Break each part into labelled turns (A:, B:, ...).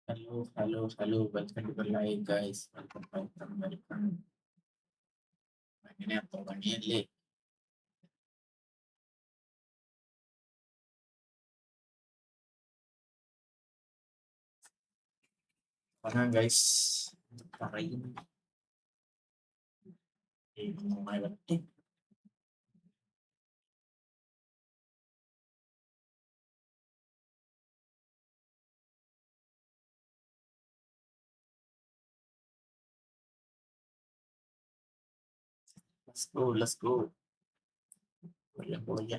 A: Hello. Welcome to the live, guys. Welcome. അങ്ങനെ തുടങ്ങിയല്ലേ? തുടങ്ങാം guys. പറയും നന്നായി വരട്ടെ. Let's go. പോയ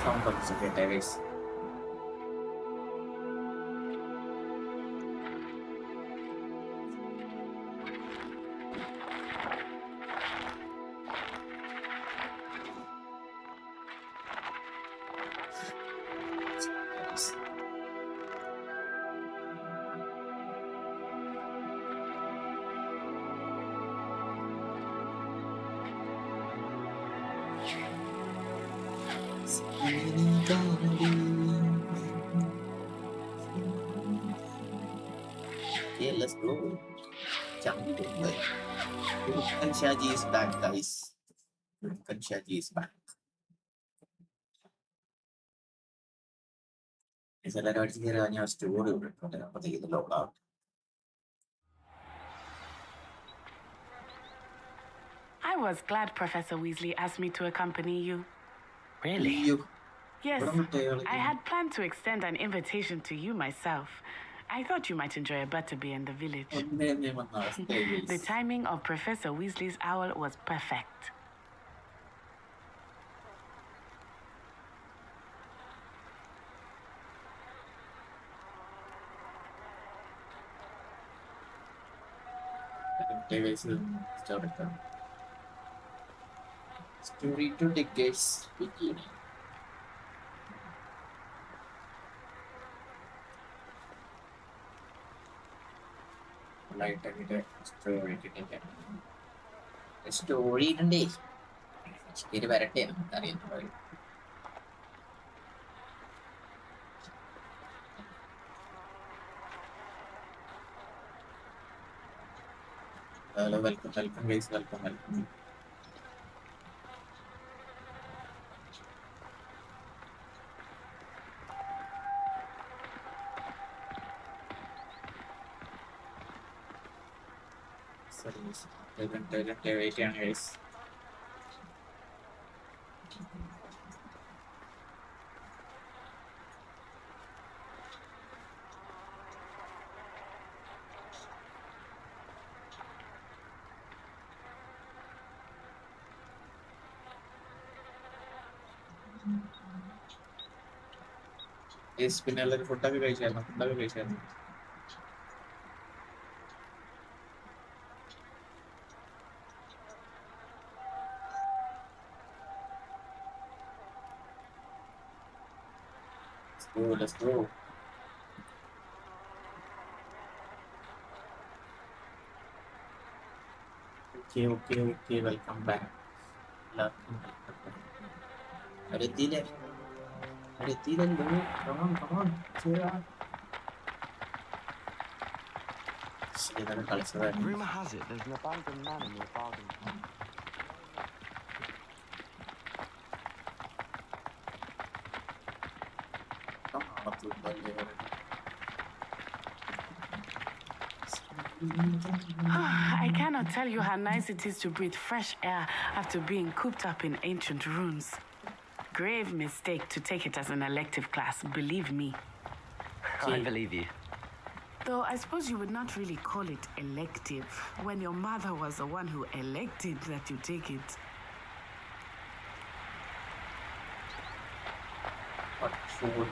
A: സൗണ്ട് കുറച്ച് കേട്ടെ guys. Okay, let's go. Cantik. Kan Shaji is back, guys. Kan Shaji is back. എല്ലാവരും അടിച്ചു കയറി ഞാൻ സ്റ്റോറി ഇട്ടിട്ടുണ്ട്. അപ്പോഴത്തേക്ക് ഇത് ലോഡ് ആവും.
B: I was glad Professor Weasley asked me to accompany you.
C: Really?
B: Yes, I had planned to extend an invitation to you myself. I thought you might enjoy a butterbeer in the village. The timing of Professor Weasley's owl was perfect.
A: Story to decades beginning. Story ഇടണ്ടേ? ശരി വരട്ടെ, നമുക്കറിയാം. Hello, welcome guys, welcome. Wait, guys. പിന്നെ എല്ലാവരും ഫുഡൊക്കെ കഴിച്ചായിരുന്നു. Let's go. Okay. Welcome back. Come on. Cheer up.
C: Rumor has it there's an abandoned man in your bargain.
B: I cannot tell you how nice it is to breathe fresh air after being cooped up in ancient ruins. Grave mistake to take it as an elective class, believe me.
C: I believe you.
B: Though I suppose you would not really call it elective when your mother was the one who elected that you take it.
A: What food?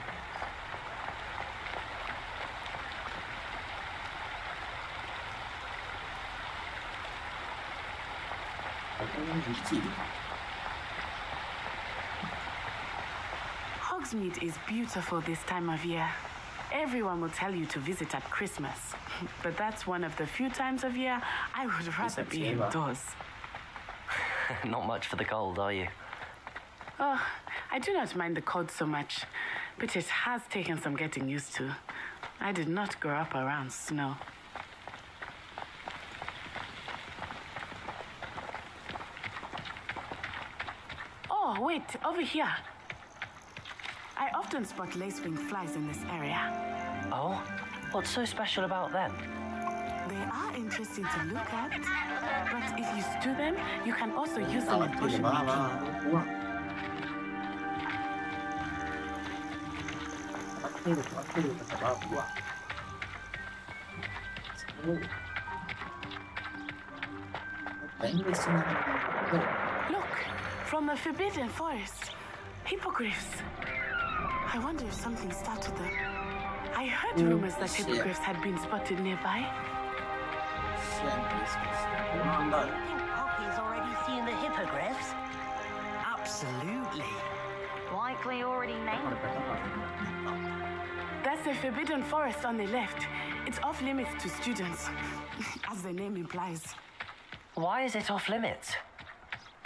B: Hogsmeade is beautiful this time of year. Everyone will tell you to visit at Christmas. But that's one of the few times of year I would rather be indoors.
C: Not much for the cold, are you?
B: Oh, I do not mind the cold so much, but it has taken some getting used to. I did not grow up around snow. Oh, wait, over here. I often spot lacewing flies in this area.
C: Oh? What's so special about them?
B: They are interesting to look at, but if you stew them, you can also use them in potion making. Look, from the Forbidden Forest. Hippogriffs. I wonder if something started them. I heard rumors that hippogriffs had been spotted nearby.
D: Poppy's already seen the hippogriffs?
E: Absolutely.
D: Likely already named
B: That's the Forbidden Forest on the left. It's off limits to students, as the name implies.
C: Why is it off limits?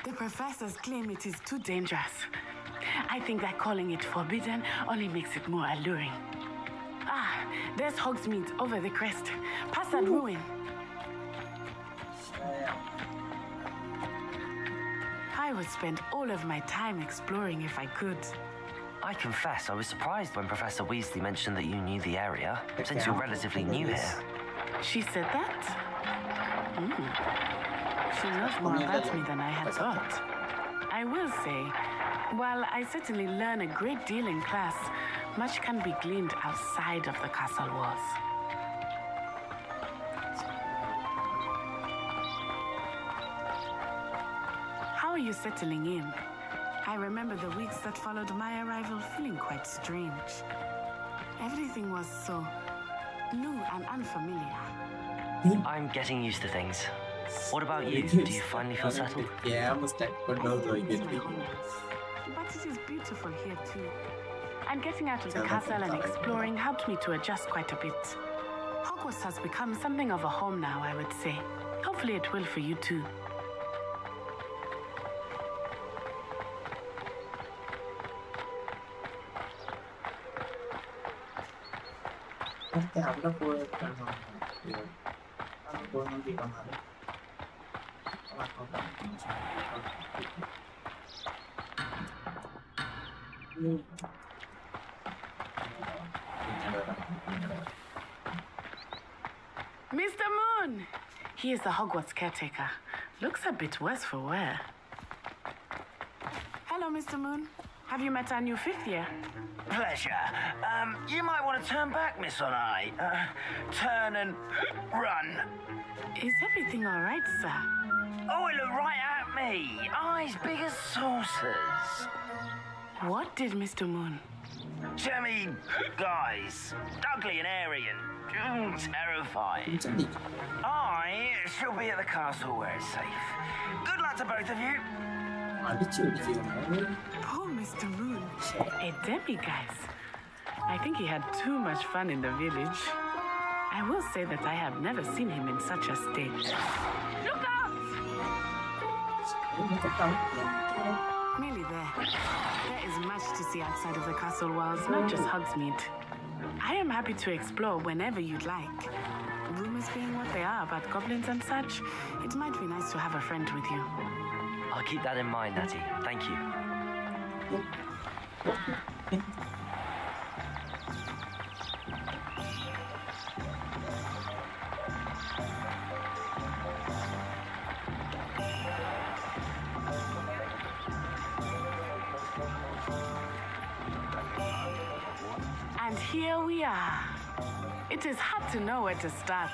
B: The professors claim it is too dangerous. I think that calling it forbidden only makes it more alluring. Ah, there's Hogsmeade over the crest. Past that ruin. I would spend all of my time exploring if I could.
C: I confess, I was surprised when Professor Weasley mentioned that you knew the area, since you're relatively new here.
B: She said that? She knows more about me than I had thought. I will say, while I certainly learn a great deal in class, much can be gleaned outside of the castle walls. How are you settling in? I remember the weeks that followed my arrival feeling quite strange. Everything was so new and unfamiliar.
C: I'm getting used to things. What about you? Do you finally feel settled?
B: But it is beautiful here too. And getting out of the castle and exploring helped me to adjust quite a bit. Hogwarts has become something of a home now, I would say. Hopefully it will for you too. Mr. Moon! He is the Hogwarts caretaker. Looks a bit worse for wear. Hello, Mr. Moon. Have you met our new fifth year?
E: Pleasure. You might want to turn back, Miss Onai. Turn and run.
B: Is everything all right, sir?
E: Oh, it looked right at me. Eyes big as saucers.
B: What did Mr. Moon?
E: Jemmy guys. Ugly and airy and terrifying. I shall be at the castle where it's safe. Good luck to both of you.
B: Poor Mr. Moon. A demiguise. I think he had too much fun in the village. I will say that I have never seen him in such a state. Look out! Nearly there. There is much to see outside of the castle walls, not just Hogsmeade. I am happy to explore whenever you'd like. Rumors being what they are about goblins and such, it might be nice to have a friend with you.
C: I'll keep that in mind, Natty. Thank you.
B: And here we are. It is hard to know where to start.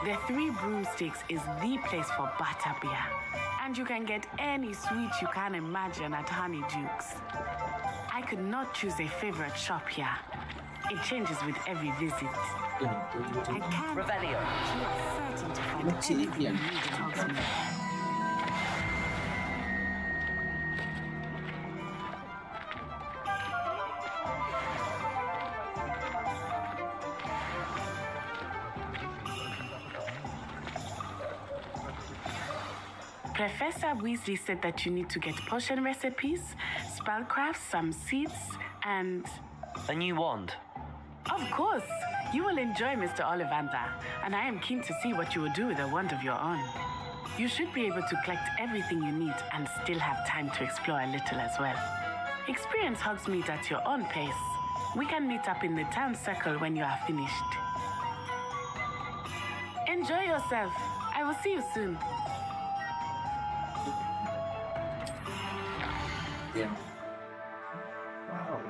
B: The Three Broomsticks is the place for butterbeer. And you can get any sweet you can imagine at Honeyduke's. I could not choose a favorite shop here. It changes with every visit. I can't
C: Revelio.
B: you are certain to find everything you need in Hogsmeade. Professor Weasley said that you need to get potion recipes, spellcrafts, some seeds, and...
C: A new wand.
B: Of course! You will enjoy Mr. Ollivander, and I am keen to see what you will do with a wand of your own. You should be able to collect everything you need and still have time to explore a little as well. Experience Hogsmeade at your own pace. We can meet up in the town circle when you are finished. Enjoy yourself. I will see you soon.
A: Yeah. Wow.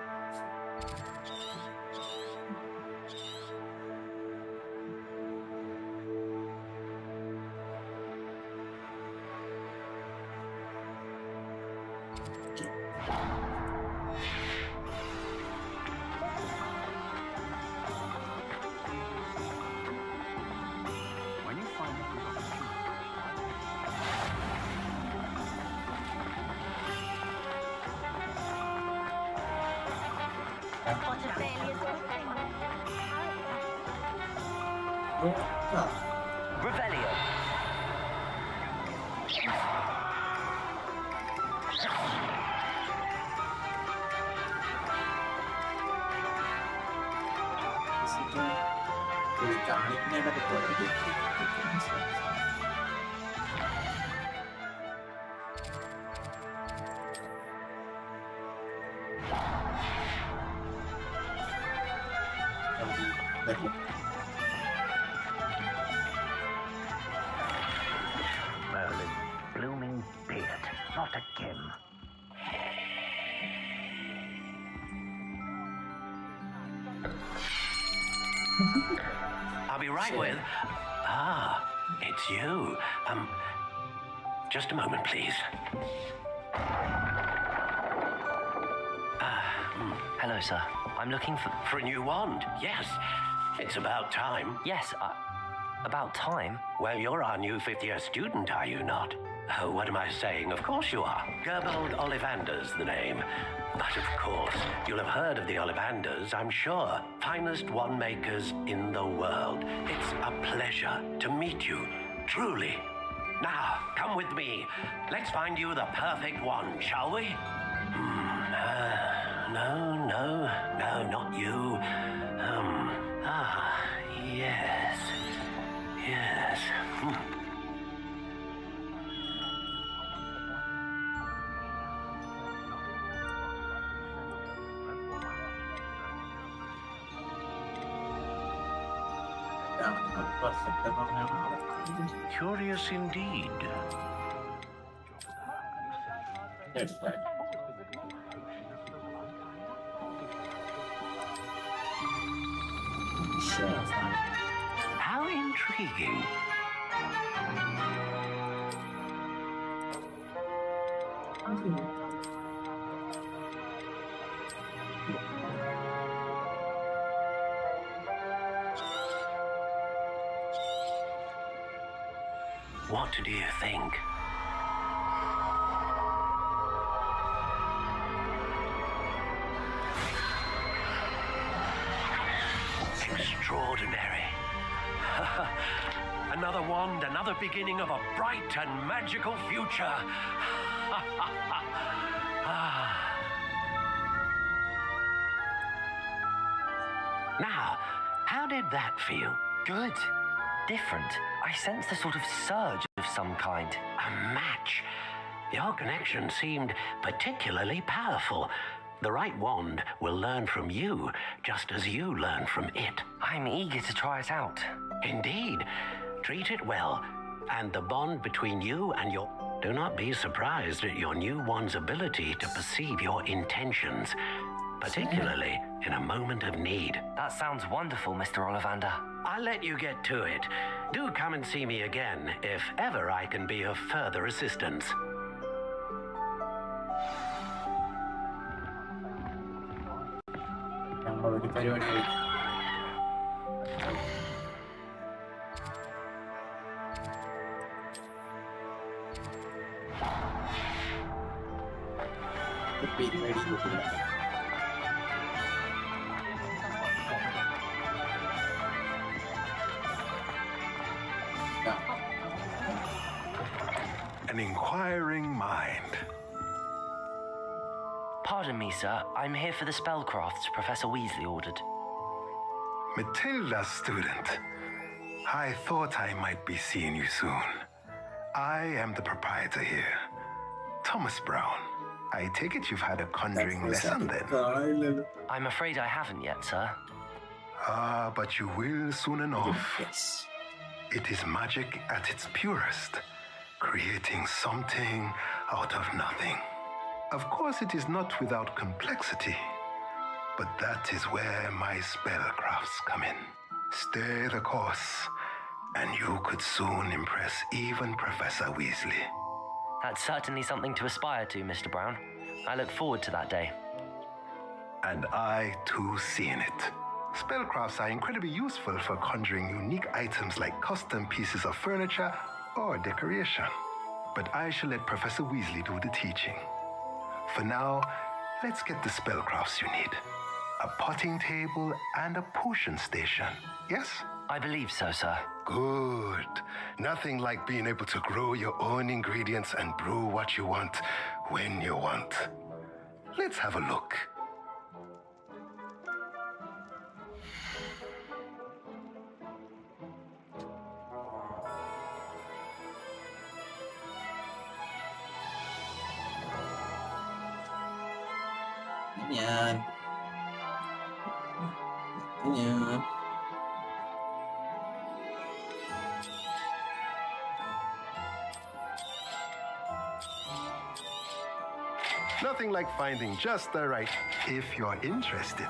D: What a failure.
C: Revelio.
E: Merlin, blooming beard, not again. I'll be right with. Ah, it's you. Just a moment, please.
C: Hello, sir. I'm looking
E: For a new wand, yes. It's about time.
C: Yes, about time.
E: Well, you're our new fifth-year student, are you not? Oh, what am I saying? Of course you are. Gerbold Ollivander's the name. But of course, you'll have heard of the Ollivanders, I'm sure. Finest wand makers in the world. It's a pleasure to meet you, truly. Now, come with me. Let's find you the perfect wand, shall we? No, not you. Yes. Curious indeed.
A: That's right. Sure, fine.
E: How intriguing. What do you think? Extraordinary. Another wand, another beginning of a bright and magical future. Now, how did that feel?
C: Good. Different. I sensed a sort of surge of some kind.
E: A match. Your connection seemed particularly powerful. The right wand will learn from you, just as you learn from it.
C: I'm eager to try it out.
E: Indeed. Treat it well, and the bond between you and your... Do not be surprised at your new wand's ability to perceive your intentions, particularly in a moment of need.
C: That sounds wonderful, Mr. Ollivander.
E: I'll let you get to it. Do come and see me again if ever I can be of further assistance.
A: ഞങ്ങളൊരു പരിപാടി പരിപാടി കൂട്ടില്ല
F: an inquiring mind.
C: Pardon me, sir. I'm here for the spellcrafts Professor Weasley ordered.
F: Matilda, student. I thought I might be seeing you soon. I am the proprietor here, Thomas Brown. I take it you've had a conjuring lesson then?
C: I'm afraid I haven't yet, sir.
F: Ah, but you will soon enough.
A: Yes.
F: It is magic at its purest, creating something out of nothing. Of course, it is not without complexity, but that is where my spellcrafts come in. Stay the course, and you could soon impress even Professor Weasley.
C: That's certainly something to aspire to, Mr. Brown. I look forward to that day.
F: And I, too, see in it. Spellcrafts are incredibly useful for conjuring unique items like custom pieces of furniture or decoration. But I shall let Professor Weasley do the teaching. For now, let's get the spellcrafts you need. A potting table and a potion station, yes?
C: I believe so, sir.
F: Good. Nothing like being able to grow your own ingredients and brew what you want when you want. Let's have a look.
A: Yan. Yan.
F: Nothing like finding just the right. If you're interested,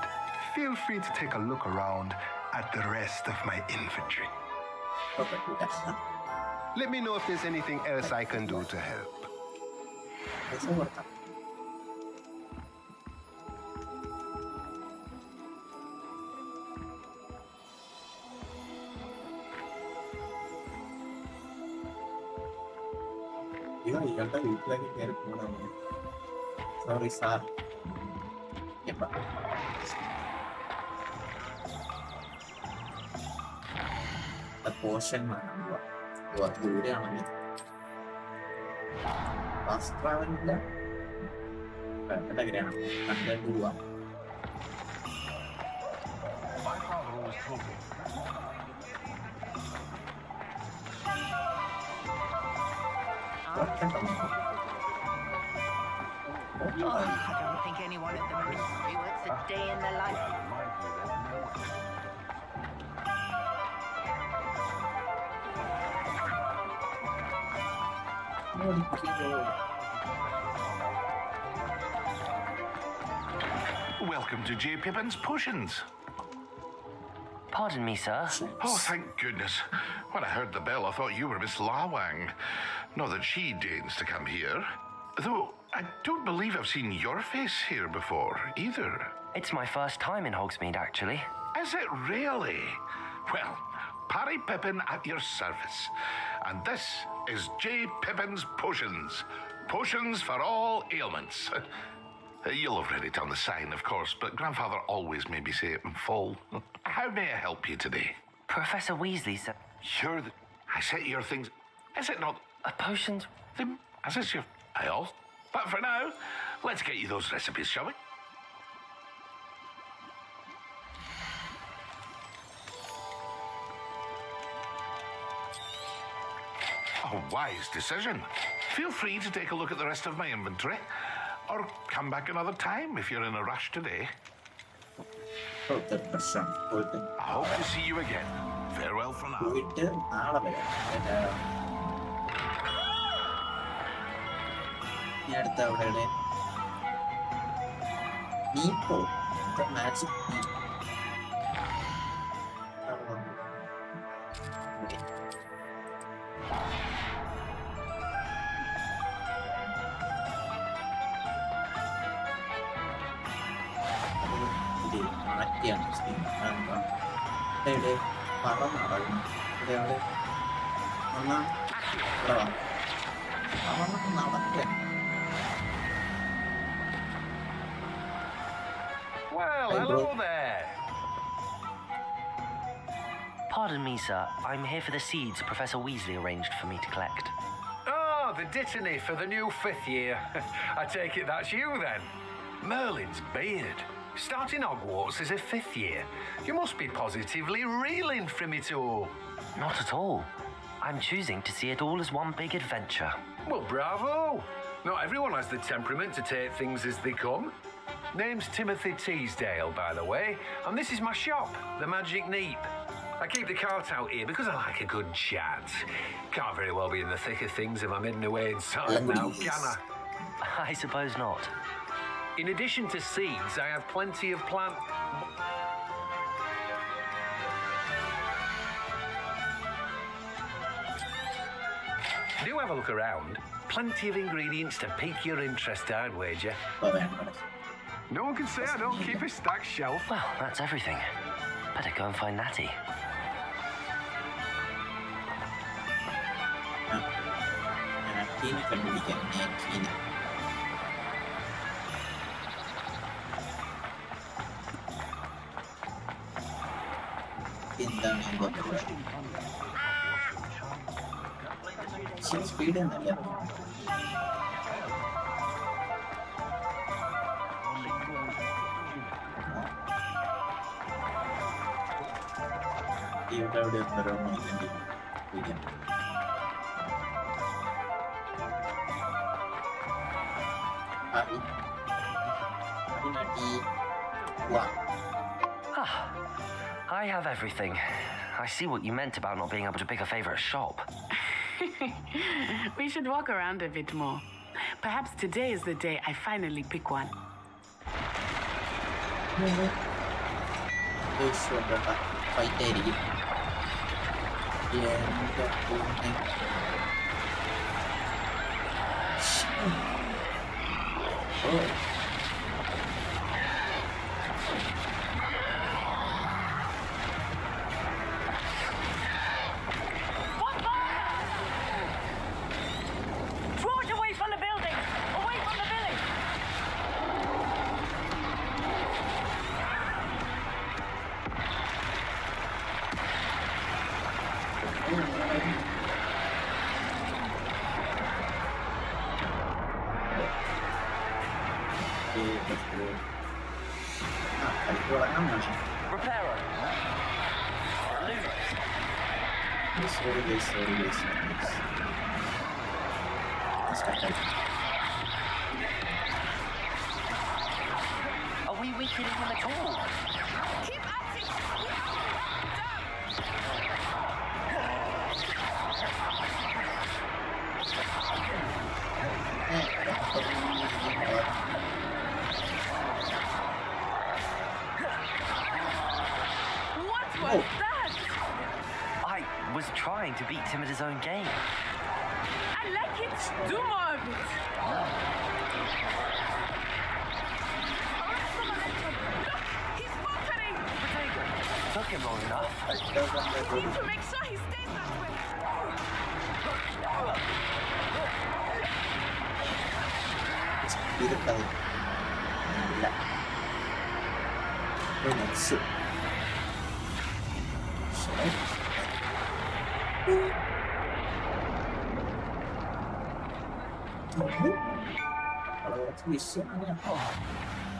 F: feel free to take a look around at the rest of my inventory. Let me know if there's anything else I can do to help.
A: ഇയാളുടെ വീട്ടിലേക്ക് കയറി പോകുന്നു. Sorry sir. Portion ദൂരെയാണെങ്കിൽ fast ട്രാവലില്ല എങ്ങനെയാണ് കണ്ടു പോവാം.
D: I don't think anyone at the ministry works a day in their life.
G: Welcome to J. Pippin's Potions.
C: Pardon me, sir.
G: Oh, thank goodness. When I heard the bell, I thought you were Miss Lawang. Not that she deigns to come here. Though, I don't believe I've seen your face here before, either.
C: It's my first time in Hogsmeade, actually.
G: Is it really? Well, Parry Pippin at your service. And this is J. Pippin's Potions. Potions for all ailments. You'll have read it on the sign, of course, but Grandfather always made me say it in full. How may I help you today?
C: Professor Weasley said...
G: Sure, I set your things... Is it not...
C: Potions?
G: Then, is this your... I'll... But for now, let's get you those recipes, shall we? A wise decision. Feel free to take a look at the rest of my inventory. Or come back another time if you're in a rush today. I hope to see you again. Farewell for now.
E: Well, hello there.
C: Pardon me, sir. I'm here for the seeds Professor Weasley arranged for me to collect.
E: Oh,
H: the dittany for the new 5th year. I take it that's you then. Merlin's beard. Starting Hogwarts as a 5th year. You must be positively reeling from it all.
C: Not at all. I'm choosing to see it all as one big adventure.
H: Well, bravo. Not everyone has the temperament to take things as they come. Name's Timothy Teasdale, by the way, and this is my shop, the Magic Neep. I keep the cart out here because I like a good chat. Can't very well be in the thick of things if I'm hidden away inside now, can I?
C: I suppose not.
H: In addition to seeds, I have plenty of plant... Do have a look around. Plenty of ingredients to pique your interest, I'd wager.
F: No one can say I don't keep a stacked shelf.
C: Well, that's everything. Better go and find Natty.
A: Kini kandungannya kini. Bintang yang gue terus. Speed എന്നല്ല. ഇവിടെ അവിടെ ഒന്നരോ മണിക്കണ്ടി വിളിക്കാം.
C: I have everything. I see what you meant about not being able to pick a favorite shop.
B: We should walk around a bit more. Perhaps today is the day I finally pick one.
C: Repairer. Are we weakening him at all?
D: Keep at it!
B: What was that?
C: I was trying to beat him at his own game.
B: I like it. Do more of it. Look, he's faltering.
C: Took him long enough.
B: We need to make sure he stays that way.
A: Speed kali. Gila. Masuk.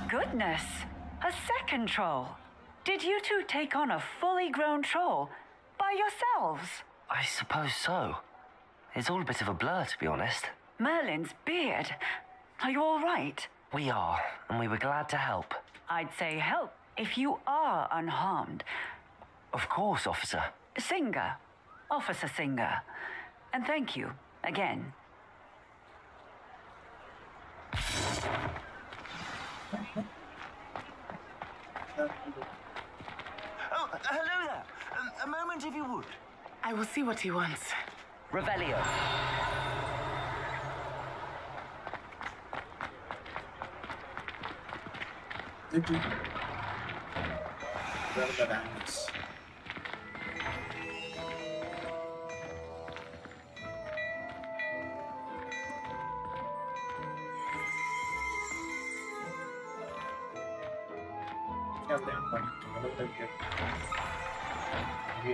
D: Goodness! A second troll! Did you two take on a fully grown troll by yourselves?
C: I suppose so. It's all a bit of a blur, to be honest.
D: Merlin's beard. Are you all right?
C: We are, and we were glad to help.
D: I'd say help if you are unharmed.
C: Of course, officer.
D: Singer. Officer Singer. And thank you, again.
I: Oh, hello there. A moment, if you would.
B: I will see what he wants.
C: Revelio.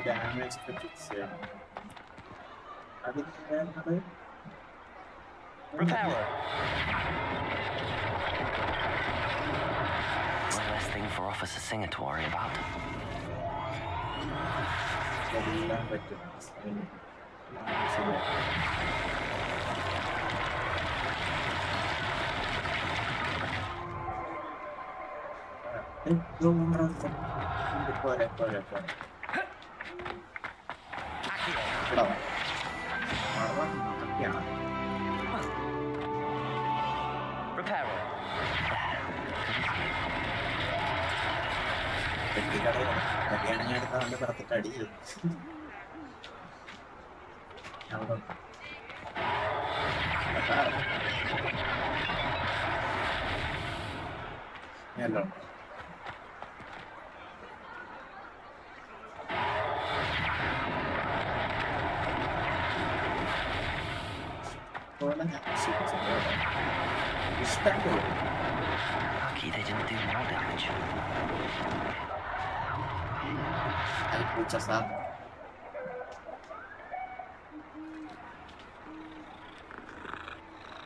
A: Damage ke fix ya. Ada yang apa?
C: Repairer. One less thing for Officer Singer to worry about.
A: Eല്ലാം പറ്റും. ശരിയാ. പോരെ.
C: Repairer.
A: ഞാൻ എടുത്താൽ പുറത്തിട്ട് അടിച്ചു. Hello.
C: Lucky they didn't do more damage.
A: Hay muchas armas.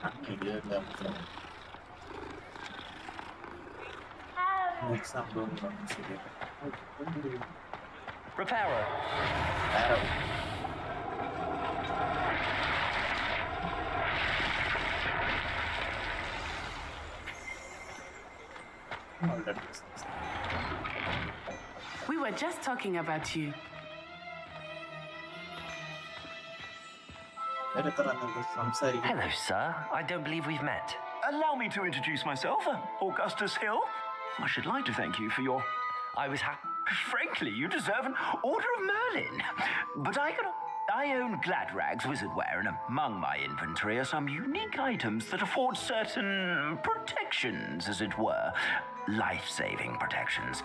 A: Aquí le damos
C: Repairer.
B: We were just talking about you.
C: Hello, sir. I don't believe we've met.
I: Allow me to introduce myself, Augustus Hill. I should like to thank you for your...
C: I was
I: Frankly, you deserve an Order of Merlin. But I own Gladrag's Wizardware, and among my inventory are some unique items that afford certain protections, as it were. Life-saving protections.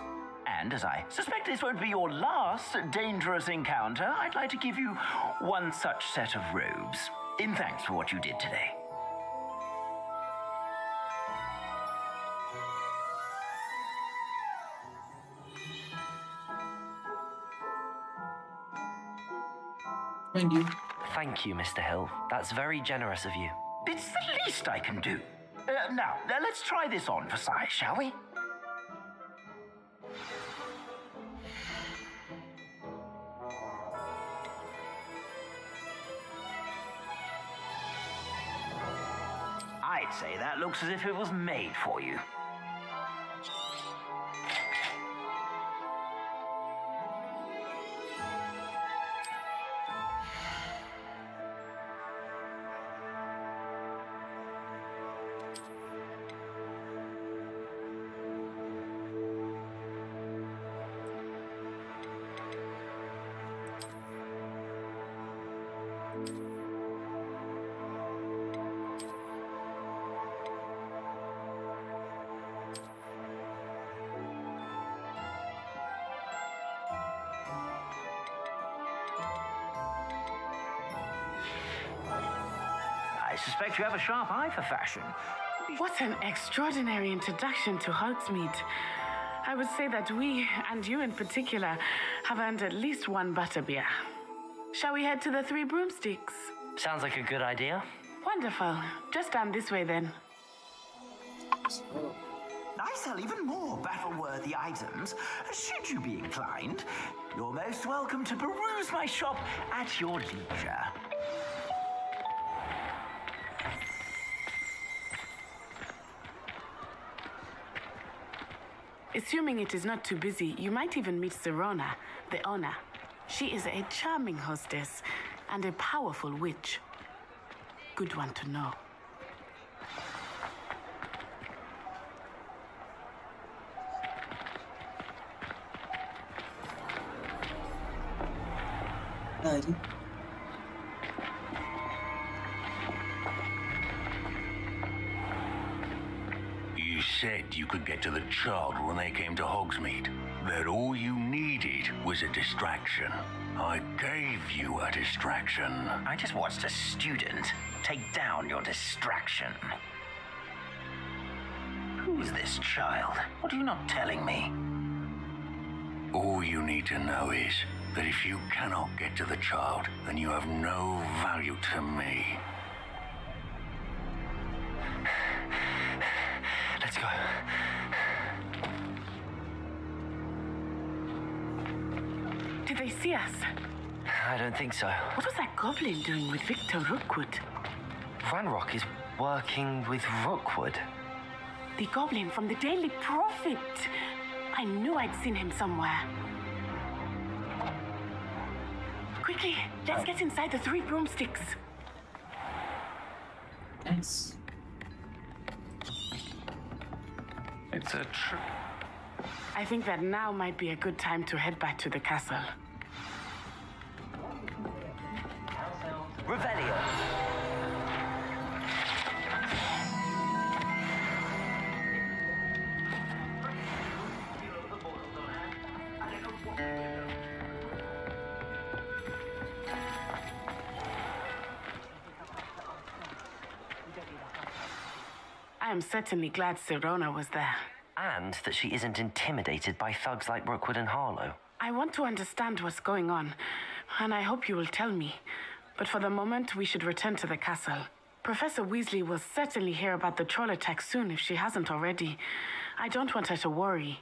I: And as I suspect this won't be your last dangerous encounter, I'd like to give you one such set of robes, in thanks for what you did today.
A: Thank you.
C: Thank you, Mr. Hill. That's very generous of you.
I: It's the least I can do. Now, let's try this on for size, shall we? I'd say that looks as if it was made for you. I suspect you have a sharp eye for fashion.
B: What an extraordinary introduction to Hogsmeade. I would say that we, and you in particular, have earned at least one butterbeer. Shall we head to the Three Broomsticks?
C: Sounds like a good idea.
B: Wonderful. Just down this way then.
I: I sell even more battle-worthy items. Should you be inclined, you're most welcome to peruse my shop at your leisure.
B: Assuming it is not too busy, you might even meet Serona, the owner. She is a charming hostess and a powerful witch. Good one to know.
G: You said you could get to the child when they came to Hogsmeade. That all you needed was a distraction. I gave you a distraction.
I: I just watched a student take down your distraction. Who is this child? What are you not telling me?
G: All you need to know is that if you cannot get to the child, then you have no value to me.
B: Did they see us?
C: I don't think so.
B: What was that goblin doing with Victor Rookwood?
C: Ranrock is working with Rookwood.
B: The goblin from the Daily Prophet. I knew I'd seen him somewhere. Quickly, let's get inside the 3 broomsticks.
A: Nice.
H: It's a trick.
B: I think that now might be a good time to head back to the castle.
C: Revelio.
B: I am certainly glad Sirona was there.
C: And that she isn't intimidated by thugs like Rookwood and Harlow.
B: I want to understand what's going on, and I hope you will tell me. But for the moment, we should return to the castle. Professor Weasley will certainly hear about the troll attack soon if she hasn't already. I don't want her to worry.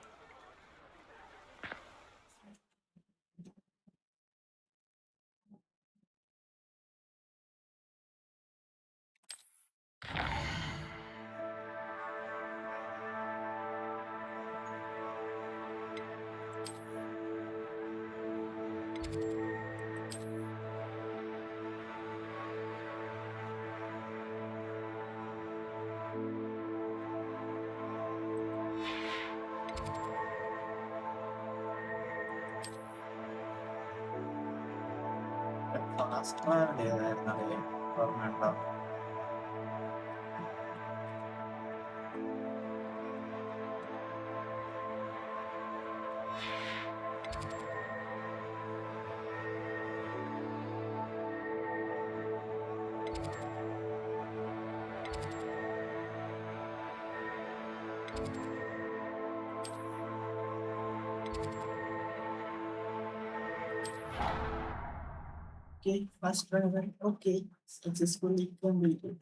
A: Okay, fast travel. Okay, successfully completed.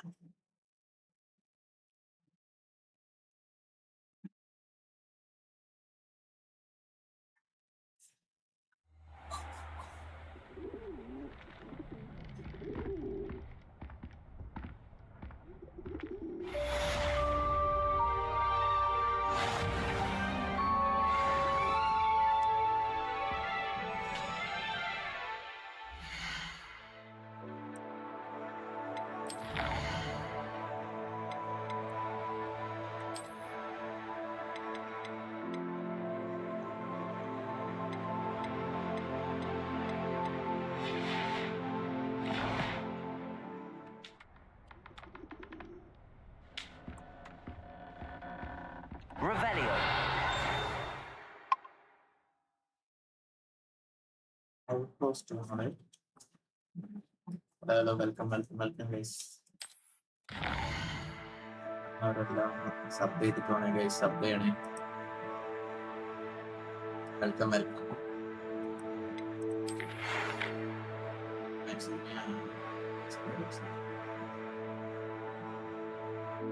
C: Revelio.
A: Close to right. Hello, welcome guys. Sub guys, sub welcome.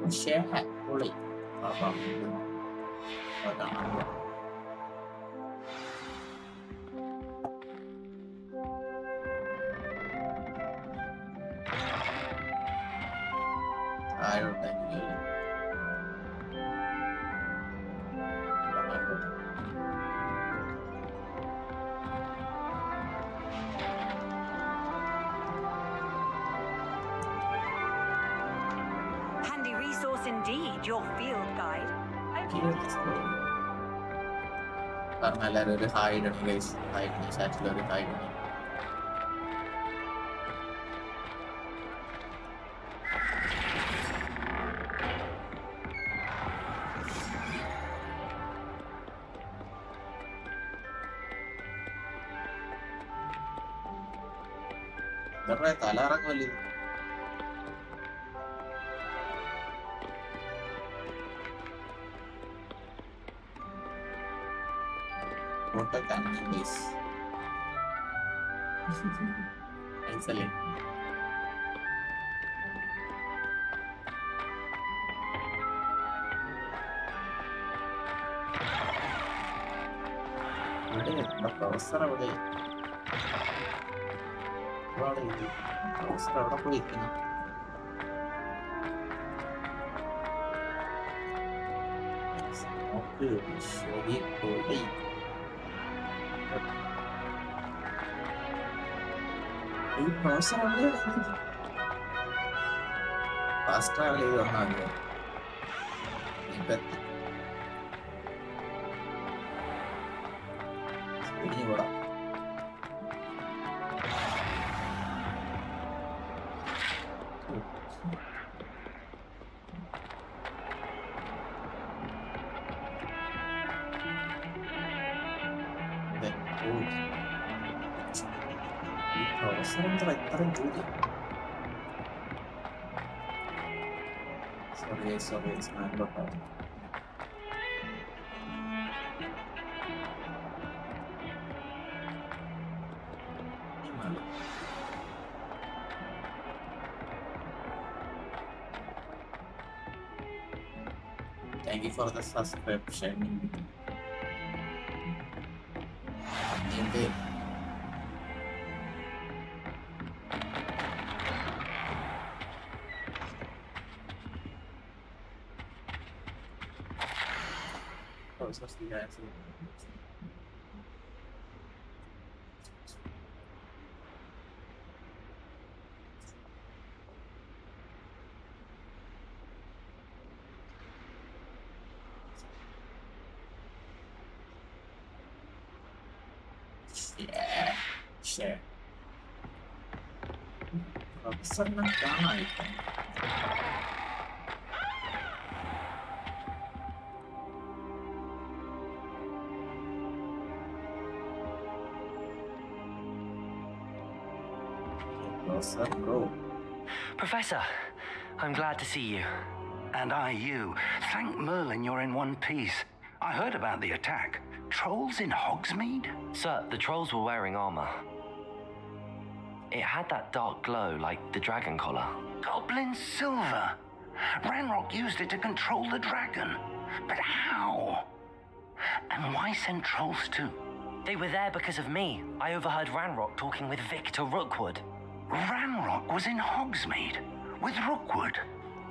A: Share hat, fully. I don't think you.
D: Handy resource indeed, your field guide.
A: Hide guys. Hide actually hide. തലറങ്ങല്ലേ water cannon guys. Excellent. What is the professor? അവിടെ പോയിരിക്കുന്നു. ശരി പോയി. ഈ professor എവിടെയാണ്? Fast travel ചെയ്ത് വന്നാൽ മതിയോ? ഇപ്പത്തി സ്പീഡിന് പോടാം. ഈ പ്രൊഫസർ എന്താ ഇത്രയും ജോലി? Sorry, it's not about that. Thank you for the subscription. Especially guys. Yeah, share. Professor Nagana.
C: Professor, I'm glad to see you.
I: And I you. Thank Merlin you're in one piece. I heard about the attack. Trolls in Hogsmeade?
C: Sir, the trolls were wearing armor. It had that dark glow like the dragon collar.
I: Goblin silver. Ranrock used it to control the dragon. But how? And why send trolls too?
C: They were there because of me. I overheard Ranrock talking with Victor Rookwood.
I: Ranrock was in Hogsmeade with Rookwood.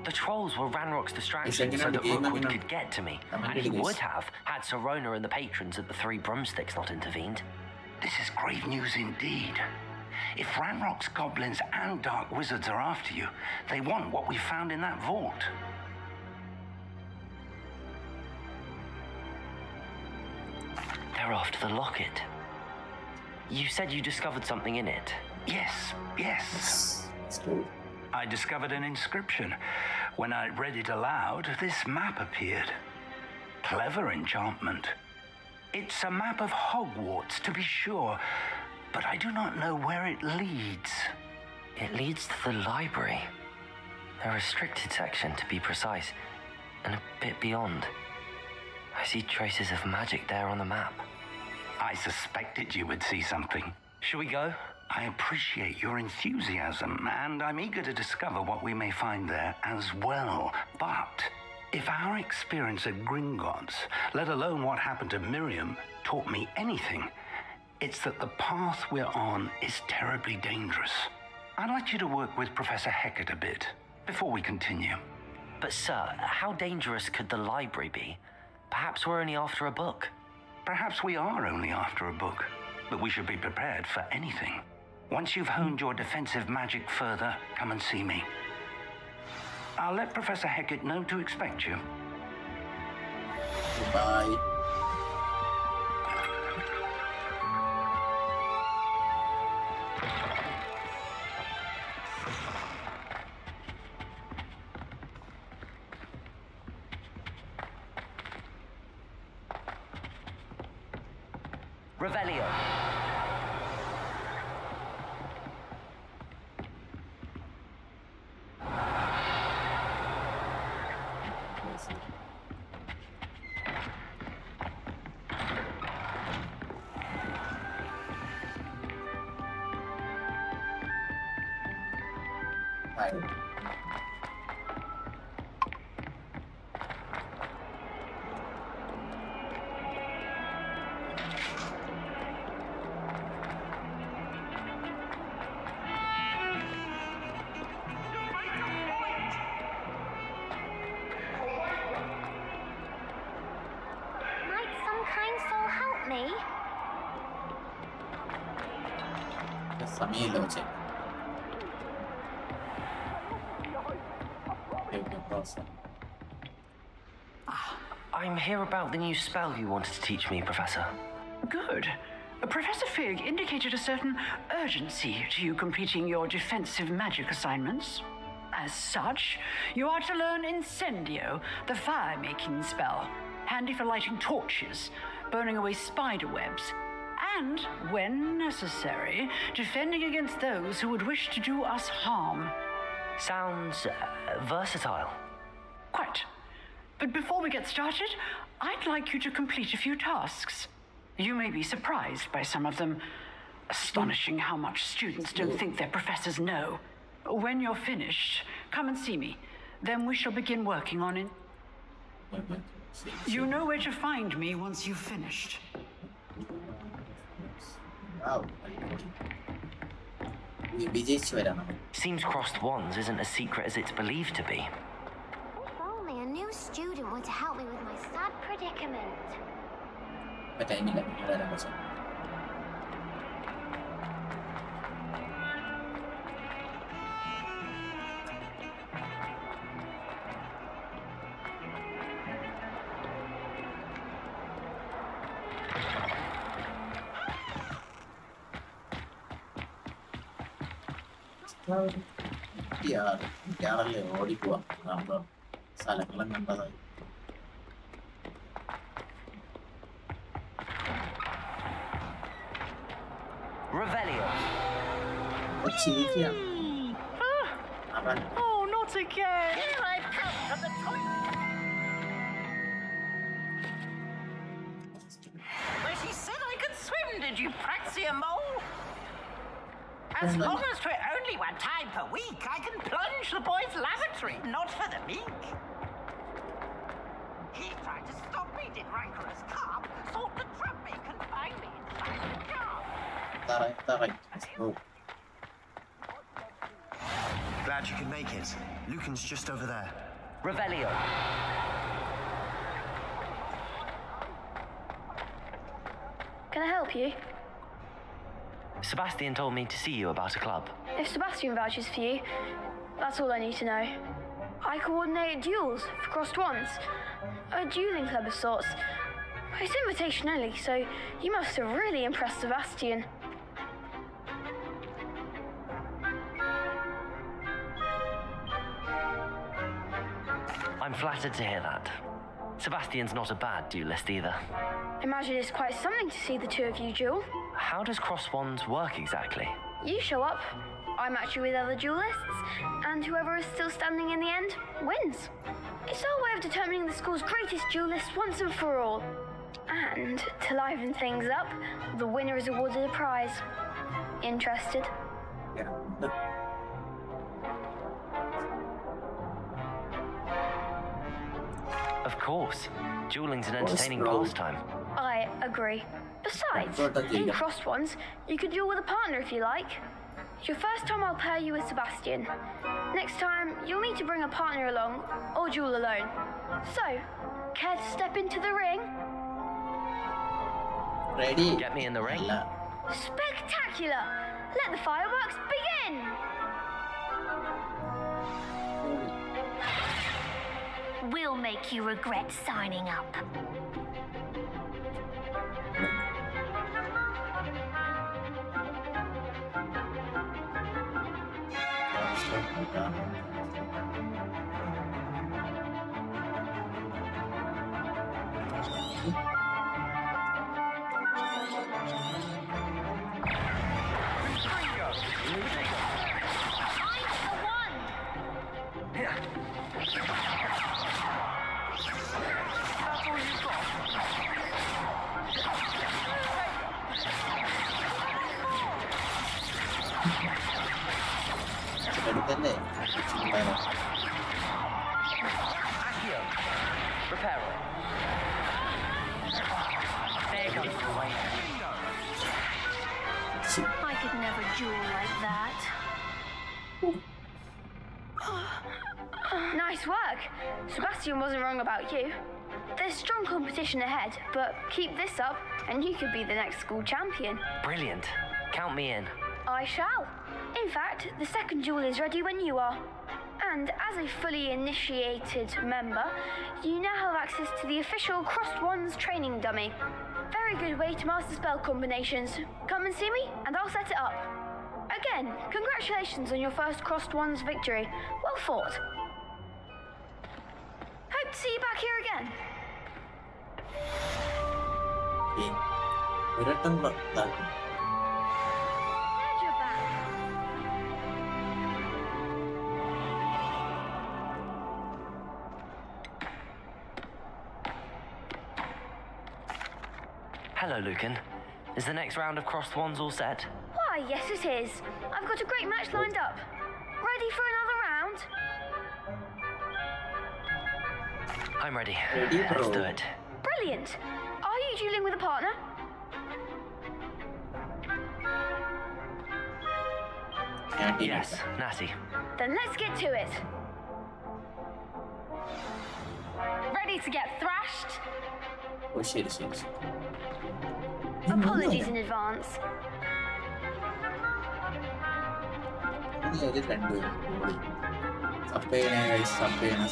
C: The trolls were Ranrock's distraction so that Rookwood could get to me. And he would have had Serona and the patrons at the Three Broomsticks not intervened.
I: This is grave news indeed. If Ranrock's goblins and dark wizards are after you, they want what we found in that vault.
C: They're after the locket. You said you discovered something in it.
I: Yes.
A: That's cool.
I: I discovered an inscription. When I read it aloud, this map appeared. Clever enchantment. It's a map of Hogwarts, to be sure, but I do not know where it leads.
C: It leads to the library. A restricted section, to be precise, and a bit beyond. I see traces of magic there on the map.
I: I suspected you would see something.
C: Shall we go?
I: I appreciate your enthusiasm, and I'm eager to discover what we may find there as well. But if our experience at Gringotts, let alone what happened to Miriam, taught me anything, it's that the path we're on is terribly dangerous. I'd like you to work with Professor Hecat a bit before we continue.
C: But sir, how dangerous could the library be? Perhaps we're only after a book.
I: Perhaps we are only after a book, but we should be prepared for anything. Once you've honed your defensive magic further, come and see me. I'll let Professor Hecat know to expect you.
A: Goodbye.
C: Revelio.
J: me.
A: സമയമില്ല പക്ഷേ.
C: I'm here about the new spell you wanted to teach me, Professor.
D: Good. Professor Fig indicated a certain urgency to you completing your defensive magic assignments. As such, you are to learn Incendio, the fire-making spell, handy for lighting torches, burning away spider webs, and, when necessary, defending against those who would wish to do us harm.
C: Sounds versatile.
D: Quite. But before we get started, I'd like you to complete a few tasks. You may be surprised by some of them. Astonishing how much students don't think their professors know. When you're finished, come and see me. Then we shall begin working on it. You know where to find me once you've finished.
A: Wow. വിജയിച്ചു വരാം.
C: Seems crossed wands isn't as secret as it's believed to be.
J: If only a new student were to help me with my sad predicament.
A: ടൈമില്ല വരാൻ പക്ഷേ. ഇയാളല്ലേ ഓടിപ്പോവാ നമ്മുടെ സ്ഥലങ്ങളും കണ്ടതായി.
C: Revelio.
A: ചിരിക്കുക.
D: Oh, not again!
I: Here I've come from the toilet. Where she said I could swim, did you praxia mole? As long as we're only one time per week, I can plunge the boys' lavatory, not for the meek. He tried to stop me, did rancorous carp, sought to trap me, confine me inside the car.
A: Taray. Oh.
K: Glad you could make it. Lucan's just over there.
C: Revelio.
J: Can I help you?
C: Sebastian told me to see you about a club.
J: If Sebastian vouches for you, that's all I need to know. I coordinate duels for crossed wands. A dueling club of sorts. It's invitation only, so you must have really impressed Sebastian.
C: I'm flattered to hear that. Sebastian's not a bad duelist either.
J: Imagine it's quite something to see the two of you duel.
C: How does cross wands work exactly?
J: You show up, I match you with other duelists, and whoever is still standing in the end wins. It's our way of determining the school's greatest duelist once and for all. And to liven things up, the winner is awarded a prize. Interested?
A: Yeah.
C: Of course. Dueling's an entertaining pastime.
J: I agree. Besides, in crossed ones, you could duel with a partner if you like. Your first time I'll pair you with Sebastian. Next time, you'll need to bring a partner along, or duel alone. So, care to step into the ring?
A: Ready?
C: Get me in the ring.
J: Spectacular! Let the fireworks begin! We'll make you regret signing up.
A: എടുക്കല്ലേ
C: Accio. Reparo. There goes the way.
J: I could never duel like that. Nice work. Sebastian wasn't wrong about you. There's strong competition ahead, but keep this up and you could be the next school champion.
C: Brilliant. Count me in.
J: I shall. In fact, the second duel is ready when you are. And as a fully initiated member, you now have access to the official Crossed Wands training dummy. Very good way to master spell combinations. Come and see me, and I'll set it up. Again, congratulations on your first Crossed Wands victory. Well fought. Hope to see you back here again. Glad you're back.
C: Hello, Lucan. Is the next round of Crossed Wands all set?
J: Why, yes it is. I've got a great match lined up. Ready for another round?
C: I'm ready.
A: Ready,
C: Let's
A: bro.
C: do it.
J: Brilliant. Are you dueling with a partner?
C: Yes, Natty.
J: Then let's get to it. Ready to get thrashed?
A: Oh, shit.
J: Apologies in advance.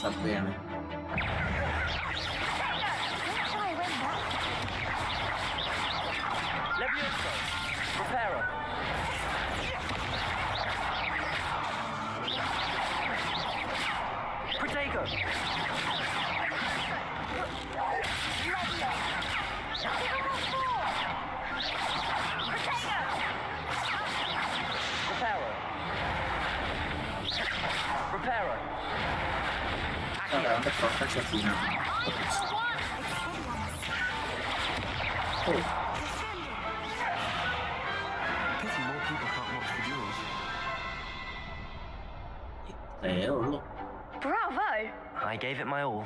A: Supply.
C: Levioso. Preparo. Protego. Preparo.
K: Pity more people can't watch the duels.
J: Bravo!
C: I gave it my all.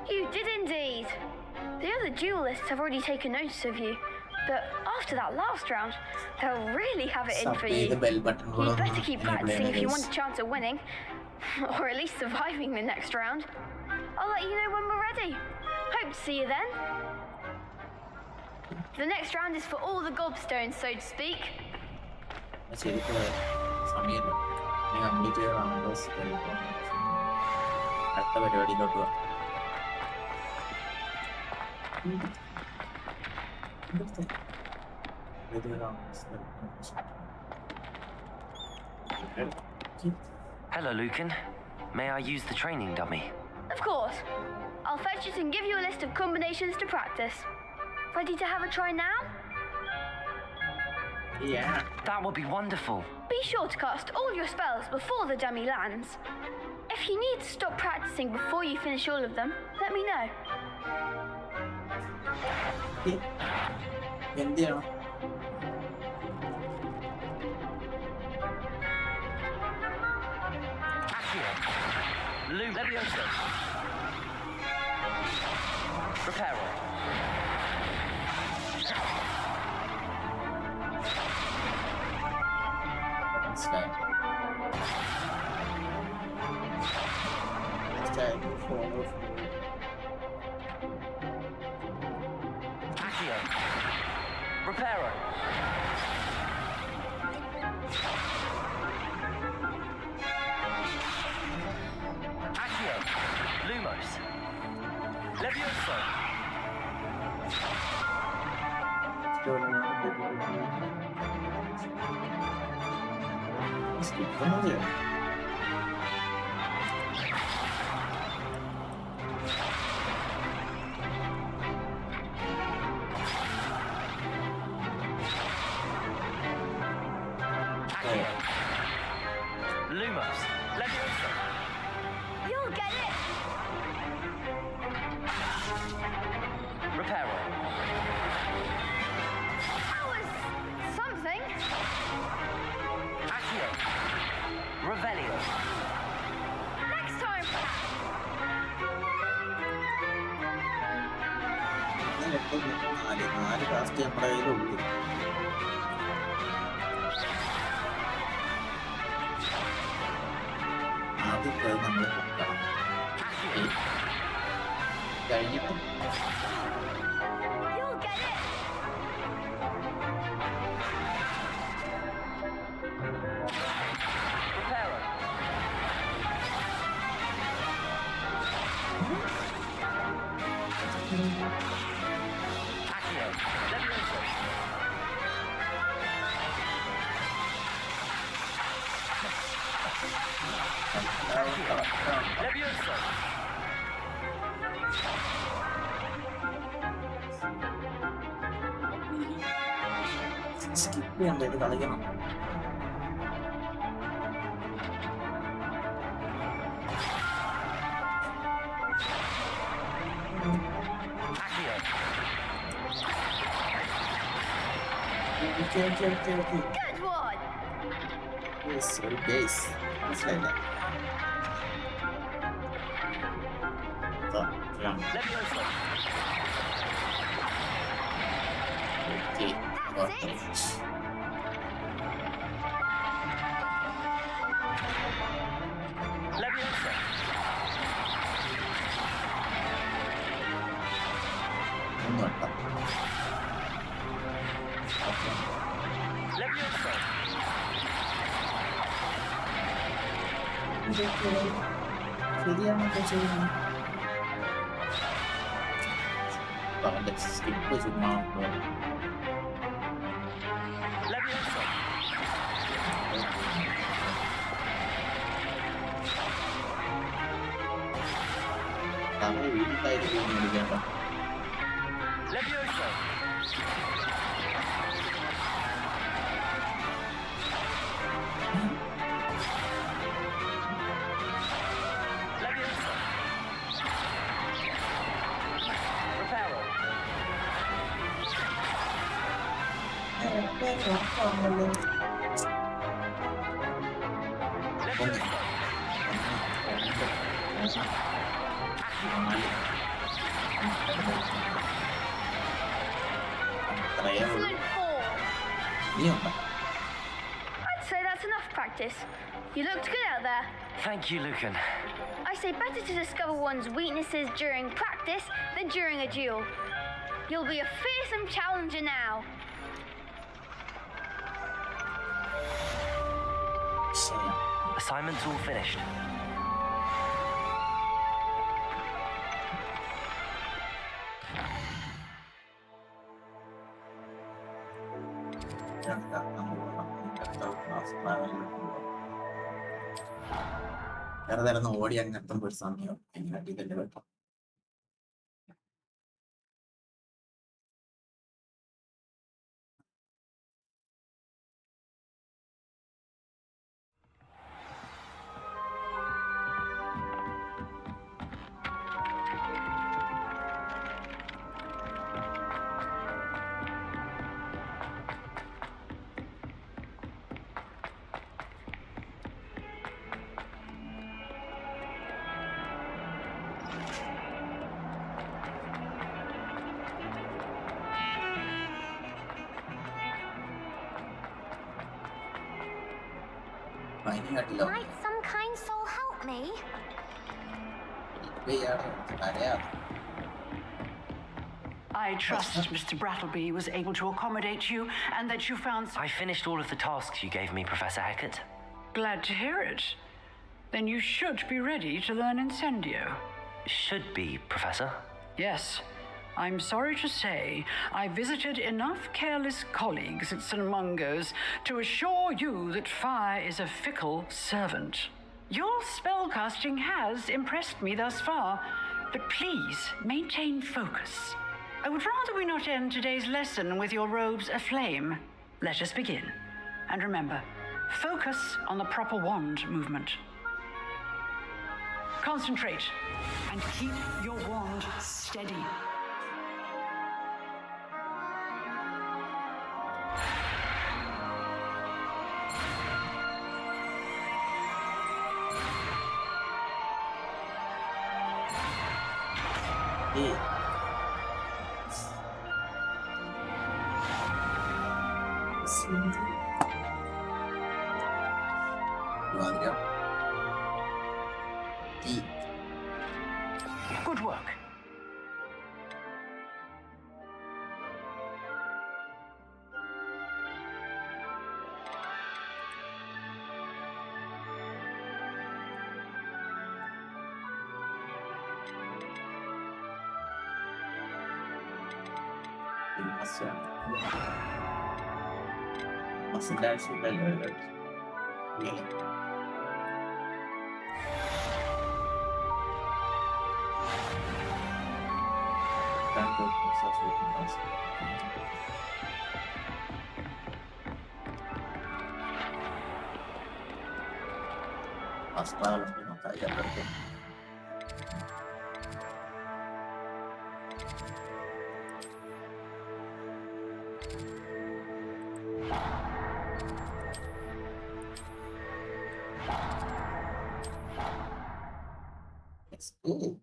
J: You did indeed. The other duelists have already taken notice of you, but after that last round, they'll really have it in for you. You'd better keep practicing if you want a chance at winning, or at least surviving the next round. I'll let you know when we're ready. Hope to see you then. The next round is for all the gobstones, so to speak.
A: അടുത്ത പരിപാടിയിലോട്ട് പോവാം.
C: Hello, Lucan. May I use the training dummy?
J: Of course. I'll fetch it and give you a list of combinations to practice. Ready to have a try now?
A: Yeah.
C: That would be wonderful.
J: Be sure to cast all your spells before the dummy lands. If you need to stop practicing before you finish all of them, let me know.
A: എന്തിനാ
C: Levioso. Preparo.
A: മനസ്സിലായി
C: Accio. Preparo. Accio. Lumos. Levioso.
A: Skipper.
C: Accio. Lumos. Levioso.
J: You'll get it!
C: Preparo.
J: That was something.
C: Accio. Revelio.
J: Next time!
A: നാല് cast നമ്മുടെ കയ്യിലുള്ളൂ. ആദ്യത്തെ നമ്മൾ കഴിഞ്ഞിട്ട്
J: You'll get it.
A: Skip ചെയ്യണ്ട ഇത് കളിക്കണം. Okay.
J: Good one.
A: Yes, guys. മനസ്സിലായില്ല. Okay.
J: That's it.
A: ഒന്നും വേണ്ട. ശരിയാണോ ചെയ്യുന്നത്? അവന്റെ സ്കിപ്പ് ചുമ്മാ അവരെ വീട്ടിലായിരിക്കും വിളിക്കേണ്ട.
J: Excellent form.
A: നീയുണ്ടോ?
J: I'd say that's enough practice. You looked good out there.
C: Thank you, Lucan.
J: I say better to discover one's weaknesses during practice than during a duel. You'll be a fearsome challenger now.
A: ശരി.
C: Assignment's all finished.
A: വേറെ തരുന്ന ഓടി അങ്ങ് എത്തുമ്പോ ഒരു സമയം എങ്ങനെ ഇതിന്റെ വെട്ടം. ഭയങ്കരമായിട്ടില്ല.
J: Might some kind soul help me?
D: I trust Mr. Brattleby was able to accommodate you and that you found...
C: I finished all of the tasks you gave me, Professor Hackett.
D: Glad to hear it. Then you should be ready to learn Incendio.
C: Should be, Professor.
D: Yes. I'm sorry to say I visited enough careless colleagues at St. Mungo's to assure you that fire is a fickle servant. Your spellcasting has impressed me thus far, but please maintain focus. I would rather we not end today's lesson with your robes aflame. Let us begin. And remember, focus on the proper wand movement. Concentrate and keep your wand steady. Good work.
A: Masya. Masihler şeyler öyle. Okay. Ben korktum saçma lazım. Asla bir nota yapardım. Let's go.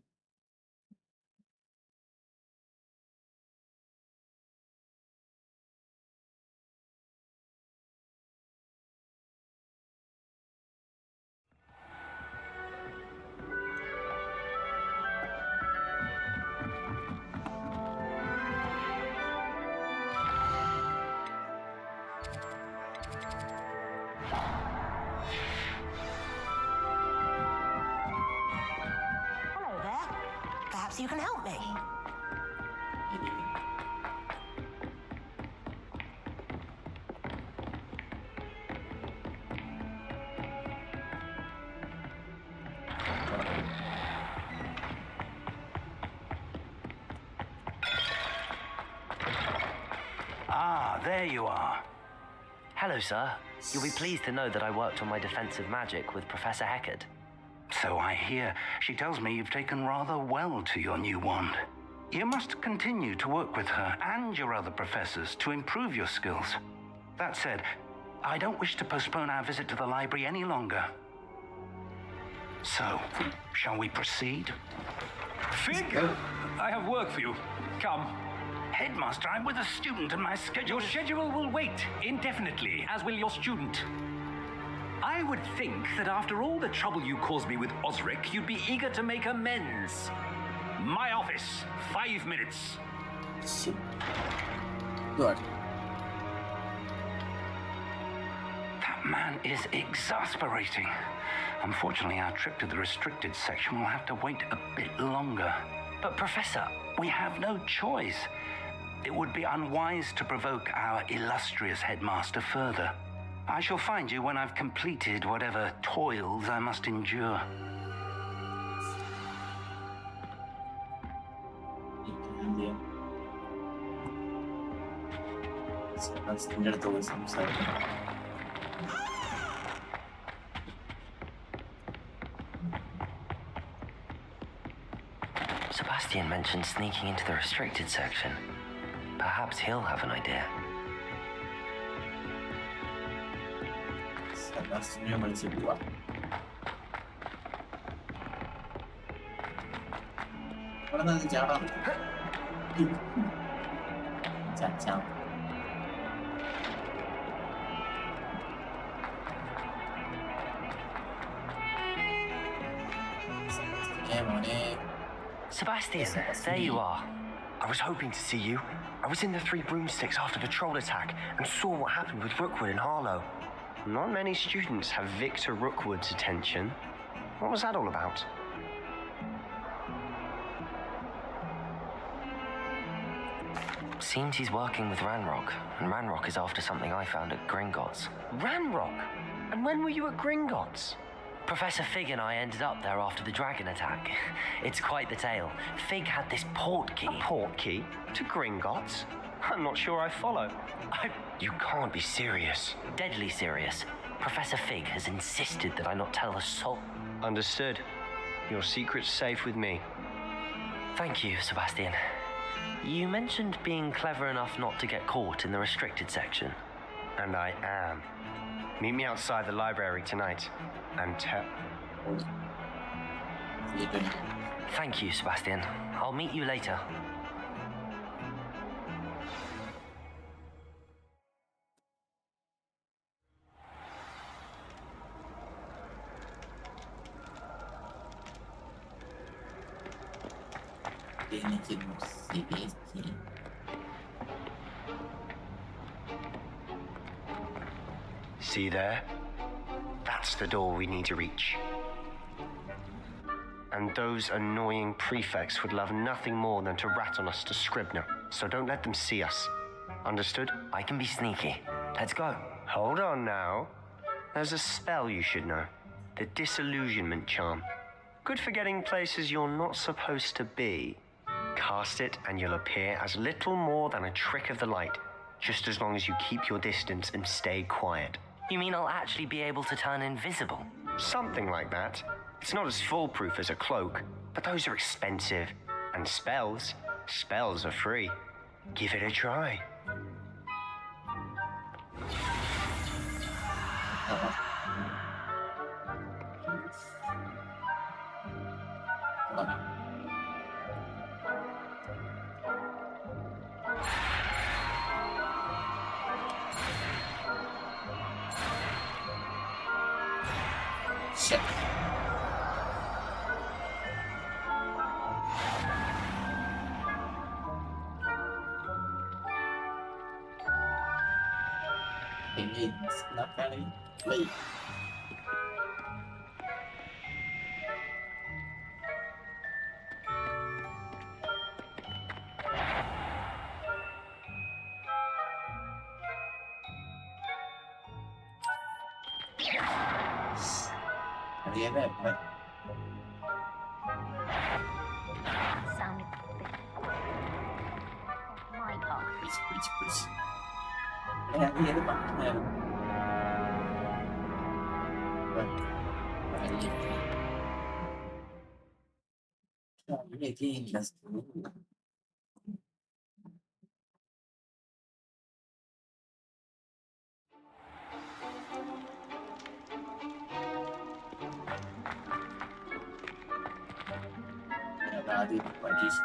L: Hello there. Perhaps you can help me.
I: Ah, there you are.
C: Hello, sir. You'll be pleased to know that I worked on my defensive magic with Professor Heckard.
I: So I hear. She tells me you've taken rather well to your new wand. You must continue to work with her and your other professors to improve your skills. That said, I don't wish to postpone our visit to the library any longer. So, shall we proceed?
M: Fig, I have work for you. Come.
I: Headmaster, I'm with a student and my schedule...
M: Your schedule will wait indefinitely, as will your student. I would think that after all the trouble you caused me with Osric, you'd be eager to make amends. My office, 5 minutes.
A: Shit. Good.
I: That man is exasperating. Unfortunately, our trip to the restricted section will have to wait a bit longer.
C: But, Professor...
I: We have no choice. It would be unwise to provoke our illustrious headmaster further. I shall find you when I've completed whatever toils I must endure.
A: India. That's standard always inside.
C: Sebastian mentioned sneaking into the restricted section. Perhaps he'll have an idea.
A: Sebastian masih dua. Orang nanti jarang. Cacang.
C: Sebastian, there you are. I was hoping to see you. I was in the Three Broomsticks after the troll attack and saw what happened with Rookwood and Harlow.
N: Not many students have Victor Rookwood's attention. What was that all about?
C: Seems he's working with Ranrock, and Ranrock is after something I found at Gringotts.
N: Ranrock? And when were you at Gringotts?
C: Professor Fig and I ended up there after the dragon attack. It's quite the tale. Fig had this port key.
N: A port key? To Gringotts? I'm not sure I follow. You can't be serious.
C: Deadly serious. Professor Fig has insisted that I not tell a soul.
N: Understood. Your secret's safe with me.
C: Thank you, Sebastian. You mentioned being clever enough not to get caught in the restricted section.
N: And I am. Meet me outside the library tonight. And tell...
C: Thank you, Sebastian. I'll meet you later.
N: See there? That's the door we need to reach. And those annoying prefects would love nothing more than to rat on us to Scribner, so don't let them see us. Understood?
C: I can be sneaky. Let's go.
N: Hold on now. There's a spell you should know. The Disillusionment Charm. Good for getting places you're not supposed to be. Cast it and you'll appear as little more than a trick of the light, just as long as you keep your distance and stay quiet.
C: You mean I'll actually be able to turn invisible?
N: Something like that. It's not as foolproof as a cloak, but those are expensive. And spells are free. Give it a try.
A: Shit. It's not very late. Ada that, but
O: sounded my part.
A: please. Ada the button. Again, that's Radhi Paris.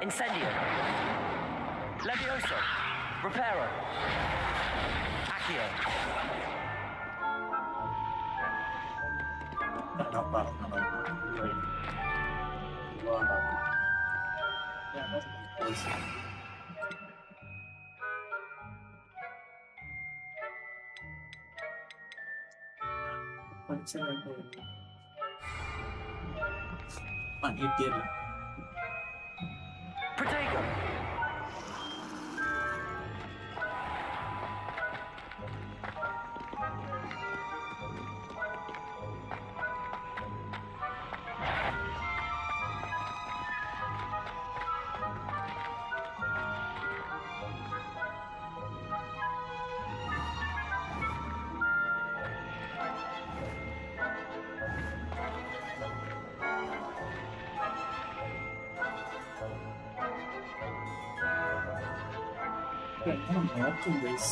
C: Incendio. Levioso. Reparo. Accio. Protego.
A: I'm watching this.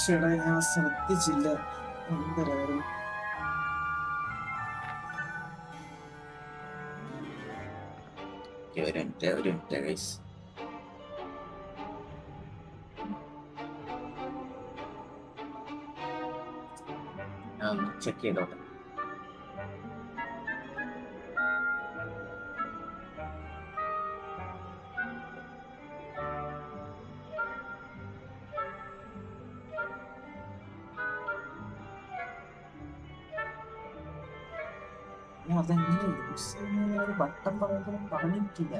A: ചേട്ടാ ഞാൻ ശ്രദ്ധിച്ചില്ല എന്തരായിരുന്നു ഒരു minute guys ഞാൻ check ചെയ്തോട്ടെ അതെങ്ങനെ use ചെയ്യുന്ന ഒരു button പറഞ്ഞിട്ടില്ല.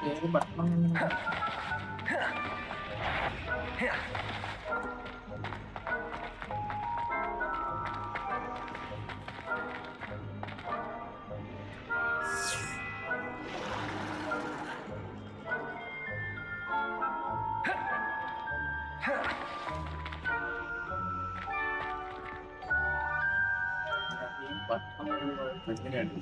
A: ഏത് ബട്ടൺ എങ്ങനെയാണ്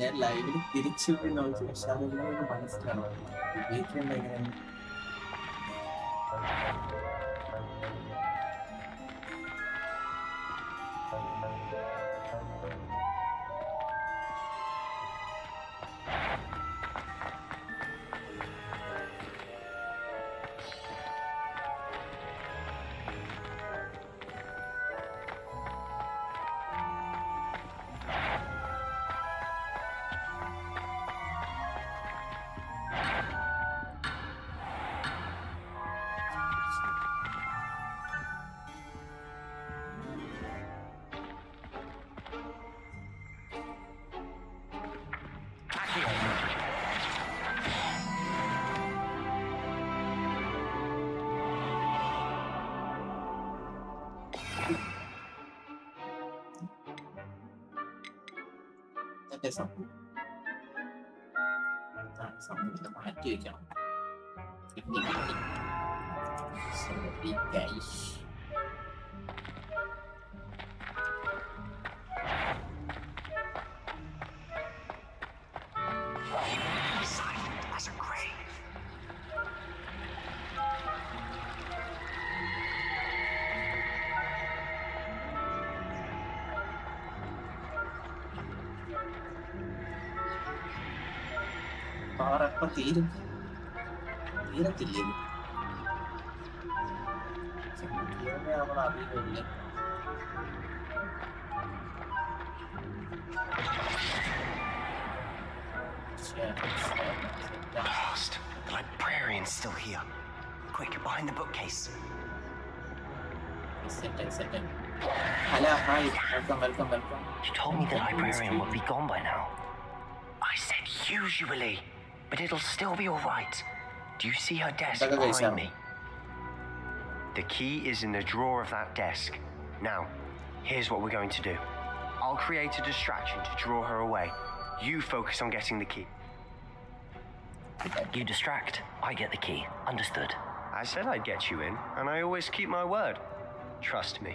A: ഞാൻ ലൈവിൽ തിരിച്ചു പോയി നോക്കി, പക്ഷെ അതെങ്ങനെ മനസ്സിലാണോ ഉപയോഗിക്കേണ്ട എങ്ങനെയാണ്? സംഭവം മാറ്റി വെക്കണം. Sorry guys. അപ്പൊ തീരത്തില്ലേ നമ്മൾ അറിയില്ല.
K: Lost. The librarian's still here. Quick, behind the bookcase.
A: Hello, hi, welcome.
C: You told me the librarian would be gone by now.
N: I said usually, but it'll still be all right. Do you see her desk behind me? The key is in the drawer of that desk. Now, here's what we're going to do. I'll create a distraction to draw her away. You focus on getting the key.
C: You distract, I get the key. Understood.
N: I said I'd get you in, and I always keep my word. Trust me.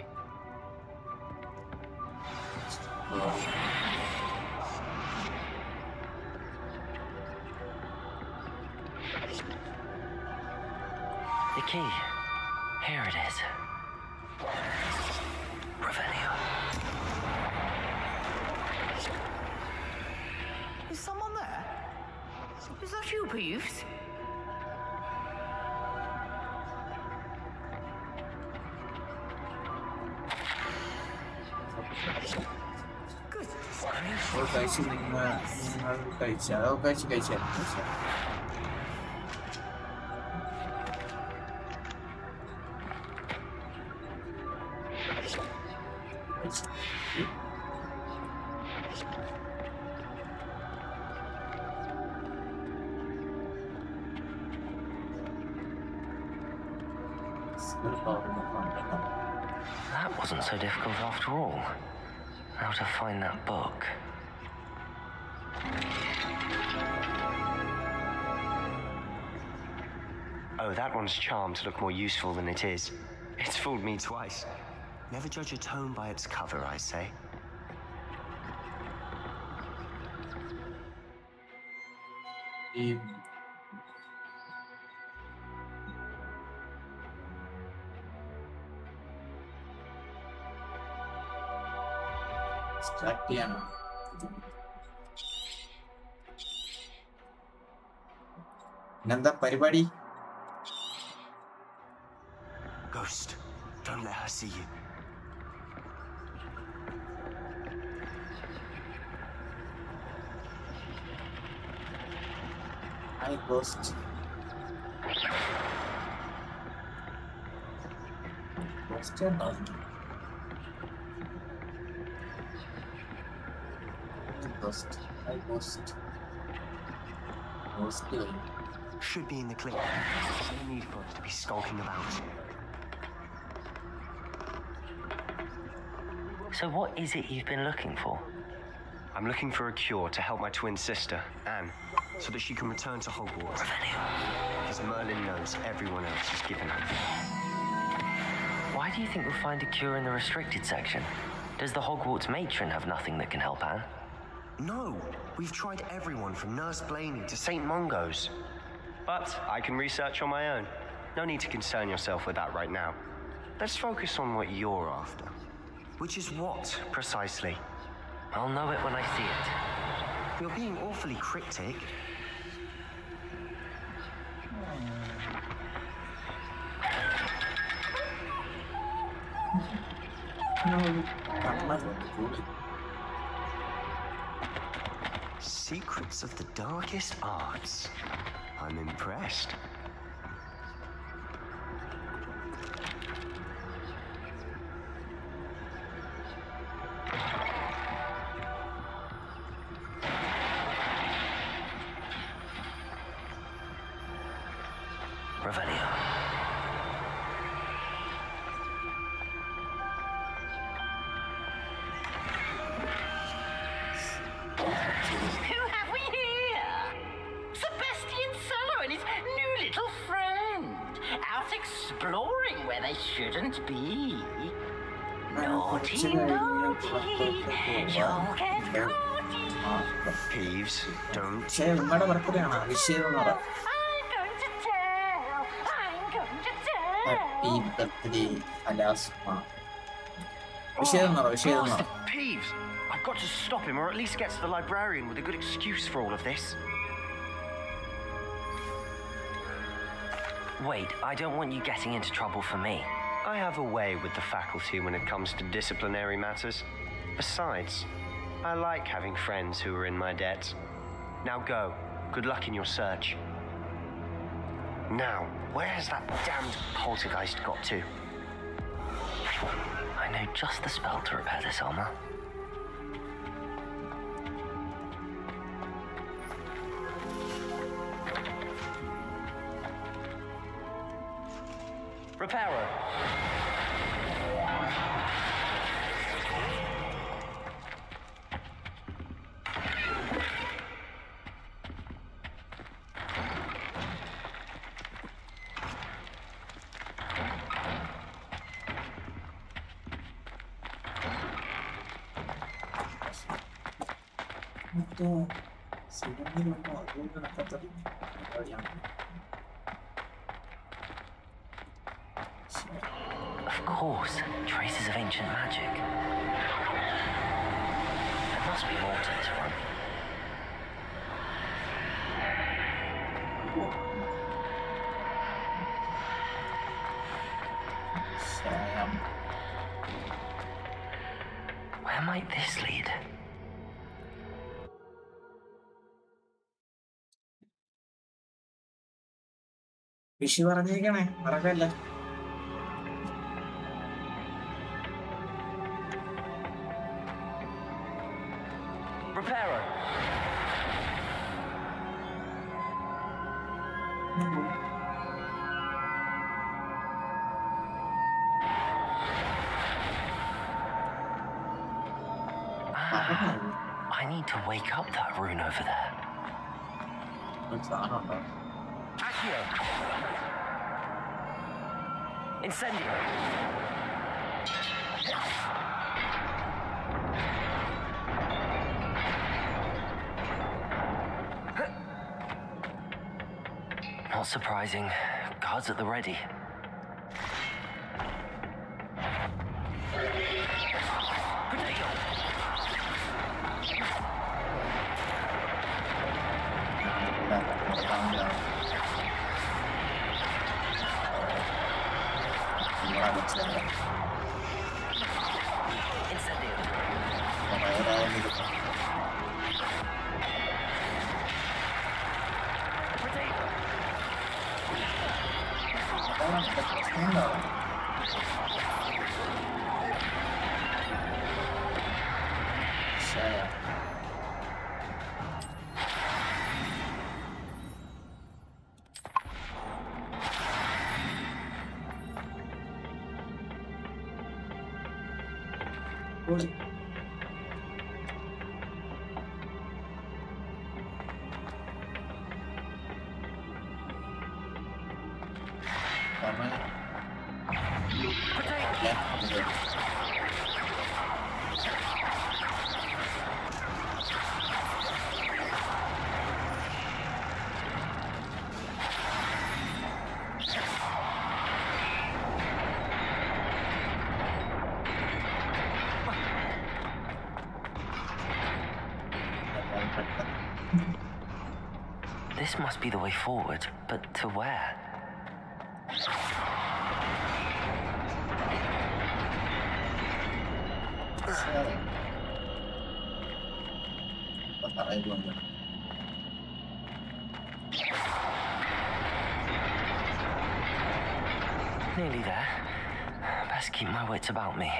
C: The key. Here it is. Revelio.
D: Is someone there? Is that you, Peeves?
A: കഴിച്ച
C: That wasn't so difficult after all. How to find that book.
N: Oh, that one's charmed to look more useful than it is. It's fooled me twice. Never judge a tome by its cover, I say.
A: Extract ചെയ്യണം. ഇന്നെന്താ പരിപാടി?
K: Ghost, don't let her see you.
A: Hi, Ghost. Ghost ഉണ്ടോ? Ghost. Hi, Ghost. Ghost.
K: Should be in the clip. There's no need for us to be skulking about.
C: So what is it you've been looking for?
N: I'm looking for a cure to help my twin sister, Anne, so that she can return to Hogwarts. Because Merlin knows everyone else is given her.
C: Why do you think we'll find a cure in the restricted section? Does the Hogwarts matron have nothing that can help Anne?
K: No, we've tried everyone from Nurse Blaney to
N: St. Mungo's. But I can research on my own. No need to concern yourself with that right now. Let's focus on what you're after.
K: Which is what?
N: Precisely.
C: I'll know it when I see it.
K: You're being awfully cryptic. Secrets of the darkest arts. I'm impressed.
C: Revelio.
P: Who have we here? Sebastian Sallow and his new little friend. Out exploring where they shouldn't be. Naughty, naughty, you'll get caught.
N: Peeves, don't.
A: ഉമ്മയുടെ ബർത്ത്ഡേയാണോ? Wish ചെയ്തെന്ന് പറ. Happy birthday, Alasma. Wish ചെയ്തെന്ന് പറ, wish ചെയ്തെന്ന് പറ.
N: Peeves! I've got to stop him, or at least get to the librarian with a good excuse for all of this.
C: Wait, I don't want you getting into trouble for me.
N: I have a way with the faculty when it comes to disciplinary matters. Besides, I like having friends who are in my debt. Now go. Good luck in your search. Now, where has that damned poltergeist got to?
C: I know just the spell to repair this armor.
N: Repairer.
C: Of course, traces of ancient magic. There must be more to this one. Where might this lead?
A: Wish പറഞ്ഞേക്കണേ, മറക്കല്ല.
N: Repairer.
C: I need to wake up that rune over there. Accio! Incendio! Not surprising. Guards at the ready. This must be the way forward, but to where? Nearly there. Best keep my wits about me.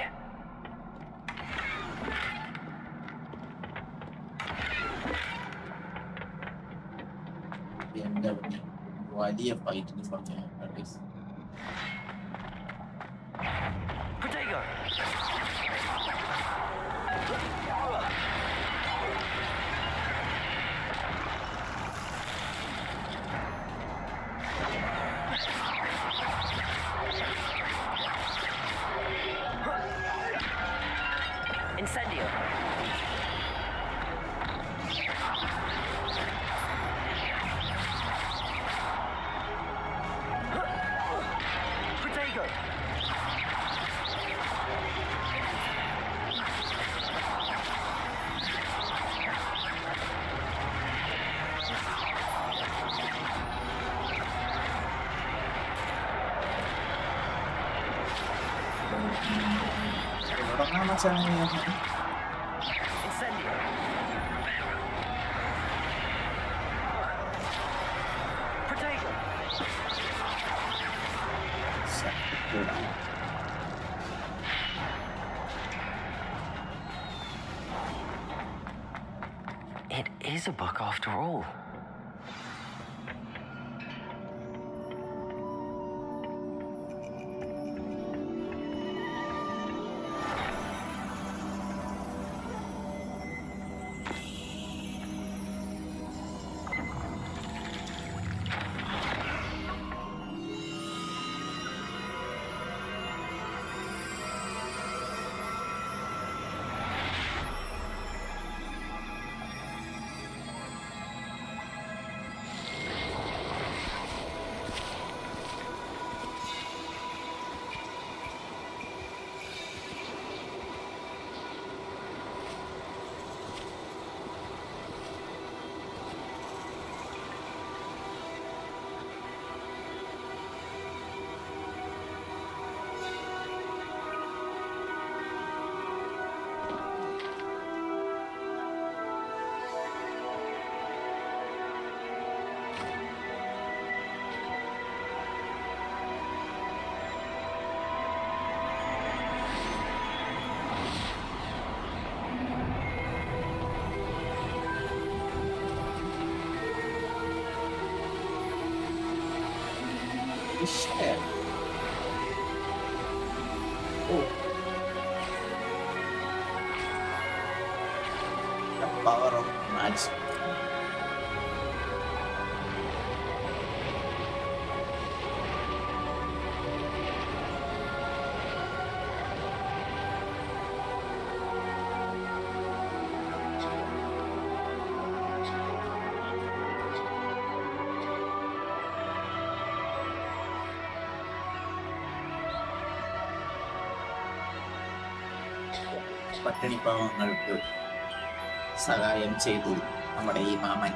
A: വലിയ ഫൈറ്റിന് സമയം
C: Protego! Incendio! Protego! Incendio! Protego! It is a book after all.
A: Shit. Oh. power of magic. പട്ടിണിപ്പാവങ്ങൾക്ക് സഹായം ചെയ്തു നമ്മുടെ ഈ മാമൻ.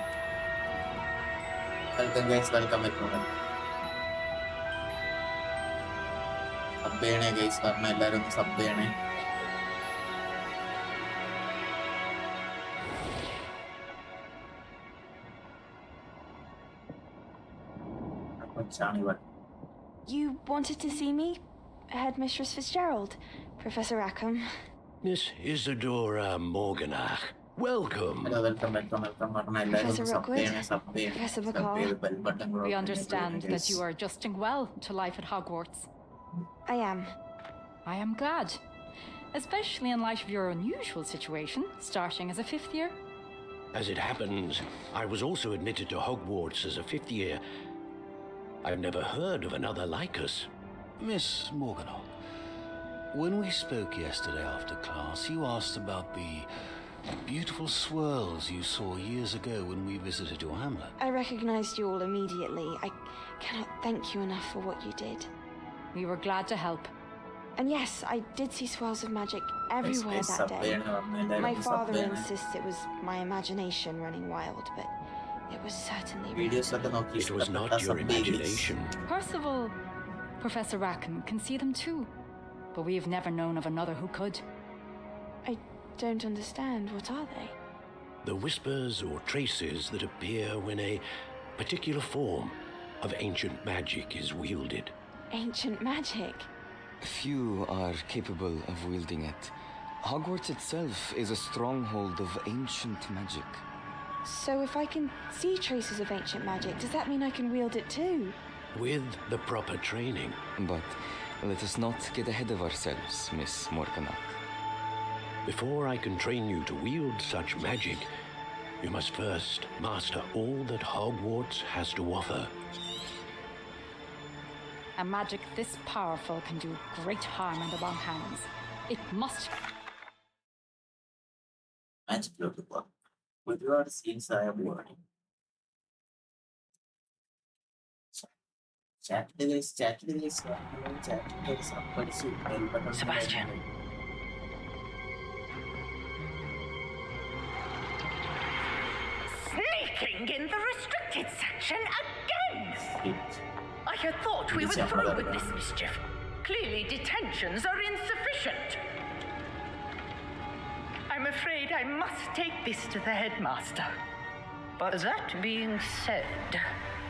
A: Welcome guys, welcome welcome. Sub ചെയ്യണേ guys, പറഞ്ഞ എല്ലാവരും ഒന്ന് സബ് ചെയ്യണേ. കൊച്ചാണിവൻ.
J: You wanted to see me? Headmistress Fitzgerald, Professor Rackham.
E: Miss Isadora Morganach, welcome.
A: Hello, welcome.
J: Professor Rookwood, Professor Bacall.
Q: We understand that you are adjusting well to life at Hogwarts.
J: I am.
Q: I am glad, especially in light of your unusual situation, starting as a 5th year.
E: As it happens, I was also admitted to Hogwarts as a 5th year. I've never heard of another like us.
R: Miss Morganach, when we spoke yesterday after class, you asked about the beautiful swirls you saw years ago when we visited your hamlet.
J: I recognized you all immediately. I cannot thank you enough for what you did.
Q: We were glad to help.
J: And yes, I did see swirls of magic everywhere that day. My father insists it was my imagination running wild, but it was certainly real.
E: It was not your imagination.
Q: Percival, Professor Rackham can see them too, but we have never known of another who could.
J: I don't understand. What are they?
E: The whispers or traces that appear when a particular form of ancient magic is wielded.
J: Ancient magic?
S: Few are capable of wielding it. Hogwarts itself is a stronghold of ancient magic.
J: So if I can see traces of ancient magic, does that mean I can wield it too?
E: With the proper training.
S: But let us not get ahead of ourselves, Miss Morganach.
E: Before I can train you to wield such magic, you must first master all that Hogwarts has to offer.
Q: A magic this powerful can do great harm in the wrong hands. It must...
A: മാജിക്കിലോട്ട് ഒരുപാട് scenes ആയ പോവാണ്.
P: Sebastian. Sneaking in the restricted section again! I had thought we were through with this mischief. Clearly detentions are insufficient. I'm afraid I must take this to the headmaster. But that being said,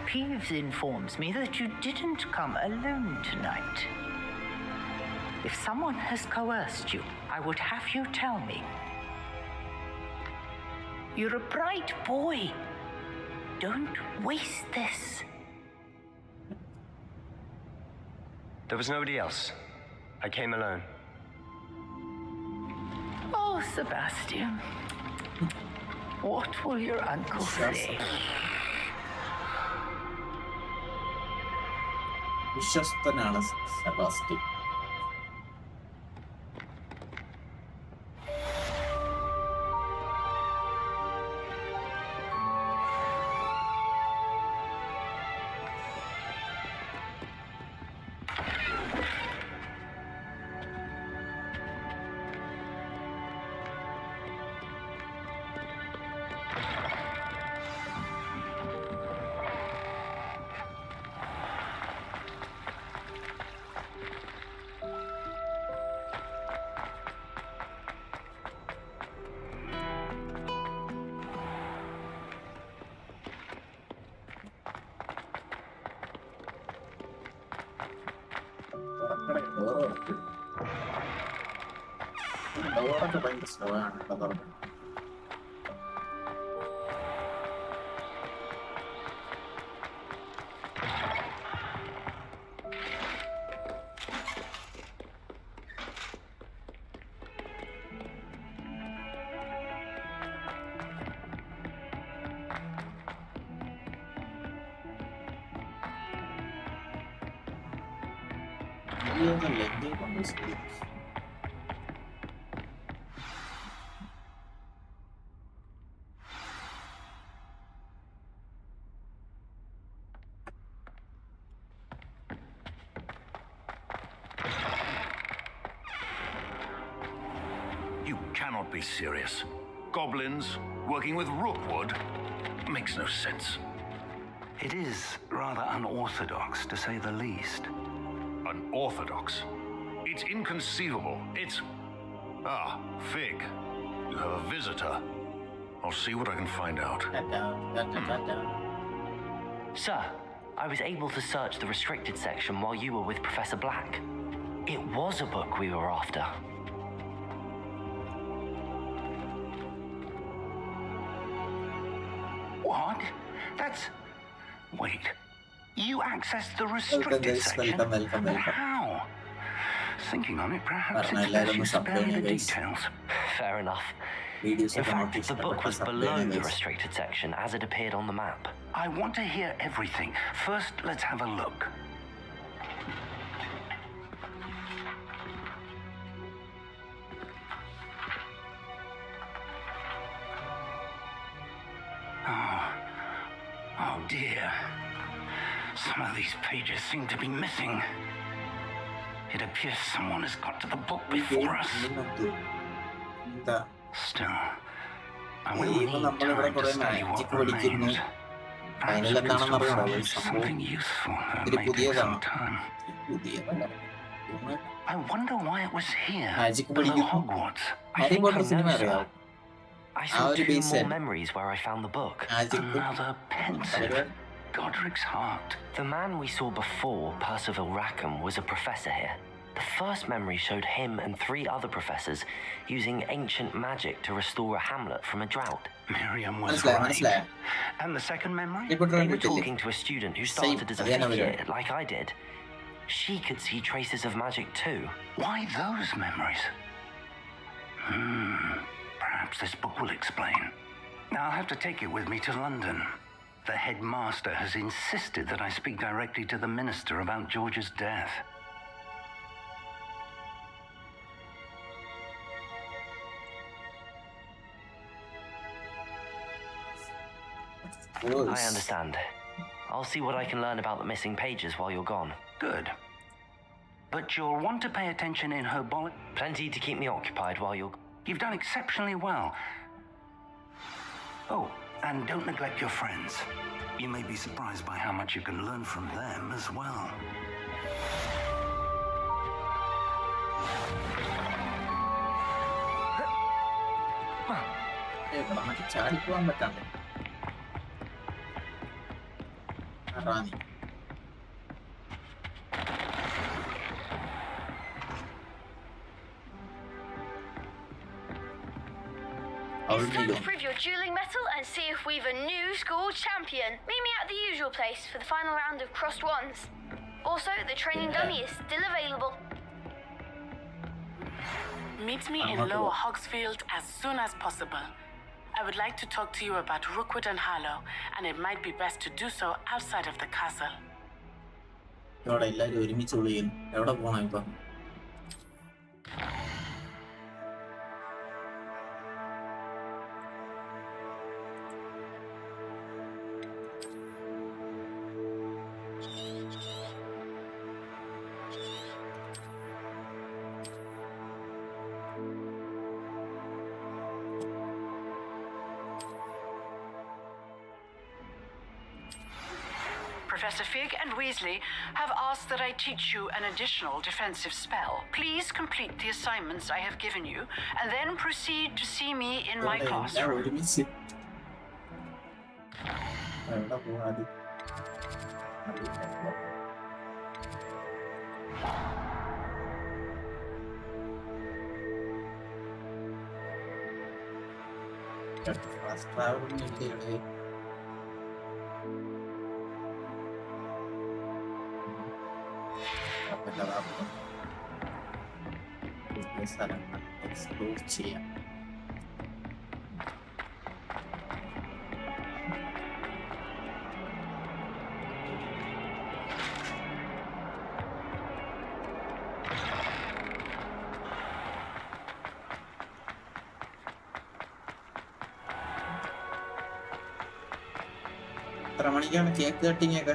P: Peeves informs me that you didn't come alone tonight. If someone has coerced you, I would have you tell me. You're a bright boy. Don't waste this.
N: There was nobody else. I came alone.
P: Oh, Sebastian. What will your uncle say?
A: വിശ്വസ്തനാണ് Sebastian. ഡോറൊക്കെ ഭയങ്കര slow ആണ് കേട്ടോ തുറന്ന്. വീട്ടിലൊന്നുമല്ല എന്റെ കൊണ്ട് school.
G: You cannot be serious. Goblins working with rookwood makes no sense.
I: It is rather unorthodox, to say the least.
G: Unorthodox? It's inconceivable. It's... Ah, Fig. You have a visitor. I'll see what I can find out.
C: Sir, I was able to search the restricted section while you were with Professor Black. It was a book we were after.
I: What? That's... Wait. You accessed the restricted section?
A: Welcome.
I: How? Thinking on it, perhaps it's best you spare me the details.
C: Fair enough. In fact, the book was below the restricted section as it appeared on the map.
I: I want to hear everything. First, let's have a look. Oh dear. Some of these pages seem to be missing. It appears someone has got to the book before us. Still, I will need time to study what remains. Perhaps we can still find something useful that may take some time. I wonder why it was here, below Hogwarts.
C: I think I know, sir. I saw 2 more memories where I found the book.
I: Another pensive Godric's heart.
C: The man we saw before, Percival Rackham, was a professor here. The first memory showed him and 3 other professors using ancient magic to restore a hamlet from a drought.
I: Miriam was right. And the second memory?
C: They were talking to a student who started as a 5th year, like I did. She could see traces of magic too.
I: Why those memories? Perhaps this book will explain. Now I'll have to take it with me to London. The headmaster has insisted that I speak directly to the minister about George's death.
C: I understand. I'll see what I can learn about the missing pages while you're gone.
I: Good. But you'll want to pay attention in herbology.
C: Plenty to keep me occupied while you're...
I: You've done exceptionally well. Oh, and don't neglect your friends. You may be surprised by how much you can learn from them as well.
J: It's time to prove your dueling mettle and see if we've a new school champion. Meet me at the usual place for the final round of crossed wands. Also, the training dummy is still available.
B: Meet me in Lower Hogsfield as soon as possible. I would like to talk to you about Rookwood and Harlow, and it might be best to do so outside of the castle.
D: Professor Fig and Weasley have asked that I teach you an additional defensive spell. Please complete the assignments I have given you, and then proceed to see me in my classroom.
A: Explore ചെയ്യാം. എത്ര മണിക്കാണ് cake cutting ഒക്കെ?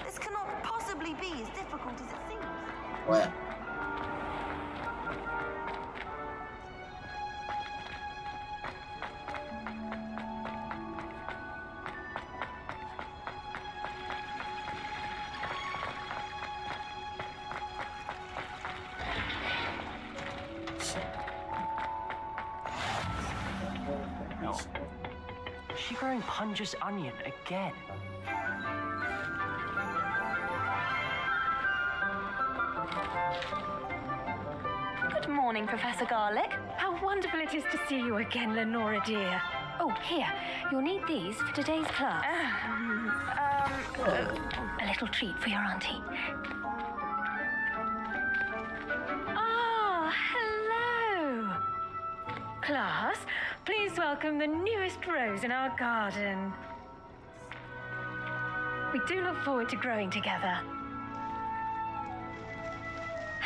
L: This cannot possibly be as difficult as it seems.
A: പോയാ
C: Is she growing Punja's onion again?
T: Good morning, Professor Garlic. How wonderful it is to see you again, Lenora dear. Oh, here, you'll need these for today's class. A little treat for your auntie. Ah, hello. Class, please welcome the newest rose in our garden. We do look forward to growing together.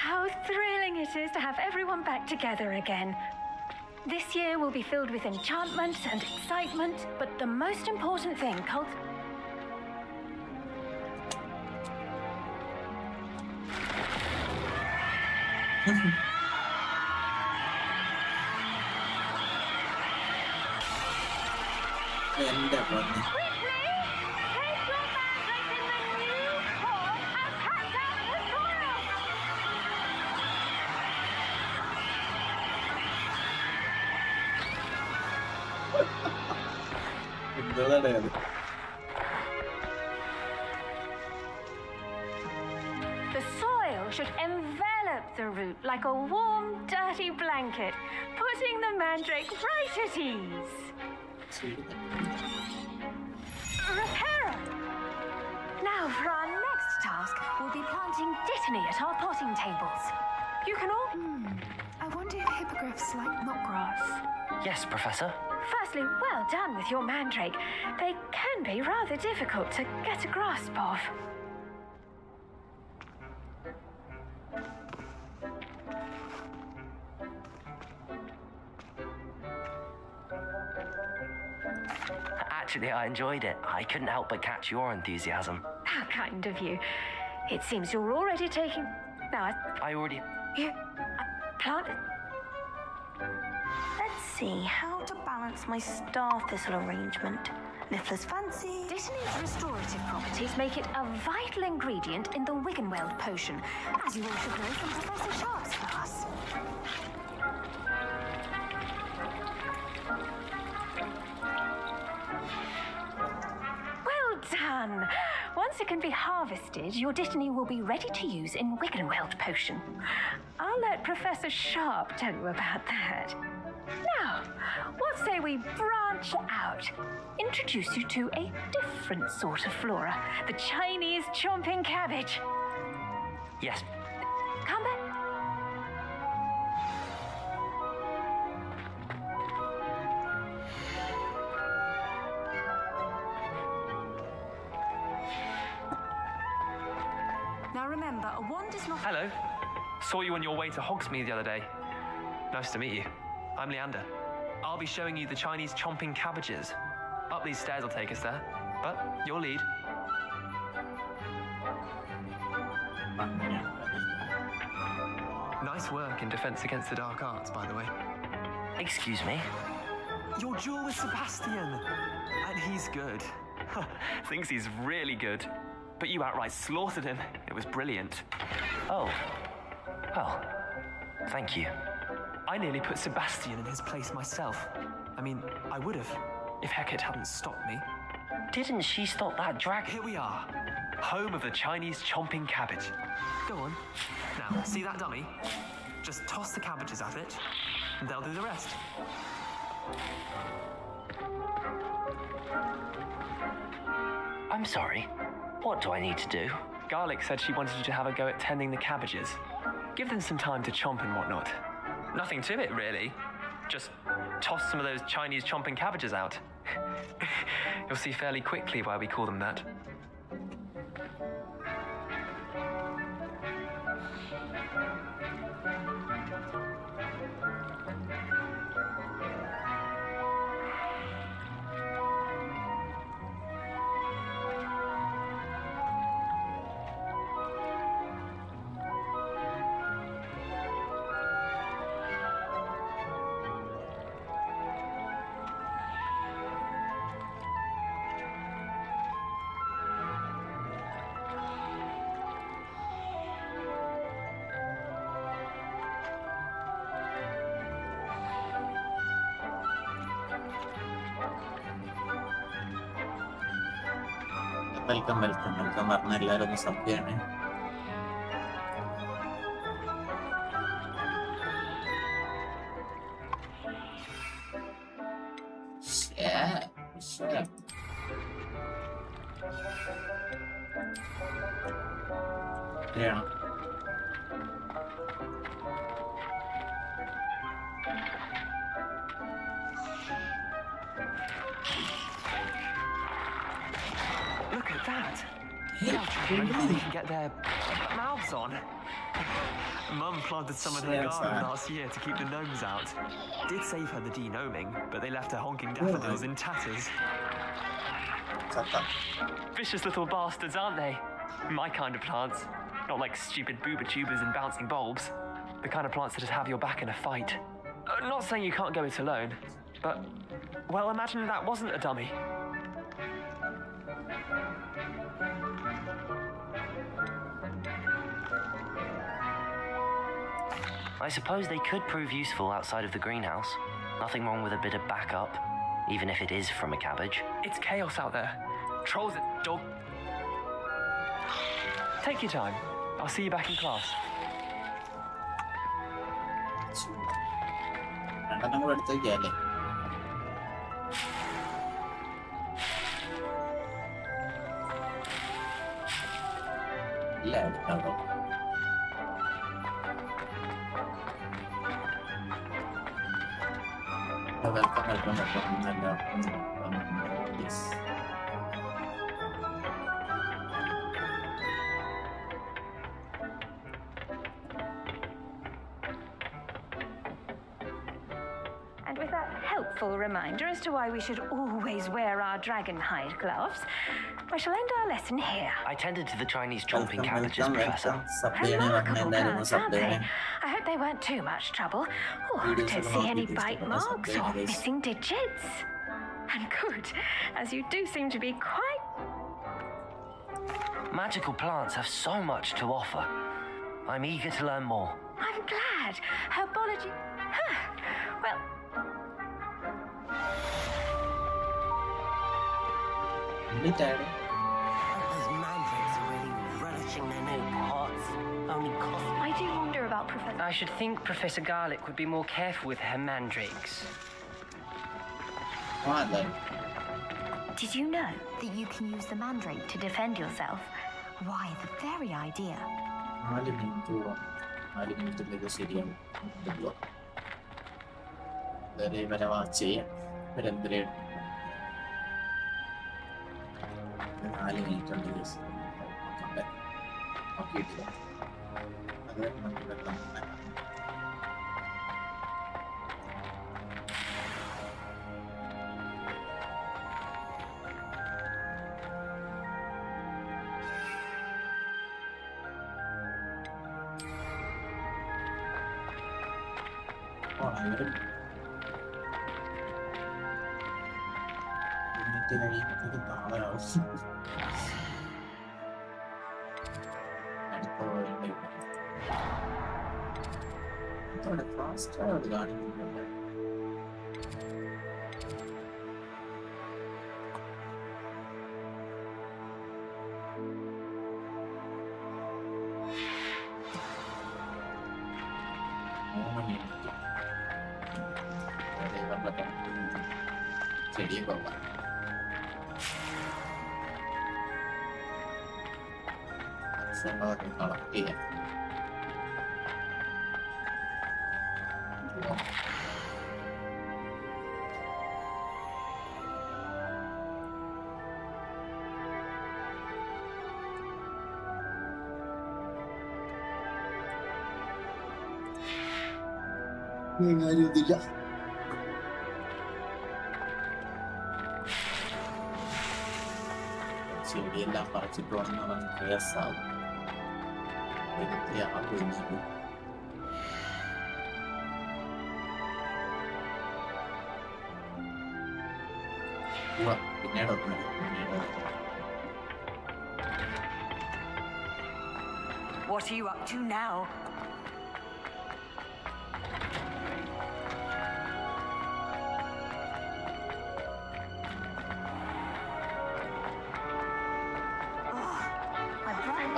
T: How thrilling it is to have everyone back together again. This year will be filled with enchantment and excitement, but the most important thing,
A: എന്റെ പൊന്നെ. എന്താണ് അത്?
T: The soil should envelop the root like a warm, dirty blanket, putting the mandrake right at ease. Repairer! Now for our next task, we'll be planting dittany at our potting tables. You can all...
B: I wonder if hippogriffs like knotgrass.
C: Yes, Professor.
T: Firstly, well done with your mandrake. They can be rather difficult to get a grasp of.
C: Actually, I enjoyed it. I couldn't help but catch your enthusiasm.
T: How kind of you. It seems you're already taking... Now,
C: I already...
T: You... planted...
L: Let's see how to balance my star thistle arrangement. Niffler's fancy.
T: Dittany's restorative properties make it a vital ingredient in the Wiggenweld potion, as you all should know from Professor Sharp's class. Well done! Once it can be harvested, your dittany will be ready to use in Wiggenweld potion. I'll let Professor Sharp tell you about that. Now, what say we branch out? Introduce you to a different sort of flora, the Chinese chomping cabbage.
C: Yes.
T: Come back.
B: Now remember, a wand is not...
U: Hello. Saw you on your way to Hogsmeade the other day. Nice to meet you. I'm Leander. I'll be showing you the Chinese chomping cabbages. Up these stairs will take us there. But your lead. Nice work in Defense Against the Dark Arts, by the way.
C: Excuse me?
U: Your duel with Sebastian. And he's good. Thinks he's really good. But you outright slaughtered him. It was brilliant.
C: Oh. Well, thank you.
U: I nearly put Sebastian in his place myself. I mean, I would have, if Hecate hadn't stopped me.
C: Didn't she stop that dragon?
U: Here we are, home of the Chinese chomping cabbage. Go on. Now, see that dummy? Just toss the cabbages at it, and they'll do the rest.
C: I'm sorry. What do I need to do?
U: Garlic said she wanted you to have a go at tending the cabbages. Give them some time to chomp and whatnot. Nothing to it, really. Just toss some of those Chinese chomping cabbages out. You'll see fairly quickly why we call them that.
A: Welcome പറഞ്ഞ എല്ലാവരും ഒന്ന് sub ചെയ്യണേ. ശരിയാണോ?
U: Look at that! Now children they can get their mouths on. Mum planted some in her garden last year to keep the gnomes out. Did save her the de-gnoming, but they left her honking daffodils in tatters. Vicious little bastards, aren't they? My kind of plants. Not like stupid booba tubers and bouncing bulbs. The kind of plants that just have your back in a fight. Not saying you can't go it alone, but, well, imagine that wasn't a dummy.
C: I suppose they could prove useful outside of the greenhouse. Nothing wrong with a bit of backup, even if it is from a cabbage.
U: It's chaos out there. Trolls, dog. Take your time. I'll see you back in class.
A: രണ്ടെണ്ണം കൂടെ എടുത്ത് വയ്ക്കാല്ലേ? ഇല്ല എടുക്കാട്ടോ. Welcome
T: And with that helpful reminder as to why we should always wear our dragon hide gloves, I shall end our lesson here.
C: I tended to the Chinese chomping cabbages, Professor.
T: Remarkable plants, aren't they? I hope they weren't too much trouble. Oh, I don't see any bite marks or missing digits. And good, as you do seem to be quite...
C: Magical plants have so much to offer. I'm eager to learn more.
T: I'm glad. Herbology... Well...
K: Those mandrakes are really relishing their new pots. Only cost...
T: I do wonder about Professor...
F: I should think Professor Garlick would be more careful with her mandrakes.
O: Did you know that you can use the mandrake to defend yourself? Why, the very idea.
A: 4 മിനിറ്റിലേക്ക് ശരിയാണ്. ഇവരെ watch ചെയ്യാം. ഇവരെന്തിനാ 4 minute ഉണ്ട് നോക്കിയിട്ടില്ല. അത് നമുക്ക് വെള്ളം ഇവരും minute കഴിയുമ്പോഴത്തേക്ക് താഴെയാവും. അടുത്ത ഫാസ്റ്റ് കാണിക്കുന്നുണ്ട്. ചെടിയെ കൊള്ളാം. കളക്ട് ചെയ്യാം. കാര്യമില്ല. ചെടിയെല്ലാം പറിച്ചിട്ട് വന്നാൽ പ്രയാസാവും.
D: What are you up to now?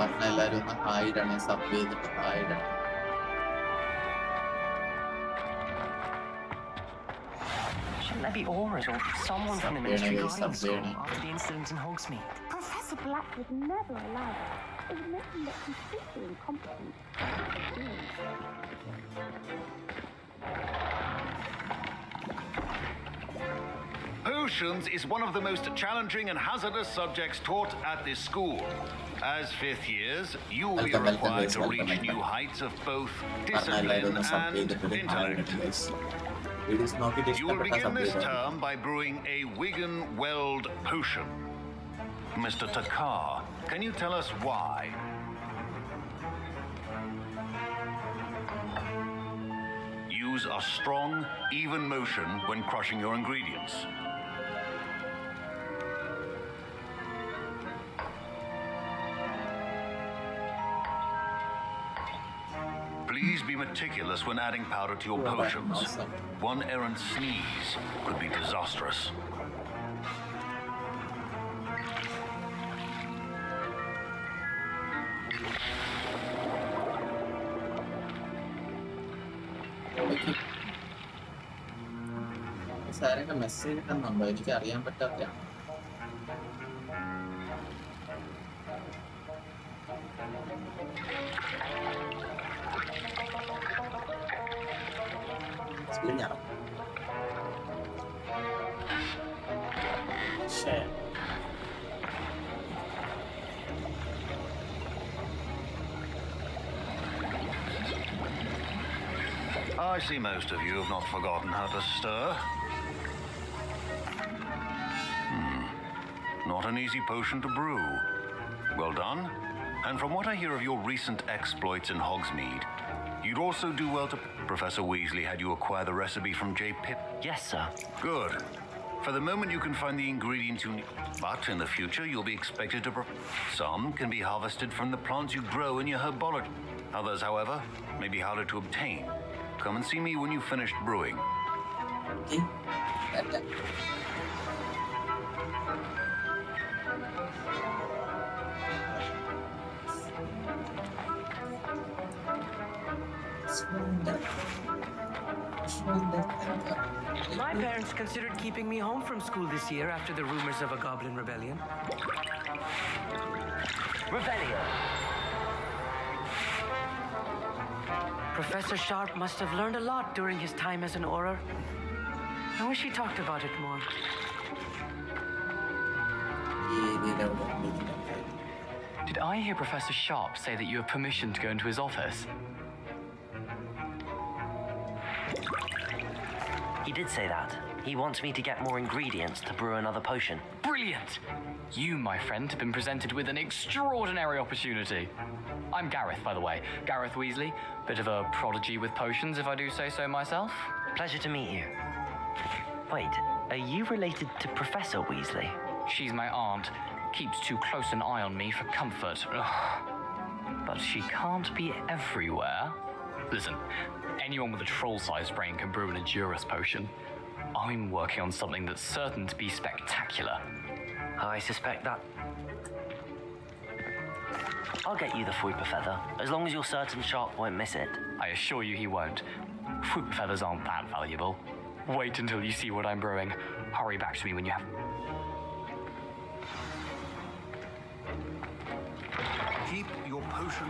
A: എല്ലാവരും ഒന്ന് ഹായിടാണ് സബ് ചെയ്തിട്ട് ഹായിടാണ്.
F: Shouldn't there be auras or someone from the ministry guarding the school after the incident in Hogsmeade?
B: Professor Black would never allow it. It would make him look completely incompetent.
G: Potions is one of the most challenging and hazardous subjects taught at this school. As fifth years, you will be required to reach new heights of both discipline and intellect. You will begin this term by brewing a Wigan Weld potion. Mr. Takar, can you tell us why? Use a strong, even motion when crushing your ingredients. Please be meticulous when adding powder to your potions. One errant sneeze could be disastrous.
A: സാരൊക്കെ message ഇട്ടുന്നുണ്ടോ? എനിക്ക് അറിയാൻ പറ്റാത്ത
G: I see most of you have not forgotten how to stir. Not an easy potion to brew. Well done. And from what I hear of your recent exploits in Hogsmeade, you'd also do well to... Professor Weasley had you acquire the recipe from J. Pip.
C: Yes, sir.
G: Good. For the moment you can find the ingredients you need. But in the future, you'll be expected to... Some can be harvested from the plants you grow in your herbology. Others, however, may be harder to obtain. Come and see me when you've finished brewing.
F: My parents considered keeping me home from school this year after the rumors of a goblin rebellion.
C: Rebellion?
F: Professor Sharp must have learned a lot during his time as an Auror. I wish he talked about it more.
H: Did I hear Professor Sharp say that you have permission to go into his office?
C: He did say that. He wants me to get more ingredients to brew another potion.
H: Brilliant! You, my friend, have been presented with an extraordinary opportunity. I'm Gareth, by the way. Gareth Weasley. Bit of a prodigy with potions, if I do say so myself.
C: Pleasure to meet you. Wait, are you related to Professor Weasley?
H: She's my aunt. Keeps too close an eye on me for comfort. Ugh. But she can't be everywhere. Listen, anyone with a troll-sized brain can brew an Edurus potion. I'm working on something that's certain to be spectacular.
C: I suspect that... I'll get you the Fwooper Feather, as long as you're certain Sharp won't miss it.
H: I assure you he won't. Fwooper Feathers aren't that valuable. Wait until you see what I'm brewing. Hurry back to me when you have...
G: Keep your potion.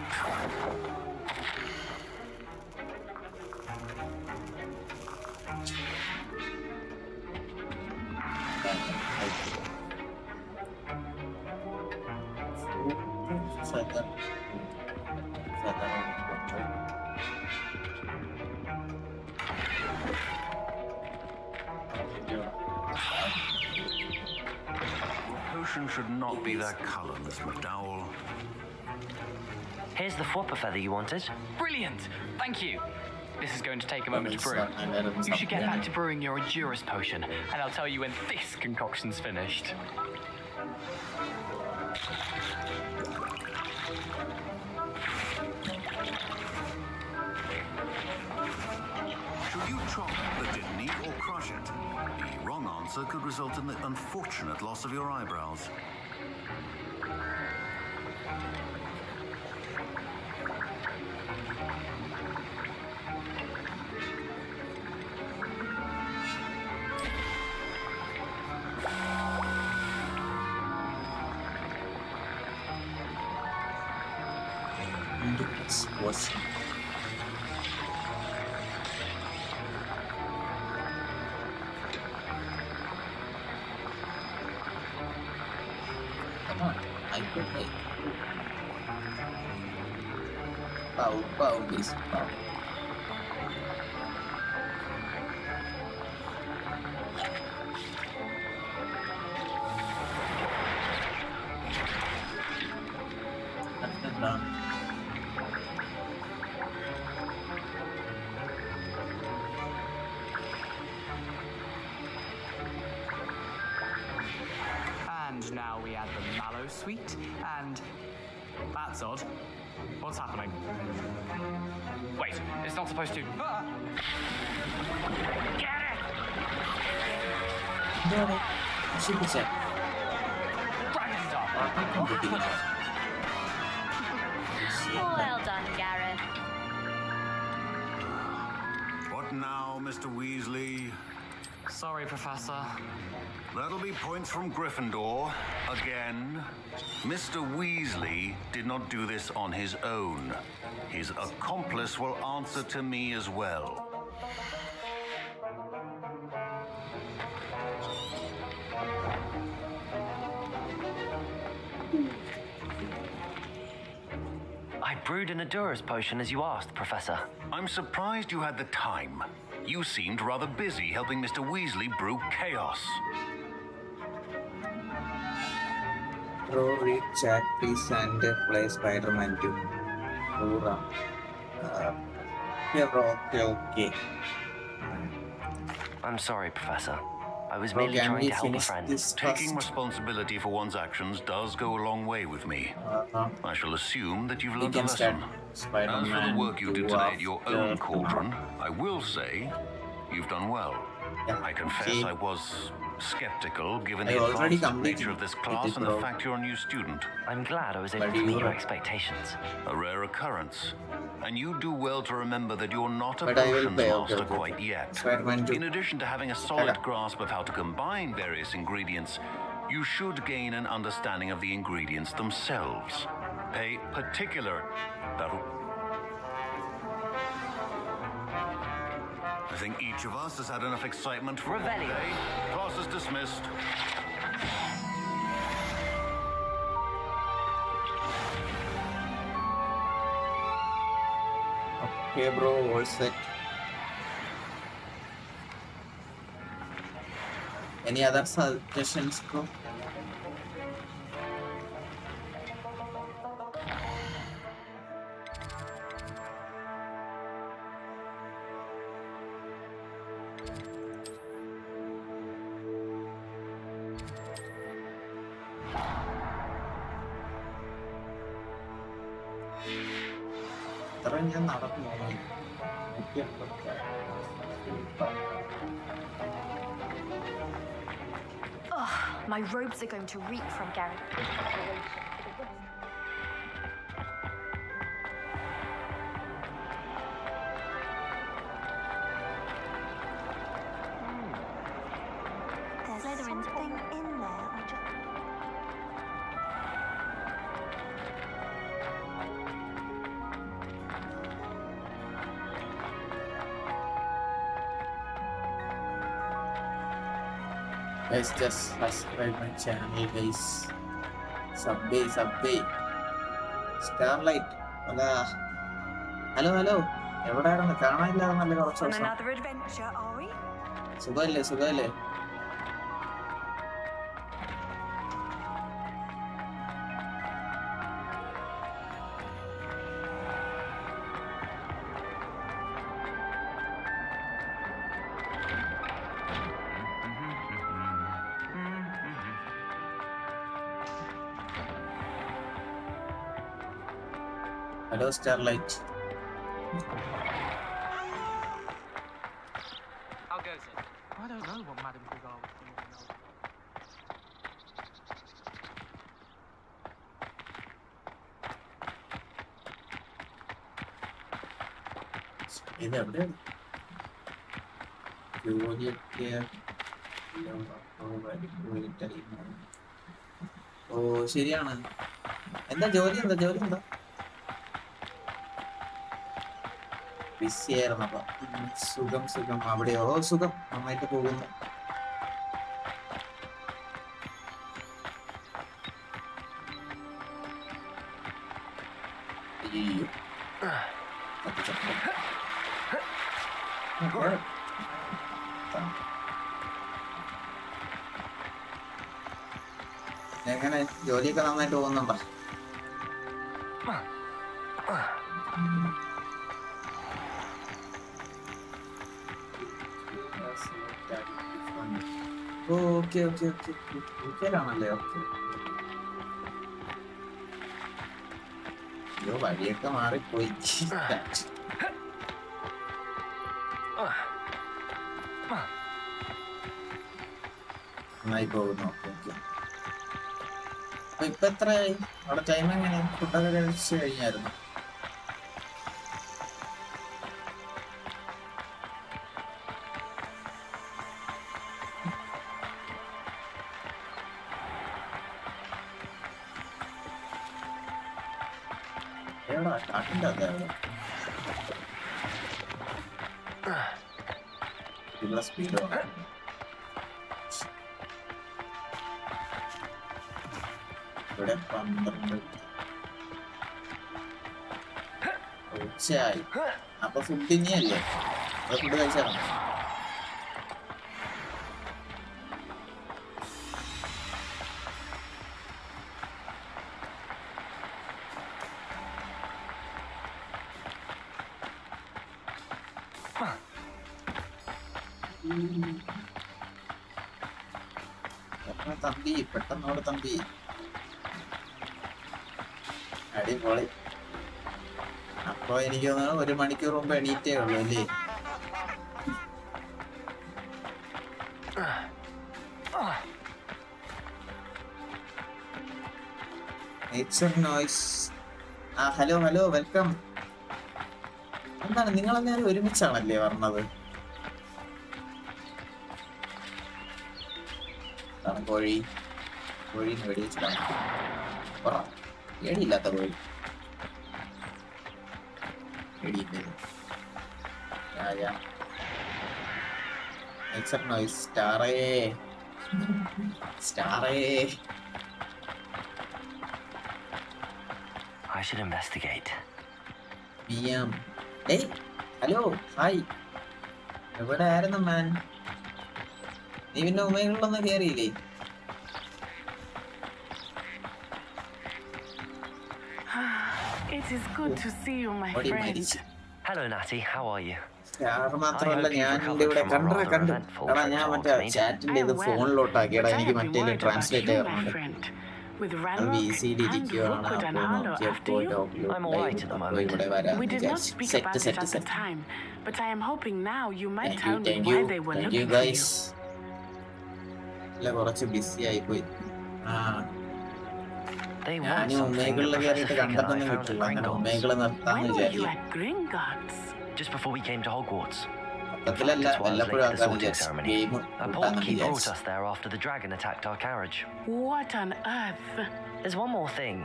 G: Potion should not be that color, Miss McDowell.
C: Here's the Fwooper Feather you wanted.
H: Brilliant! Thank you. This is going to take a moment to brew. You should get back to brewing your Edurus potion, and I'll tell you when this concoction's finished.
G: Should you chop the didn't or crush it? The wrong answer could result in the unfortunate loss of your eyebrows.
A: Index portion. Come on, I could make. Pow, this pow.
U: And now we add the mallow sweet, and that's odd. What's happening?
H: Wait, it's not supposed to. Get it!
A: No, super set.
J: Well done, Gareth.
R: What now, Mr. Weasley?
U: Sorry, Professor.
R: That'll be points from Gryffindor. Again. Mr. Weasley did not do this on his own. His accomplice will answer to me as well.
C: I brewed an Adura's potion as you asked, Professor.
R: I'm surprised you had the time. You seemed rather busy helping Mr. Weasley brew chaos.
A: Bro, read chat please and play Spider-Man 2. Aura. Okay.
C: I'm sorry, Professor. I was merely trying to help a friend.
R: Taking responsibility for one's actions does go a long way with me. I shall assume that you've learned a lesson. As for the work you did today at your own cauldron, I will say you've done well. I confess I was skeptical given the advanced nature of this class and the fact you're a new student.
C: I'm glad I was able to meet your expectations.
R: A rare occurrence. And you do well to remember that you're not a potions master quite yet. In addition to having a solid grasp of how to combine various ingredients, you should gain an understanding of the ingredients themselves. Pay particular... I think each of us has had enough excitement for one day. Class is dismissed.
A: Okay, bro, all set. Any other suggestions, bro?
O: My robes are going to reek from Gareth.
L: There's something in there.
A: Guys, just subscribe my channel, guys. Subway. Starlight. Hello. എവിടെയായിരുന്നു കാണാനില്ലായിരുന്നല്ലേ കുറച്ച് ദിവസം?
L: Another adventure, are we?
A: സുഖമല്ലേ? Hello, Starlight.
U: How goes it? I don't know what Madame Cougar was thinking of.
A: ഇതെവിടെയാണ്? ഓ ശരിയാണ്. എന്താ ജോലി എന്താ? ബിസിയായിരുന്നപ്പോ. സുഖം സുഖം. അവിടെയോ? സുഖം, നന്നായിട്ട് പോകുന്നു. എങ്ങനെ ജോലിയൊക്കെ നന്നായിട്ട് പോകുന്നുണ്ടോ? ഓക്കെ ഓക്കെ ഓക്കെ ഊക്കേലാണല്ലേ? ഓക്കെ. അയ്യോ, വഴിയൊക്കെ മാറിപ്പോയി. നന്നായി പോകുന്നു. Okay okay. ഇപ്പൊ എത്രയായി അവിടെ? ടൈം എങ്ങനെ? ഫുഡൊക്കെ കഴിച്ചു കഴിഞ്ഞായിരുന്നു? എവിടാ കാട്ടിൻ്റെ അകത്ത്? ഇവിടെ സ്പീഡ് ഇവിടെ 12 ഉച്ചയായി. അപ്പൊ ഫുഡ് ഇനിയല്ലേ? ഫുഡ് കഴിച്ചാണോ? തമ്പി പെട്ടെന്നോട് തമ്പി. അടിപൊളി. അപ്പൊ എനിക്ക് തോന്നുന്നു 1 മണിക്കൂർ മുമ്പ് എണീറ്റേ ഉള്ളൂ അല്ലേ? Hello hello, welcome. എന്താണ് നിങ്ങളെല്ലാവരും ഒരുമിച്ചാണല്ലേ പറഞ്ഞത്? കോഴി കോഴീനെ വെടിവെച്ചിട്ടാണ്. പേടിയില്ലാത്ത കോഴി. പേടിയില്ലേ? സ്റ്റാറേ സ്റ്റാറേ.
C: I should investigate.
A: ഏയ് ഹലോ, ഹായ്. എവിടെ ആയിരുന്നു മാൻ? നീ പിന്നെ ഉമകളിലൊന്നും കയറിയില്ലേ?
B: It is good to see you, my friend.
C: Hello, Natty. How are you?
A: മാത്രമല്ല ഞാൻ ഇവിടെ കണ്ടു. എടാ, ഞാൻ മറ്റേ ചാറ്റിന്റെ ഇത് ഫോണിലോട്ടാക്കിയടാ. എനിക്ക് മറ്റേ ട്രാൻസ്ലേറ്റ് ചെയ്യാറുണ്ട്. VCD ഇരിക്കുകയാണ്.
B: I'm alright at the moment. We did not speak about it at the time, but I am hoping now you might tell me why they were looking for you.
A: കുറച്ച് BC ആയി പോയി. ഞാൻ ഉമേകളിൽ കയറിയിട്ട് കണ്ടെത്തൊന്നും കിട്ടില്ല. അങ്ങനെ ഉമേകള് നിർത്താന്ന് വിചാരിക്കും.
C: Just before we came to Hogwarts.
A: വല്ലപ്പോഴും ആൾക്കാർ വിചാരിച്ചു game
C: Polky brought us there after the dragon attacked our carriage.
B: What on earth?
C: There's one more thing.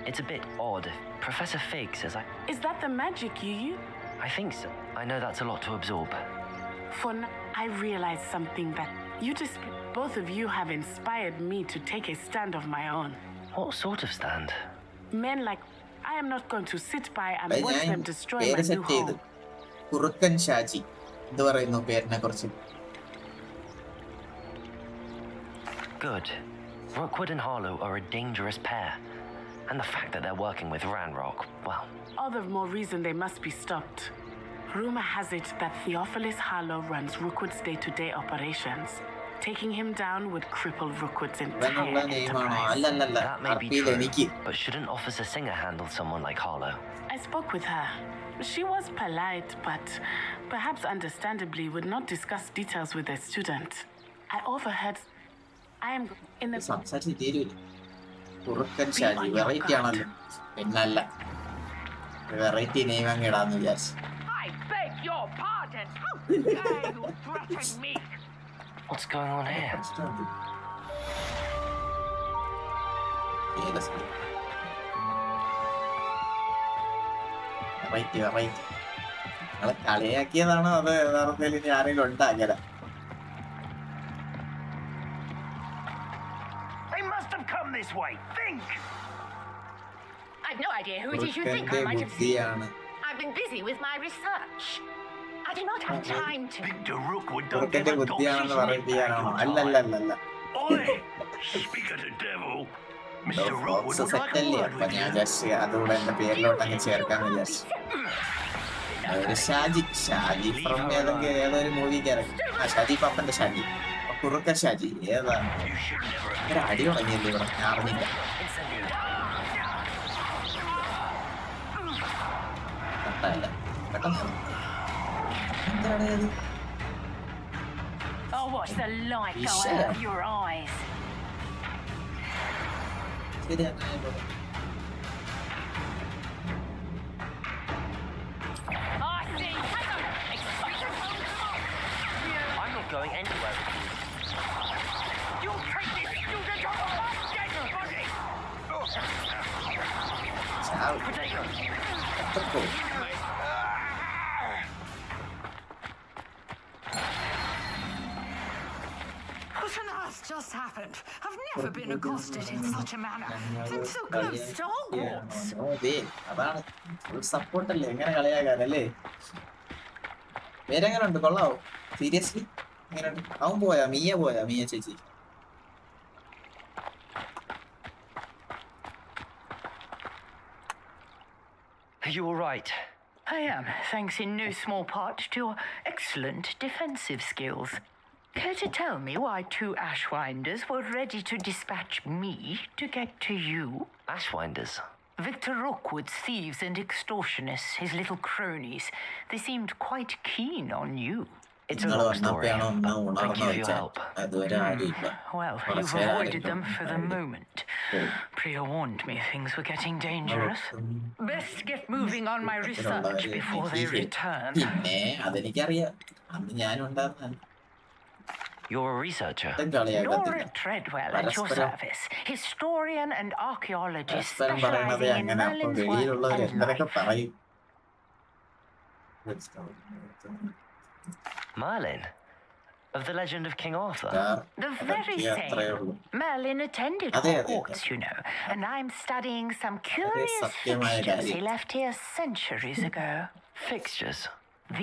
C: It's a bit odd. Professor Fig says
B: Is that the magic you use?
C: I think so. I know that's a lot to absorb.
B: For now, I realized something that both of you have inspired me to take a stand of my own.
C: What sort of stand?
B: Men like I am not going to sit by and watch them destroy my new home.
A: കുറുക്കൻ ഷാജി എന്ത് പറയുന്നു പേരിനെ കുറിച്ച്?
C: Good. Rookwood and Harlow are a dangerous pair. And the fact that they're working with Ranrock, well...
B: All the more reason they must be stopped. Rumor has it that Theophilus Harlow runs Rookwood's day-to-day operations. Taking him down would cripple Rookwood's entire enterprise.
C: That may be true, but shouldn't Officer Singer handle someone like Harlow?
B: I spoke with her. She was polite, but perhaps understandably would not discuss details with a student. I overheard... I am in the...
A: കുറുക്കൻ Shaji variety ആണല്ലോ. പിന്നല്ല, variety name അങ്ങ് ഇടാന്ന് വിചാരിച്ചു.
D: I beg your pardon. How dare you threaten me?
C: What's going on here?
A: Variety. നിങ്ങളെ കളിയാക്കിയതാണോ അത് യഥാർത്ഥത്തിൽ ഇനി ആരെങ്കിലും ഉണ്ടാക്കിയതാ?
I: They must have come this way. Think!
B: I've no idea who it is you think I might have seen. I've been busy with my research. I do not have time to...
I: Victor Rookwood don't
A: കുറുക്കന്റെ
I: give a
A: ബുദ്ധിയാണെന്ന്
I: donkey's
A: പറയിപ്പിക്കാനാണോ?
I: nip
A: അല്ലല്ലല്ല.
I: Oi! Speak of the devil. Mr. Rookwood would like a
A: സെറ്റല്ലേ?
I: word
A: അപ്പൊ
I: with
A: ഞാൻ
I: you.
A: Just അതുകൂടെ എന്റെ പേരിലോട്ട് അങ്ങ് ചേർക്കാന്ന് വിചാരിച്ചു. Shaji from ഏതൊരു movie character. Shaji പാപ്പന്റെ Shaji, കുറുക്കൻ ഷാജി. ഏതാണ് ഒരു അടി തുടങ്ങിയല്ലേ ഇവിടെ? ഞാൻ അറിഞ്ഞില്ല. എന്താണ്
T: Oh, watch the light go out of your eyes.
C: I'm not going anywhere with you.
I: You'll take this student off of my dead body!
A: Potato.
D: What on earth just happened? I've never been accosted in such a manner. I'm so close to Hogwarts.
A: അതാണ് സപ്പോർട്ടല്ലേ, എങ്ങനെ കളിയാക്കാനല്ലേ? പേരെങ്ങനെയുണ്ട്? കൊള്ളാവോ? Seriously എങ്ങനെയുണ്ട്? അവൻ പോയാ? മിയ ചേച്ചി?
C: Are you all right?
D: I am, thanks in no small part to your excellent defensive skills. Care to tell me why 2 Ashwinders were ready to dispatch me to get to you?
C: Ashwinders?
D: Victor Rookwood's thieves and extortionists, his little cronies, they seemed quite keen on you.
C: It's a long story, but thank you for your help.
D: Well, you've avoided them for the moment. Priya warned me things were getting dangerous. Best get moving on my research before they return.
C: You're a researcher?
D: Nora Treadwell at your service. Historian and archaeologist specializing in Merlin's work and life.
C: Merlin? Of the legend of King Arthur?
D: The very same. Merlin attended Hogwarts, you know, and I'm studying some curious fixtures he left here centuries ago.
C: Fixtures?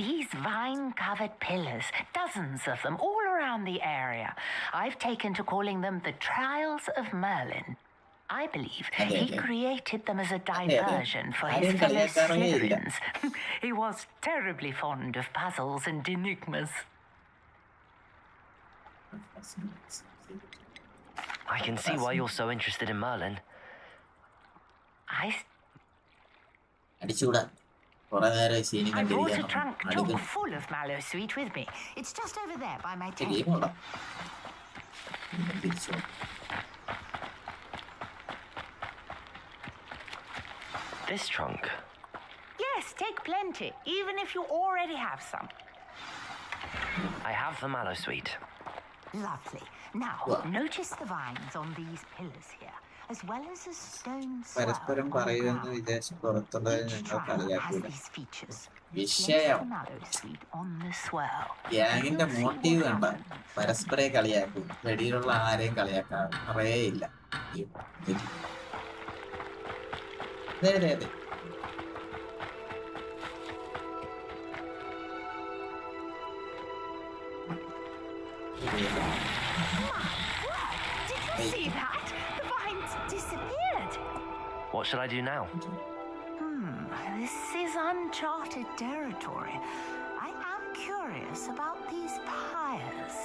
D: These vine-covered pillars, dozens of them all around the area. I've taken to calling them the Trials of Merlin. I believe he created them as a diversion for his fellow Slytherins. He was terribly fond of puzzles and enigmas.
C: I can see why you're so interested in Merlin.
D: I
A: I
D: brought a trunk chock full of mallow sweet with me. It's just over there by my table.
C: This trunk?
D: Yes, take plenty, even if you already have some.
C: I have the mallow sweet.
D: Lovely. Now, notice the vines on these pillars here, as well as a stone swirl.
A: പരസ്പരം പറയുമെന്ന് വിദേശ പുറത്തുള്ളത് ഞങ്ങൾ കളിയാക്കൂല. വിഷയം ഗ്യാങ്ങിന്റെ motive കണ്ട പരസ്പരം കളിയാക്കും. വെടിയിലുള്ള ആരെയും കളിയാക്കാറേയില്ല. അതെ.
T: Did you see that? The vines disappeared.
C: What should I do now?
D: This is uncharted territory. I am curious about these pyres.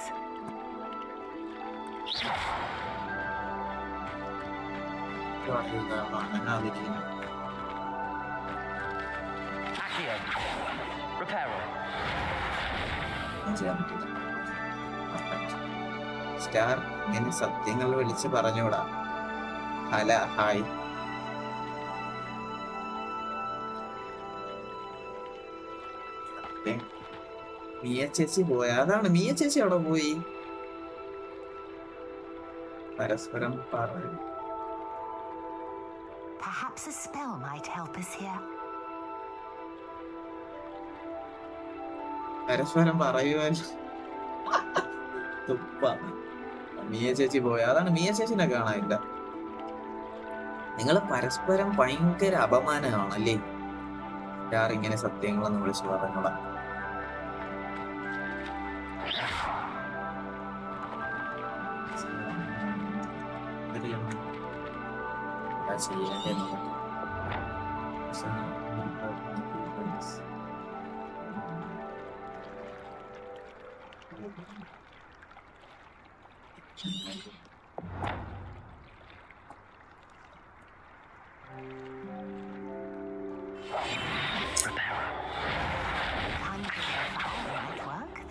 C: Accio. Reparo.
A: Star ഇങ്ങനെ സത്യങ്ങൾ വിളിച്ച് പറഞ്ഞൂടാ. ഹായ്. മിയ ചേച്ചി പോയി. അതാണ് മിയ ചേച്ചി അവിടെ പോയി. പരസ്പരം പറഞ്ഞു.
D: Perhaps a spell might help us here.
A: പരസ്പരം പറയുമല്ലോ. തുപ്പ. മിയ ചേച്ചി പോയ, അതാണ് മിയ ചേച്ചിനെ കാണാനില്ല. നിങ്ങൾ പരസ്പരം ഭയങ്കര അപമാനമാണല്ലേ ഇങ്ങനെ സത്യങ്ങളെന്ന് വിളിച്ചു പറഞ്ഞോളാം.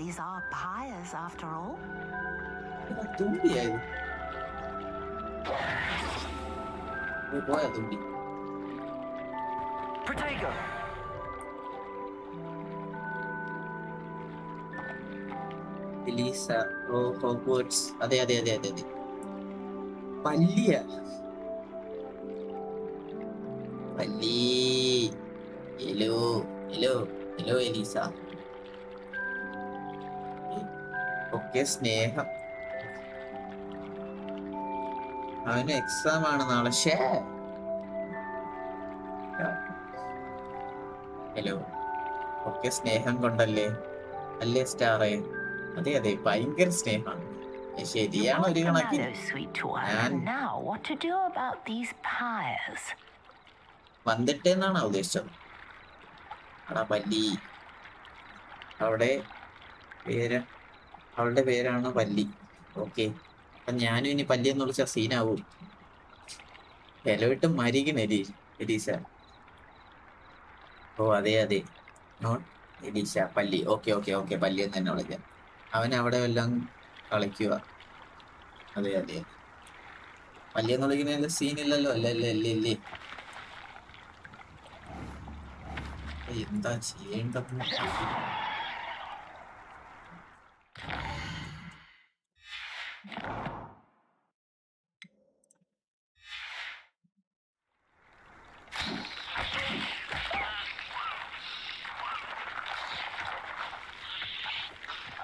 O: These are pyres after all.
A: തുമ്പിയായി പോയാ തുമ്പി.
I: Protego.
A: Elisa, Hogwarts. അതെ. പല്ലിയ പല്ലി. Hello Elisa. ഒക്കെ സ്നേഹം. അവന് എക്സാം ആണ് നാളെ. ഹലോ, ഒക്കെ സ്നേഹം കൊണ്ടല്ലേ അല്ലേ സ്റ്റാറേ? അതെ ഭയങ്കര സ്നേഹമാണ്. ശരിയാണ് ഒരു കണക്കിന്. വന്നിട്ടെന്നാണ് ഉദ്ദേശിച്ചത്. എടാ പല്ലി, അവളുടെ പേരാണ് പല്ലി. ഓക്കെ, അപ്പൊ ഞാനും ഇനി പല്ലി എന്ന് വിളിച്ച സീനാവൂ. ഇലവിട്ട് മരിക്കണേ എലീസ. ഓ അതെ നോട്ട് എലീസ, പല്ലി. ഓക്കെ പല്ലി എന്ന് തന്നെ വിളിക്കാം. അവൻ അവിടെ എല്ലാം കളിക്കുക. അതെ പല്ലി എന്ന് വിളിക്കുന്ന സീനില്ലല്ലോ. അല്ലേ എന്താ ചെയ്യേണ്ടത്?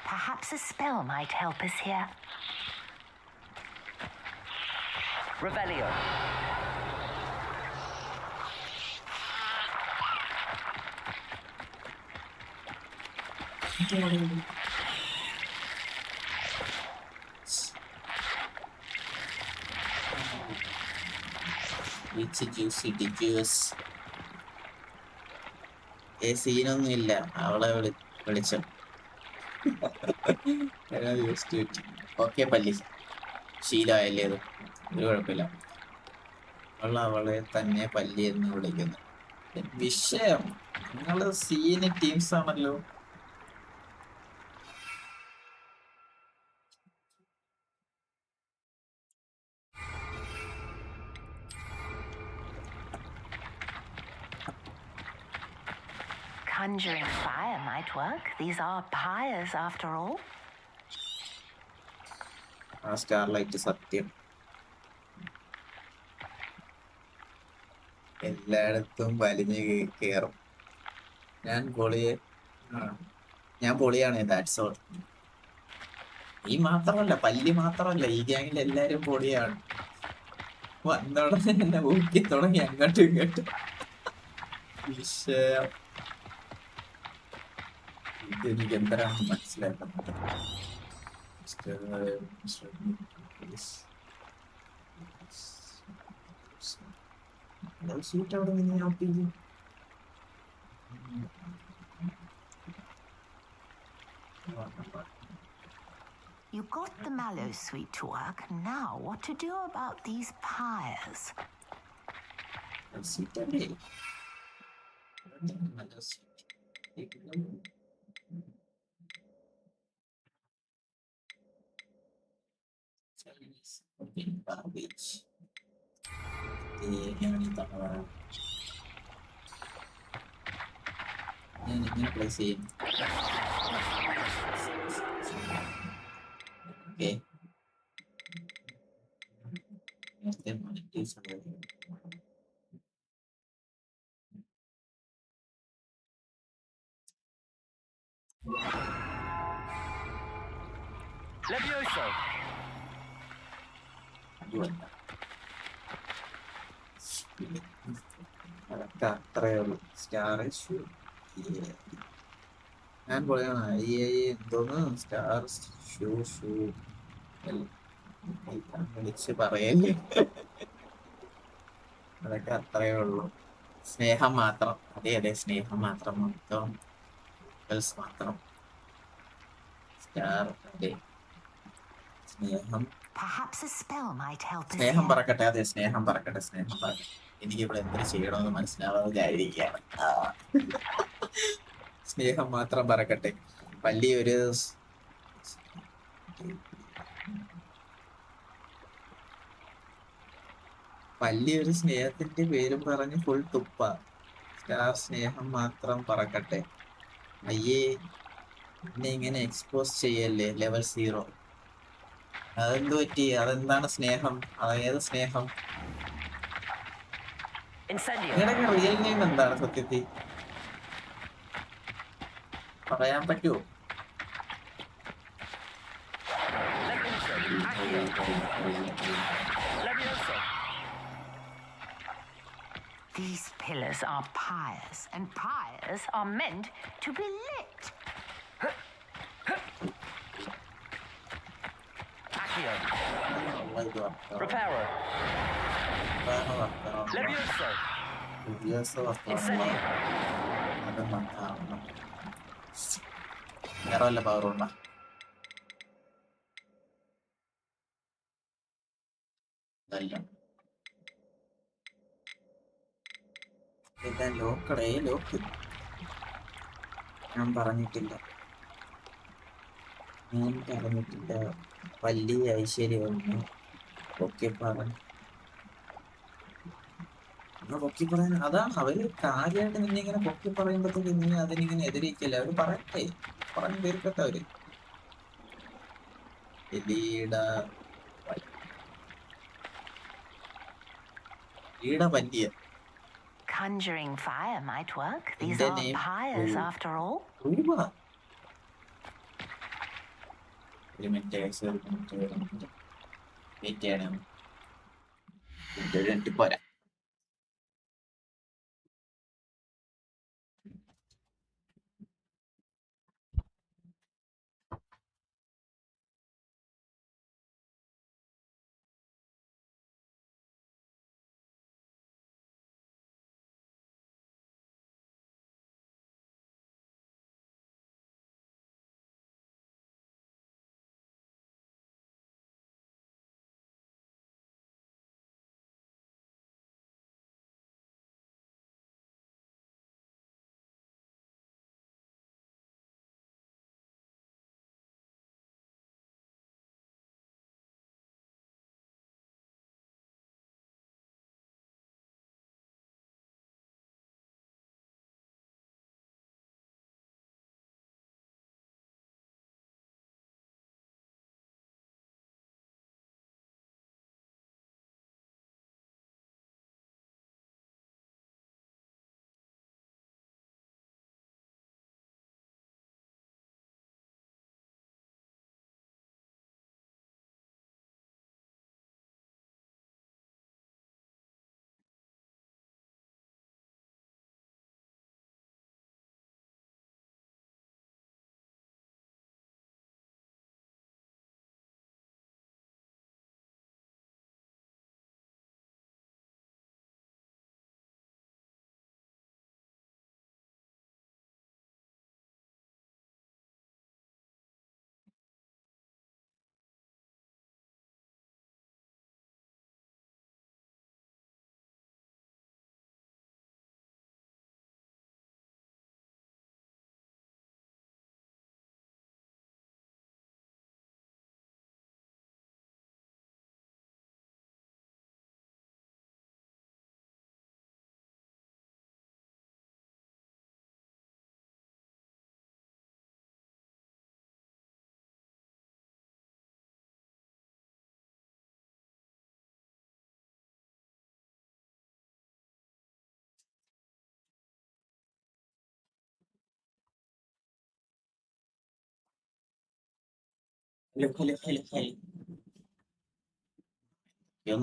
O: Perhaps a spell might help us here.
I: Revelio.
A: സീനൊന്നും ഇല്ല. അവളെ വിളിച്ചോ. ഓക്കെ പല്ലി, ശീലമായല്ലേ അത്, ഒരു കുഴപ്പമില്ല. അവളെ തന്നെ പല്ലി എന്ന് വിളിക്കുന്നു. വിഷയം നിങ്ങള് സീന് ടീംസ് ആണല്ലോ.
O: Conjuring fire might work. These are pyres after all.
A: ആ സ്റ്റാർലൈറ്റ് സത്യം. എല്ലായിടത്തും വലിഞ്ഞു കയറും. ഞാൻ പൊളിയാണ്. That's all. ഈ മാത്രമല്ല, പല്ലി മാത്രമല്ല, ഈ ഗ്യാങ്ങിൽ എല്ലാരും പൊളിയാണ്. വന്നോടനെ എന്നെ ഊക്കി തുടങ്ങി അങ്ങോട്ടും ഇങ്ങോട്ടും. വിഷയം ഇതെനിക്ക് എന്തരാണെന്ന് മനസ്സിലാക്കുന്നത്. സീറ്റ് അവിടെ നിന്ന് ഓപ്പിക്കും.
O: You got the mallow sweet to work. Now, what to do about these pyres?
A: Garbage. ഞാൻ ഇങ്ങനെ പ്ലേസ് ചെയ്യും. ഓക്കെ, നേരത്തെ മോണിറ്റൈസ് ഉണ്ടായിരുന്നു.
I: Levioso.
A: അതൊക്കെ അത്രയേ ഉള്ളൂ. സ്റ്റാർ ഷൂ ഞാൻ പറയണ എന്തോന്ന് സ്റ്റാർ ഷൂ വിളിച്ച് പറയല്ലേ. അതൊക്കെ അത്രയേ ഉള്ളൂ. സ്നേഹം മാത്രം. അതെ സ്നേഹം മാത്രം. മൊത്തം ഗേൾസ് മാത്രം. സ്റ്റാർ അതെ സ്നേഹം. സ്നേഹം പറക്കട്ടെ. അതെ സ്നേഹം പറക്കട്ടെ. എനിക്കിവിടെ എന്തിനു ചെയ്യണമെന്ന് മനസ്സിലാവാതെ ആയിരിക്കുകയാണ്. സ്നേഹം മാത്രം പറക്കട്ടെ. വലിയൊരു സ്നേഹത്തിന്റെ പേരും പറഞ്ഞ് ഫുൾ തുപ്പ. സ്റ്റാർ സ്നേഹം മാത്രം പറക്കട്ടെ. അയ്യേ എന്നെ ഇങ്ങനെ എക്സ്പോസ് ചെയ്യല്ലേ. ലെവൽ 0. അതെന്ത് പറ്റി? അതെന്താണ് സ്നേഹം? അതേത് സ്നേഹം? നിങ്ങളുടെ റിയൽ നെയിം എന്താണ് സത്യത്തിൽ? പറയാൻ പറ്റുമോ?
P: These pillars are pyres, and pyres are meant to be lit.
I: Accio. Reparo. Levioso. Incendio.
A: വേറെ വല്ല പവറുണ്ട? ലോക്ക് ഞാൻ പറഞ്ഞിട്ടില്ല. വലിയ ഐശ്വര്യമൊന്നും പൊക്കി പറയാൻ. അതാണ് അവര് കാര്യമായിട്ട് നിന്നെ ഇങ്ങനെ പൊക്കി പറയുമ്പോഴത്തേക്ക് നീ അതിനിങ്ങനെ എതിരിക്കല്ലേ. അവര് പറയട്ടെ, പറഞ്ഞു തീർക്കട്ടെ. അവര് പല്ലിയ.
P: Conjuring fire might work. These are pyres after all.
A: ഒരു മിനിറ്റ് വെയിറ്റ് ചെയ്യണം. പോരാ.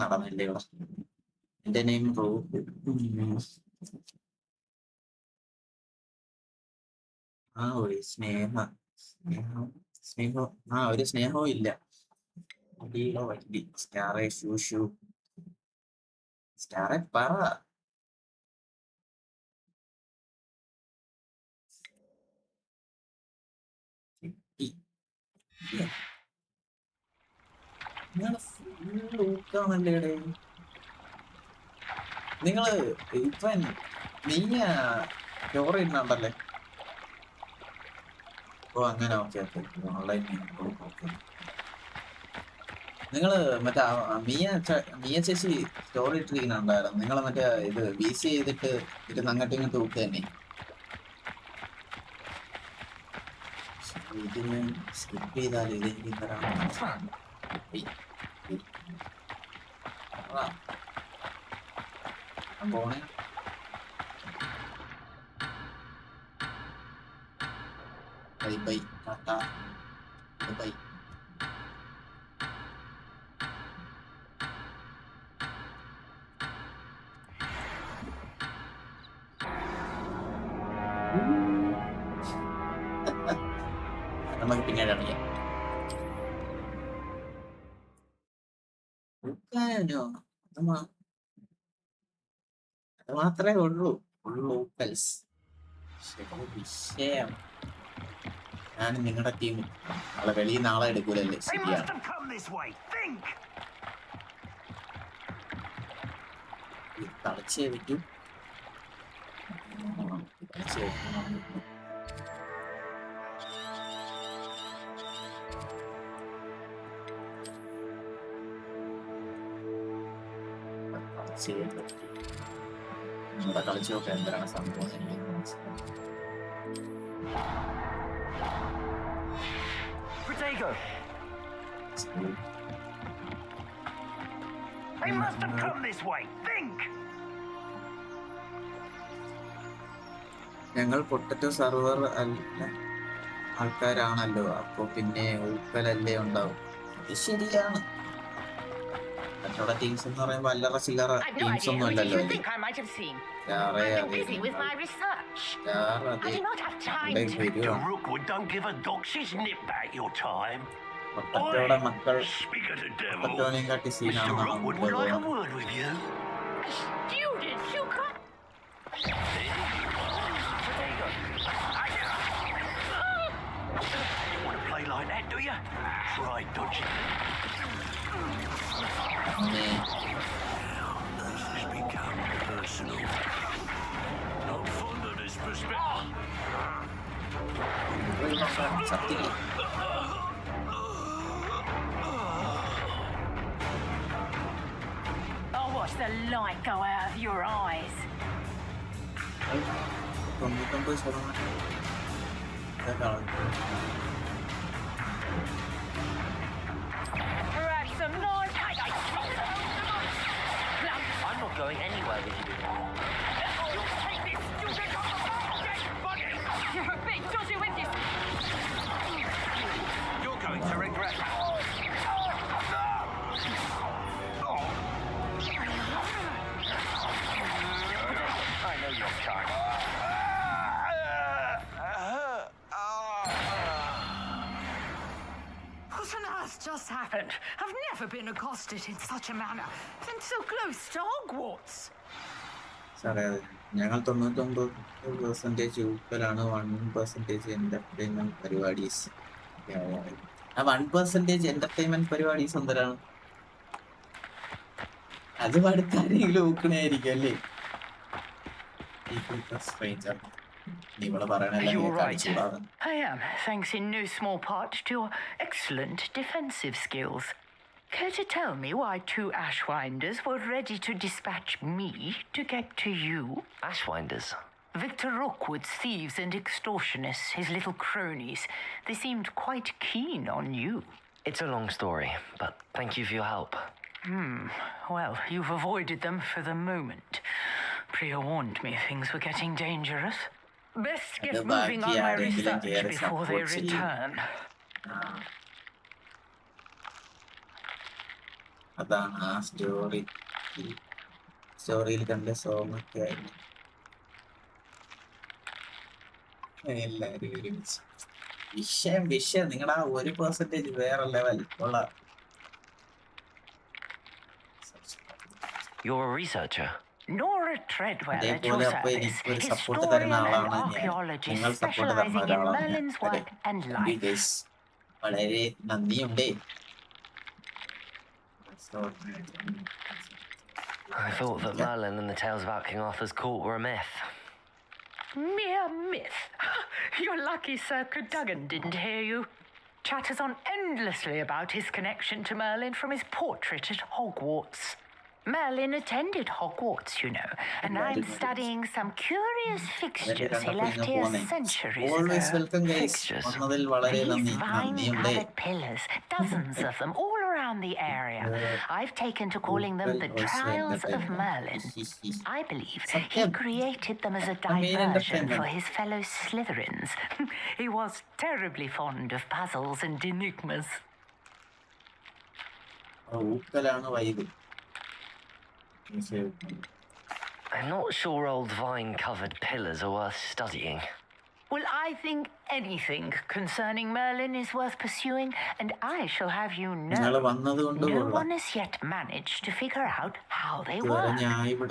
A: നടന്നില്ലേ ഇവിടെ? എന്റെ നെയിം റൂ. ഒരു സ്നേഹം ഒരു സ്നേഹവും ഇല്ല. സ്റ്റാറെ ഷൂ സ്റ്റാറെ പറ. നിങ്ങള് ഇവൻ നീയ സ്റ്റോറി ഇടുന്നുണ്ടല്ലേ? അങ്ങനെ. ഓക്കെ. ഓൺലൈൻ. ഓക്കെ. നിങ്ങള് മറ്റേ മിയ ചേച്ചി സ്റ്റോറി ഇട്ടിരിക്കുന്നുണ്ടായിരുന്നു. നിങ്ങള് മറ്റേ ഇത് VC ചെയ്തിട്ട് അങ്ങോട്ടും ഇങ്ങോട്ടും ഊക്ക് തന്നെ. ഇത് ഞാൻ സ്കിപ്പ് ചെയ്താലും ഇതെനിക്ക് പോണേ. Bye tata bye. നമുക്ക് പിന്നീട് അറിയാം. അത് മാത്രമേ ഉള്ളൂ ലോക്കൽസ്. വിഷയം ഞാനും നിങ്ങളുടെ ടീം നാളെ വെളിയിൽ നാളെ എടുക്കൂലല്ലേ? ശരിയാണ്. തളച്ചേ പറ്റൂ. ഇവിടെ കളിച്ചു നോക്കാം എന്താണ് സംഭവം. ഞങ്ങൾ പൊട്ടറ്റോ സർവർ അല്ല ആൾക്കാരാണല്ലോ, അപ്പൊ പിന്നെ ഊക്കലല്ലേ ഉണ്ടാവും. ഇത് ശരിയാണ്. മറ്റുള്ള ടീംസ് എന്ന് പറയുമ്പോ അല്ലറ ചില്ലറ ടീംസ് ഒന്നും അല്ലല്ലോ. പൊട്ടറ്റോടെ മക്കൾ പൊട്ടറ്റോനെയും കാട്ടി സീനാണെന്നാണ് സത്യം.
D: I'll watch the light go out of your eyes.
A: 99%
D: Perhaps some nice.
C: I'm not going anywhere with you.
D: You're a bit dodgy with this.
I: You're going to regret that. I know your kind.
D: What on earth just happened? I've never been accosted in such a manner. And so close to Hogwarts.
A: സാറേ, ഞങ്ങൾ 99% ഊക്കലാണ്, 1% entertainment പരിപാടീസ്. ആ 1% entertainment പരിപാടീസ് എന്തരാണ്? അത് അടുത്താരെങ്കിലും ഊക്കണായിരിക്കും അല്ലേ?
D: You're right. I am, thanks in no small part to your excellent defensive skills. Care to tell me why 2 Ashwinders were ready to dispatch me to get to you?
C: Ashwinders?
D: Victor Rookwood's thieves and extortionists, his little cronies. They seemed quite keen on you.
C: It's a long story, but thank you for your help.
D: Well, you've avoided them for the moment. Priya warned me things were getting dangerous. Best get moving on my research before they return.
A: അതാണ് ആ സ്റ്റോറിയിൽ കണ്ട song ഒക്കെ ആയിട്ട് എല്ലാരും ഒരുമിച്ച് വിഷയം നിങ്ങളുടെ ആ 1% വേറെ ലെവൽ ഉള്ള.
C: You're a researcher.
D: Nora Treadwell at
A: അതേപോലെ
D: your
A: അപ്പൊ
D: service,
A: എനിക്ക് ഒരു സപ്പോർട്ട് തരുന്ന
D: historian and
A: ആളാണ് ഞാൻ.
D: archaeologist
A: നിങ്ങൾ സപ്പോർട്ട് തരുന്ന
D: specializing in
A: ഒരാളാണ് ഞാൻ.
D: Merlin's work and life.
A: വളരെ നന്ദിയുണ്ടേ.
C: I thought that Merlin and the tales about King Arthur's court were a myth.
D: Mere myth. You're lucky Sir Cadogan didn't hear you. Chatters on endlessly about his connection to Merlin from his portrait at Hogwarts. Merlin attended Hogwarts, you know, and I'm studying some curious fixtures he left here centuries ago.
C: Fixtures?
D: These vine-covered pillars, dozens of them, all around the area. I've taken to calling them the Trials of Merlin. I believe he created them as a diversion for his fellow Slytherins. He was terribly fond of puzzles and enigmas.
C: I'm not sure old vine-covered pillars are worth studying.
D: Well, I think anything concerning Merlin is worth pursuing, and I shall have you know, no one has yet managed to figure out how they work.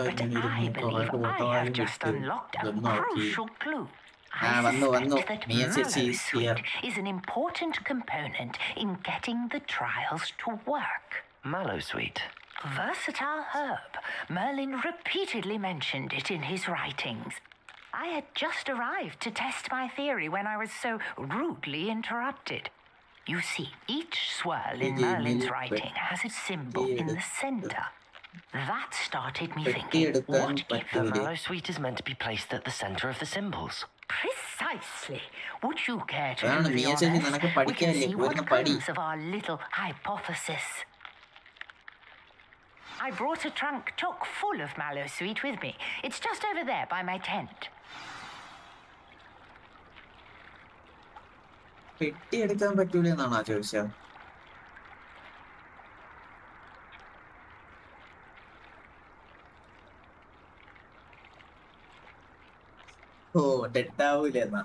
D: But I believe I have just unlocked a crucial clue. I suspect that Mallowsweet is an important component in getting the trials to work.
C: Mallowsweet?
D: Versatile herb. Merlin repeatedly mentioned it in his writings. I had just arrived to test my theory when I was so rudely interrupted. You see, each swirl in Merlin's writing has a symbol in the center. That started me thinking, what if
C: the Mallowsweet is meant to be placed at the center of the symbols?
D: Precisely. Would you care to do the honors? We can see what comes of our little hypothesis. I brought a trunk chock full of Mallowsweet with me. It's just over there by my tent.
A: പെട്ടി എടുക്കാൻ പറ്റൂലെന്നാണോ ചോദിച്ചത്? ഓ ഡെഡാവൂലെന്നാ?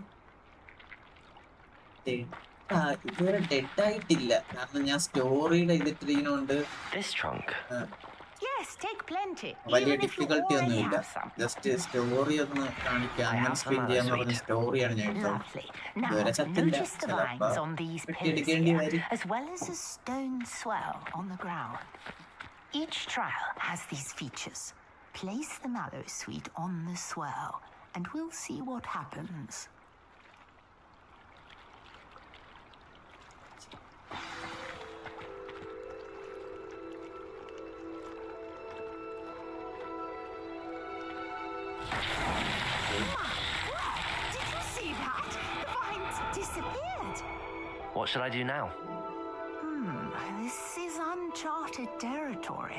A: ഇതുവരെ ഡെഡായിട്ടില്ല, കാരണം ഞാൻ സ്റ്റോറിയുടെ ഇതിട്ടിരിക്കുന്നോണ്ട് വലിയ difficulty ഒന്നുമില്ല. Just story ഒന്ന് കാണിക്കാൻ അങ്ങനെ സ്ക്രീൻ ചെയ്യാന്ന് പറഞ്ഞ സ്റ്റോറിയാണ് ഞാൻ എടുത്തത്. ഇതുവരെ ചത്തില്ല, പെട്ടിയെടുക്കേണ്ടി വരും.
O: As well as a stone swell on the ground. Each trial has these features. Place the Mallowsweet on the swell, and we'll see what happens.
C: What should I do now?
O: This is uncharted territory.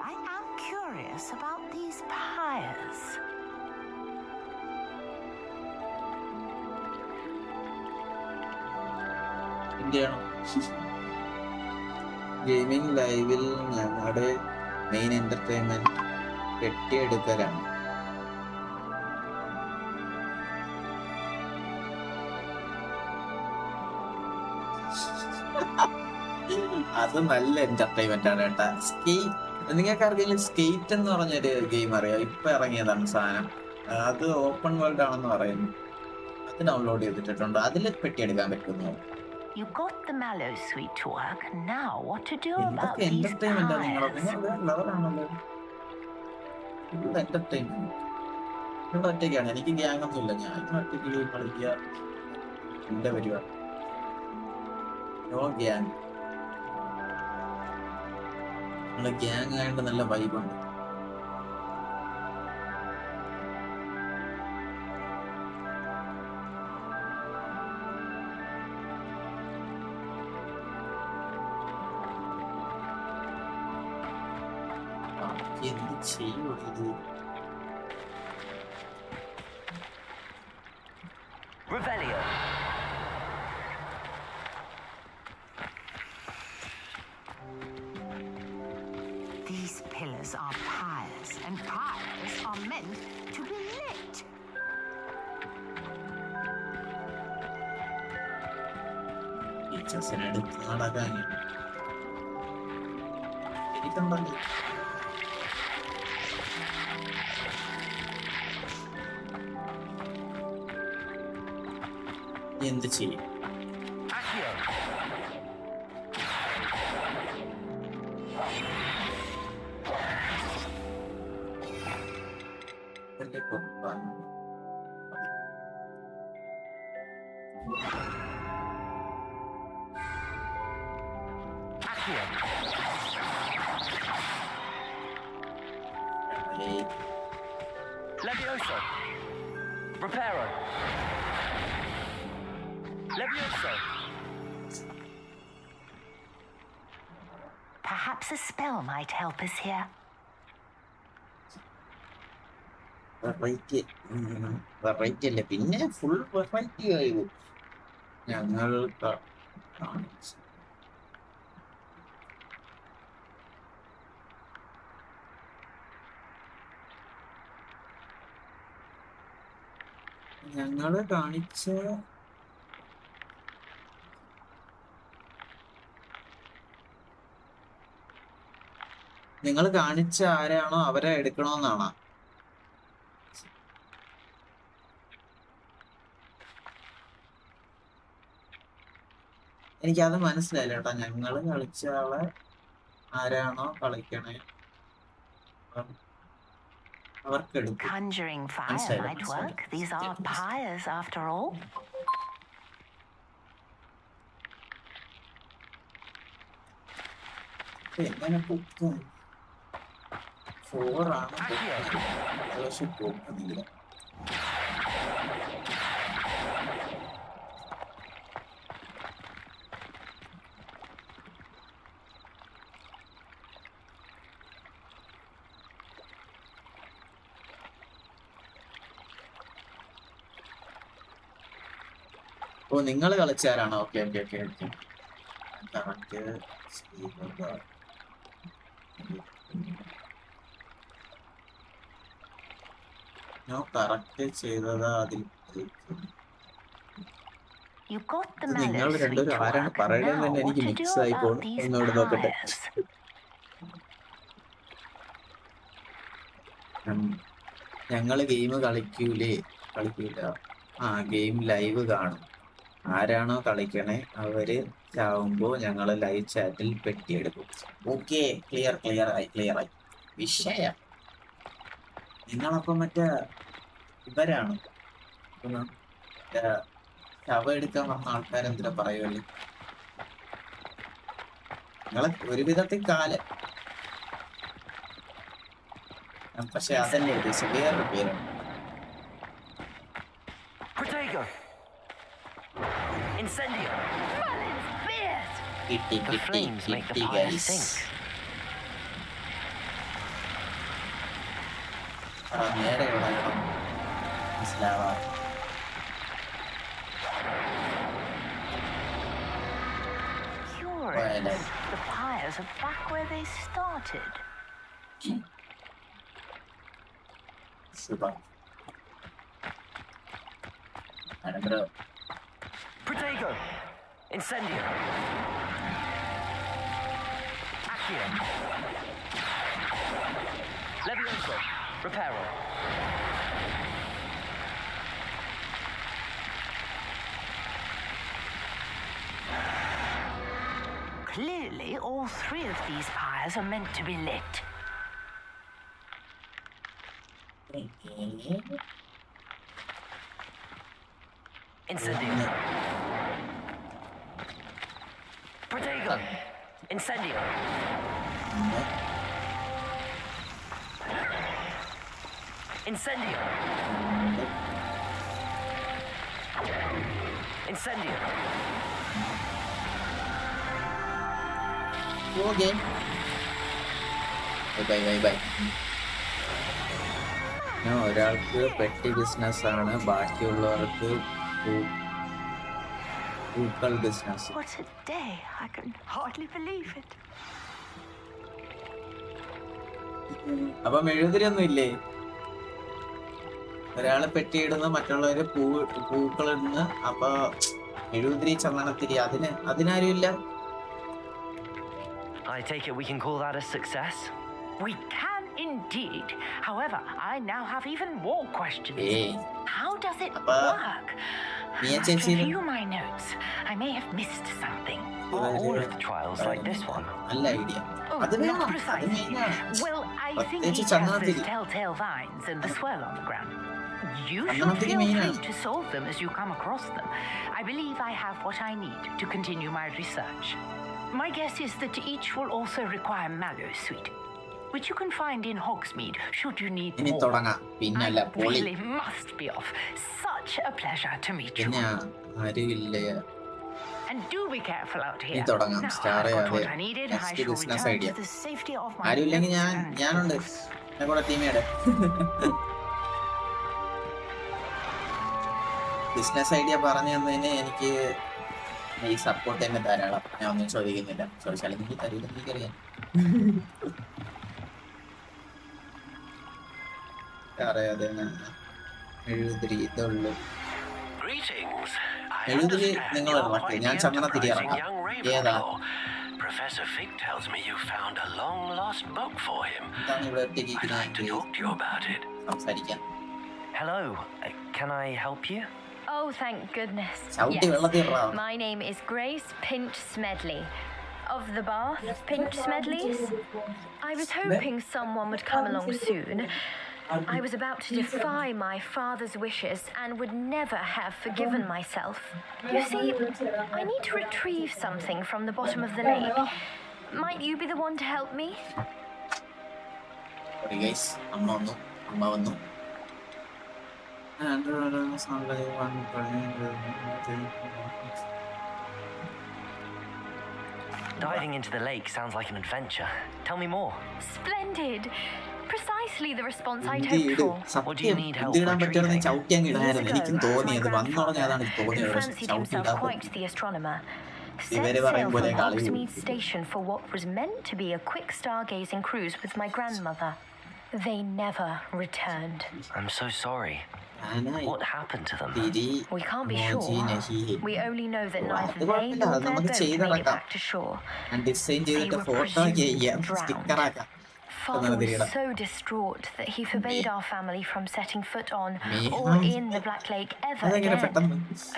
O: I am curious about these pyres.
A: Gaming ലൈവിൽ ഞങ്ങളുടെ main entertainment പെട്ടിയെടുക്കലാണ്. അത് നല്ല entertainment ആണ് കേട്ടാ. നിങ്ങൾക്ക് ആർക്കെങ്കിലും skate എന്ന് പറഞ്ഞൊരു ഗെയിം അറിയാം? ഇപ്പൊ ഇറങ്ങിയതാണ് സാധനം. അത് ഓപ്പൺ വേൾഡ് ആണെന്ന് പറയുന്നു. അത് ഡൗൺലോഡ് ചെയ്തിട്ടുണ്ട്. അതിൽ പെട്ടിയെടുക്കാൻ പറ്റുന്നു.
D: You got the Mallowsweet to work. Now what to do about these pyres?
A: ഒറ്റയ്ക്കാണ്, എനിക്ക് ഗ്യാങ് ഒന്നുമില്ല. ഞാൻ ഒറ്റയ്ക്ക് കളിക്കുക എന്റെ പരിപാടി. No gang. നമ്മളെ ഗ്യാങ് ആയിട്ട് നല്ല വൈബുണ്ട്. എന്ത് ചെയ്യുന്നത്?
C: Revelio.
O: are pyres, and pyres are meant to be lit.
A: ടീച്ചേഴ്സിനടുത്ത് നടക്കാൻ എനിക്കുണ്ടല്ലോ. എന്ത് ചെയ്യും?
I: Levioso. Reparo. Levioso.
O: Perhaps a spell might help us here.
A: Variety അല്ലേ, പിന്നെ ഫുൾ വെറൈറ്റി കഴിവ് ഞങ്ങൾ കാണിച്ചു. ഞങ്ങള് കാണിച്ച നിങ്ങൾ കാണിച്ച ആരാണോ അവരെ എടുക്കണമെന്നാണോ? എനിക്കത് മനസ്സിലായില്ല കേട്ടോ. ഞങ്ങള് കളിച്ച ആളെ ആരാണോ കളിക്കണേ അവർക്ക് എടുക്കും.
O: Conjuring fire might work. These are pyres after all.
A: എങ്ങനെ പൊക്കും? 4 ആണ് പക്ഷെ പൊക്കുന്നില്ല. ഓ, നിങ്ങൾ കളിച്ചാരാണോ? Okay okay okay okay. Correct ഞാൻ കറക്റ്റ് ചെയ്തതാ. അതിൽ നിങ്ങൾ രണ്ടുപേരും ആരാണ് പറയണെന്ന് തന്നെ എനിക്ക് മിക്സ് ആയി പോകണം. ഒന്നുകൂടെ നോക്കട്ടെ. ഞങ്ങള് ഗെയിം കളിക്കൂല. ഗെയിം ലൈവ് കാണും. ആരാണോ കളിക്കണേ അവര് ചാവുമ്പോ ഞങ്ങള് ലൈവ് ചാറ്റിൽ പെട്ടിയെടുക്കും. ഓക്കെ, ക്ലിയർ ആയി വിഷയം. നിങ്ങളപ്പം മറ്റേ ഇവരാണ് ശവം എടുക്കാൻ വന്ന ആൾക്കാരെന്തിനാ പറയുമല്ലേ? നിങ്ങളെ ഒരു വിധത്തിൽ കാലം, പക്ഷെ അതന്നെ ഉദ്ദേശിച്ച വേറൊരു പേരാണ്.
I: Incendio.
A: കിട്ടി ഗൈസ്. നേരെ ഇവിടെ മനസ്സിലാവാ.
O: The pyres are back where they started.
A: Super. Bro.
I: Protego. Incendio. Accio. Levioso. Reparo.
O: Clearly, all 3 of these pyres are meant to be lit.
I: Incendio. Protego. Incendio. Incendio. Incendio.
A: Okay. Bye. ഒരാൾക്ക് പെട്ടി business ആണ്, ബാക്കിയുള്ളവർക്ക് പൂക്കൾ business.
O: What a day! I can hardly believe it.
A: അപ്പൊ മെഴുകുതിരി ഒന്നും ഇല്ലേ? ഒരാള് പെട്ടിയിടുന്ന, മറ്റുള്ളവര് പൂക്കളിടുന്ന. അപ്പൊ മെഴുകുതിരി, ചന്ദനത്തിരി അതിനാരും ഇല്ല.
C: I take it we can call that a success?
D: We can indeed. However, I now have even more questions. How does it work? Let's review my notes. I may have missed something.
C: Are all of the trials like this one?
A: നല്ല idea.
D: Not precisely. Well, I think each has those telltale vines and the swirl on the ground. You should feel free to solve them as you come across them. I believe I have what I need to continue my research. My guess is that each will also require mallow sweet, which you can find in Hogsmeade should you need more. I really must be off. Such a pleasure to meet you. And do be careful out here. Now I've got what I needed. I shall return to the safety of my
A: business idea പറഞ്ഞു തന്നതിന് എനിക്ക് ഈ support തന്നെ ധാരാളം. ഞാൻ ഒന്നും ചോദിക്കുന്നില്ല. ചോദിച്ചാലെങ്കിൽ തരൂലെന്ന് എനിക്കറിയാം. എഴുതിരി ഇതുള്ളൂ. എഴുതിരി നിങ്ങൾ ഇറക്കി, ഞാൻ ചന്ദനത്തിരി ഇറക്കാം. ഏതാ?
E: Professor Fig tells me you found a long-lost book for him. I'd like to talk to you about it.
A: സംസാരിക്കാം.
C: Hello, can I help you?
T: Oh, thank goodness.
A: Yes.
T: My name is Grace Pinch Smedley. Of the Bath Pinch Smedleys. I was hoping someone would come along soon. I was about to defy my father's wishes and would never have forgiven myself. You see, I need to retrieve something from the bottom of the lake. Might you be the one to help me?
A: Sorry guys, Amma vannu.
C: Diving into the lake sounds like an adventure. Tell me more.
T: Splendid. Precisely the response I'd hoped for.
C: What do you need help
T: retrieving? He fancied himself quite the astronomer. Set sail from Hogsmeade Station for what was meant to be a quick stargazing cruise with my grandmother. They never returned.
C: I'm so sorry. What happened to them?
T: We can't be sure. We only know that neither they nor their boat made it back to shore. They were presumed drowned. Father was so distraught that he forbade our family from setting foot on or in the Black Lake ever again.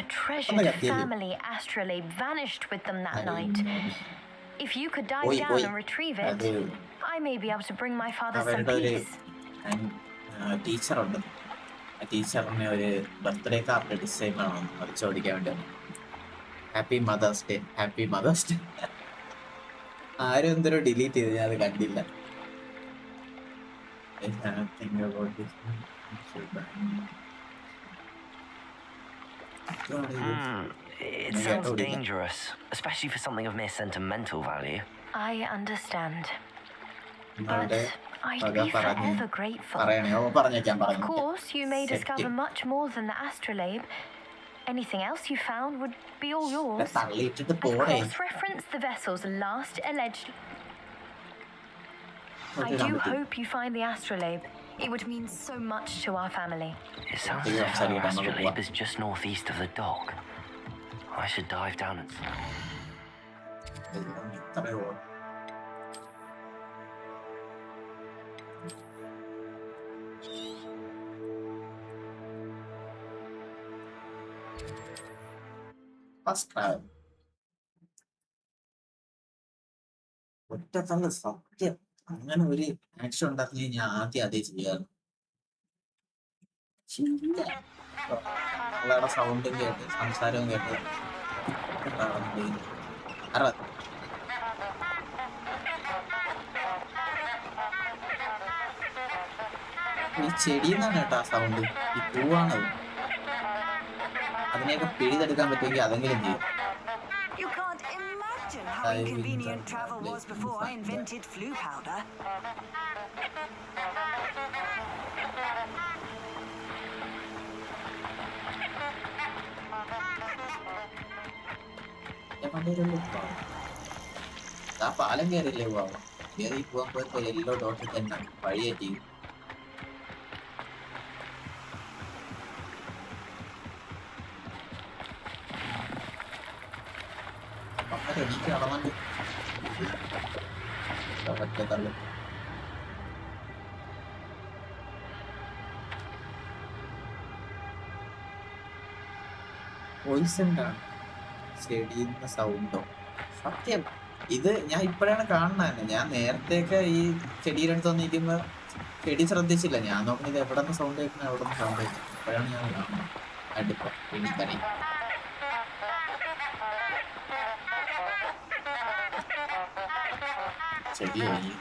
T: A treasured family astrolabe vanished with them that night. If you could dive down and retrieve it, I may be able to bring my father some peace.
A: ടീച്ചറിന് ഒരു birthday card design വേണം, അത് ചോദിക്കാൻ വേണ്ടി. Happy mother's day, happy mother's day. ആരും എന്തൊരു delete ചെയ്ത് ഞാൻ അത് കണ്ടില്ല.
C: It sounds dangerous, especially for something of mere sentimental value.
T: I understand. But I'd be forever grateful. Of course, you may discover much more than the astrolabe. Anything else you found would be all yours. I've cross-referenced the vessel's last alleged... I do hope you find the astrolabe. It would mean so much to our family.
C: It sounds as if the astrolabe is just northeast of the dock. I should dive down and...
A: ഒറ്റത്തള്ള സത്യം, അങ്ങനെ ഒരു action ഉണ്ടാക്കി ഞാൻ ആദ്യം അതേ ചെയ്യാറ്. അയാളുടെ സൗണ്ടും കേട്ട് സംസാരവും കേട്ട് ഈ ചെടിയെന്നാണ് കേട്ടോ ആ സൗണ്ട്. ഈ പൂവാണത്. അതിനെയൊക്കെ പിടിതെടുക്കാൻ പറ്റുമെങ്കിൽ അതെങ്കിലും ചെയ്യും.
O: You can't imagine how inconvenient travel was before I invented flu powder.
A: ആ പാലം കയറില്ലേ പോവാ. ഈ പോകാൻ പോയപ്പോ യെല്ലോ ഡോട്ടിൽ തന്നെ വഴിയേറ്റി. എനിക്ക് നടന്നുണ്ട് പറ്റേ തള്ളു. വോയിസുണ്ടാണ് ചെടിയുന്ന സൗണ്ടോ? സത്യം ഇത് ഞാൻ ഇപ്പോഴാണ് കാണുന്നത്. ഞാൻ നേരത്തെയൊക്കെ ഈ ചെടിയുടെ അടുത്ത് വന്നിരിക്കുന്ന ചെടി ശ്രദ്ധിച്ചില്ല. ഞാൻ നോക്കുന്നത് എവിടെ നിന്ന് സൗണ്ട് കേൾക്കുന്നത്, എവിടെ നിന്ന് സൗണ്ട് കേൾക്കുന്നത്. ഇപ്പോഴാണ് ഞാൻ കാണുന്നത്. അടുപ്പം എനിക്കറി ചെടിയായി.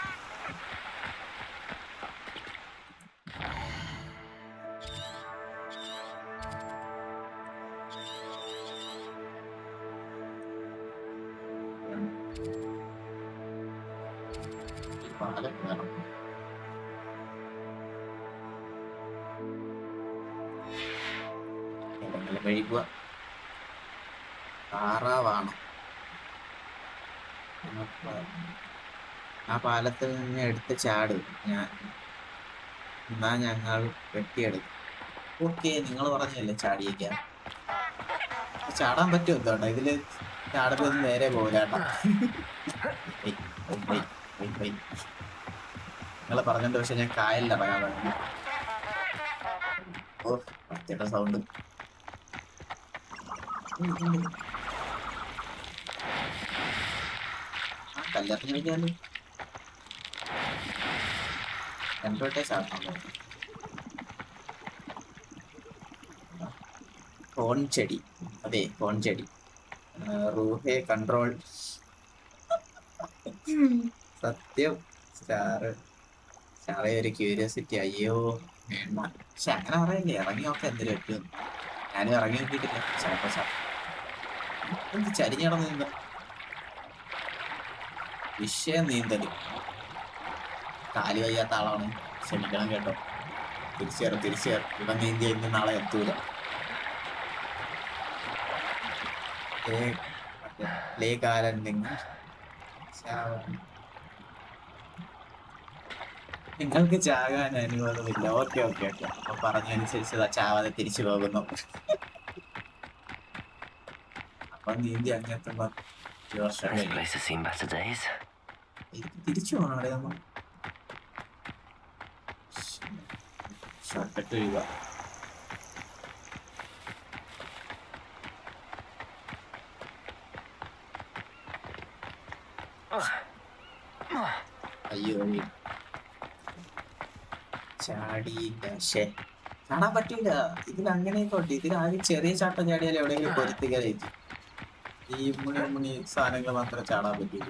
A: പാലം വേണം. ഏതെങ്കിലും വഴി പോവാ. താറാവാണോ? ആ പാലത്തിൽ നിന്ന് എടുത്ത് ചാടും ഞാൻ. എന്നാ ഞങ്ങൾ വെട്ടിയെടുക്കും. ഓക്കെ, നിങ്ങൾ പറഞ്ഞല്ലേ ചാടിയേക്കാം. ചാടാൻ പറ്റുമോ എന്തോണ്ട ഇതില്? ചാടുന്നത് നേരെ പോരാട്ടാ. നിങ്ങളെ പറഞ്ഞിട്ട് പക്ഷെ ഞാൻ കായലില്ല പറയാൻ പറഞ്ഞു. ഓ ചേട്ടാ സൗണ്ട്. ആ കല്യാണത്തിന് കഴിക്കാലോ. രണ്ടോട്ടെ ചാടണം. ഫോൺ ചെടി. അതെ ഫോൺ ചെടി. റൂഹെ കൺട്രോൾ. സത്യം സ്റ്റാറ് ഒരു ക്യൂരിയോസിറ്റി. അയ്യോ വേണ്ട. പക്ഷെ അങ്ങനെ പറയല്ലേ, ഇറങ്ങി നോക്കാൻ എന്തിനു പറ്റും. ഞാനും ഇറങ്ങി നോക്കിയിട്ടില്ല. ചിലപ്പോ എന്ത് ചരിഞ്ഞടന്ന് നീന്ത വിഷയം നീന്തല്. കാല് വയ്യാത്ത ആളാണ്, ക്ഷമിക്കണം കേട്ടോ. തിരിച്ചു ഇവൻ നീന്തി ഇന്ന് നാളെ എത്തൂല. കാലൻ നിങ്ങൾ നിങ്ങൾക്ക് ചാകാൻ അനുവാദമില്ല. ഓക്കെ അപ്പൊ പറഞ്ഞനുസരിച്ച് ചാവാതെ തിരിച്ചു പോകുന്നു. അപ്പൊ നീന്തി അങ്ങെത്തുമ്പോ തിരിച്ചു പോകണം. അവിടെ നമ്മൾ ഷോർട്ട്കട്ട് ഒഴിവാ. അയ്യോ ചാടിയില്ല. ചാടാൻ പറ്റൂല. ഇതിൽ അങ്ങനെയൊക്കെ ഉണ്ട്. ഇതിൽ ആദ്യം ചെറിയ ചാട്ടം ചാടിയാൽ എവിടെയെങ്കിലും പൊരുത്തുകയായിരിക്കും. ഈ മുണി സാധനങ്ങൾ മാത്രമേ ചാടാൻ പറ്റൂല.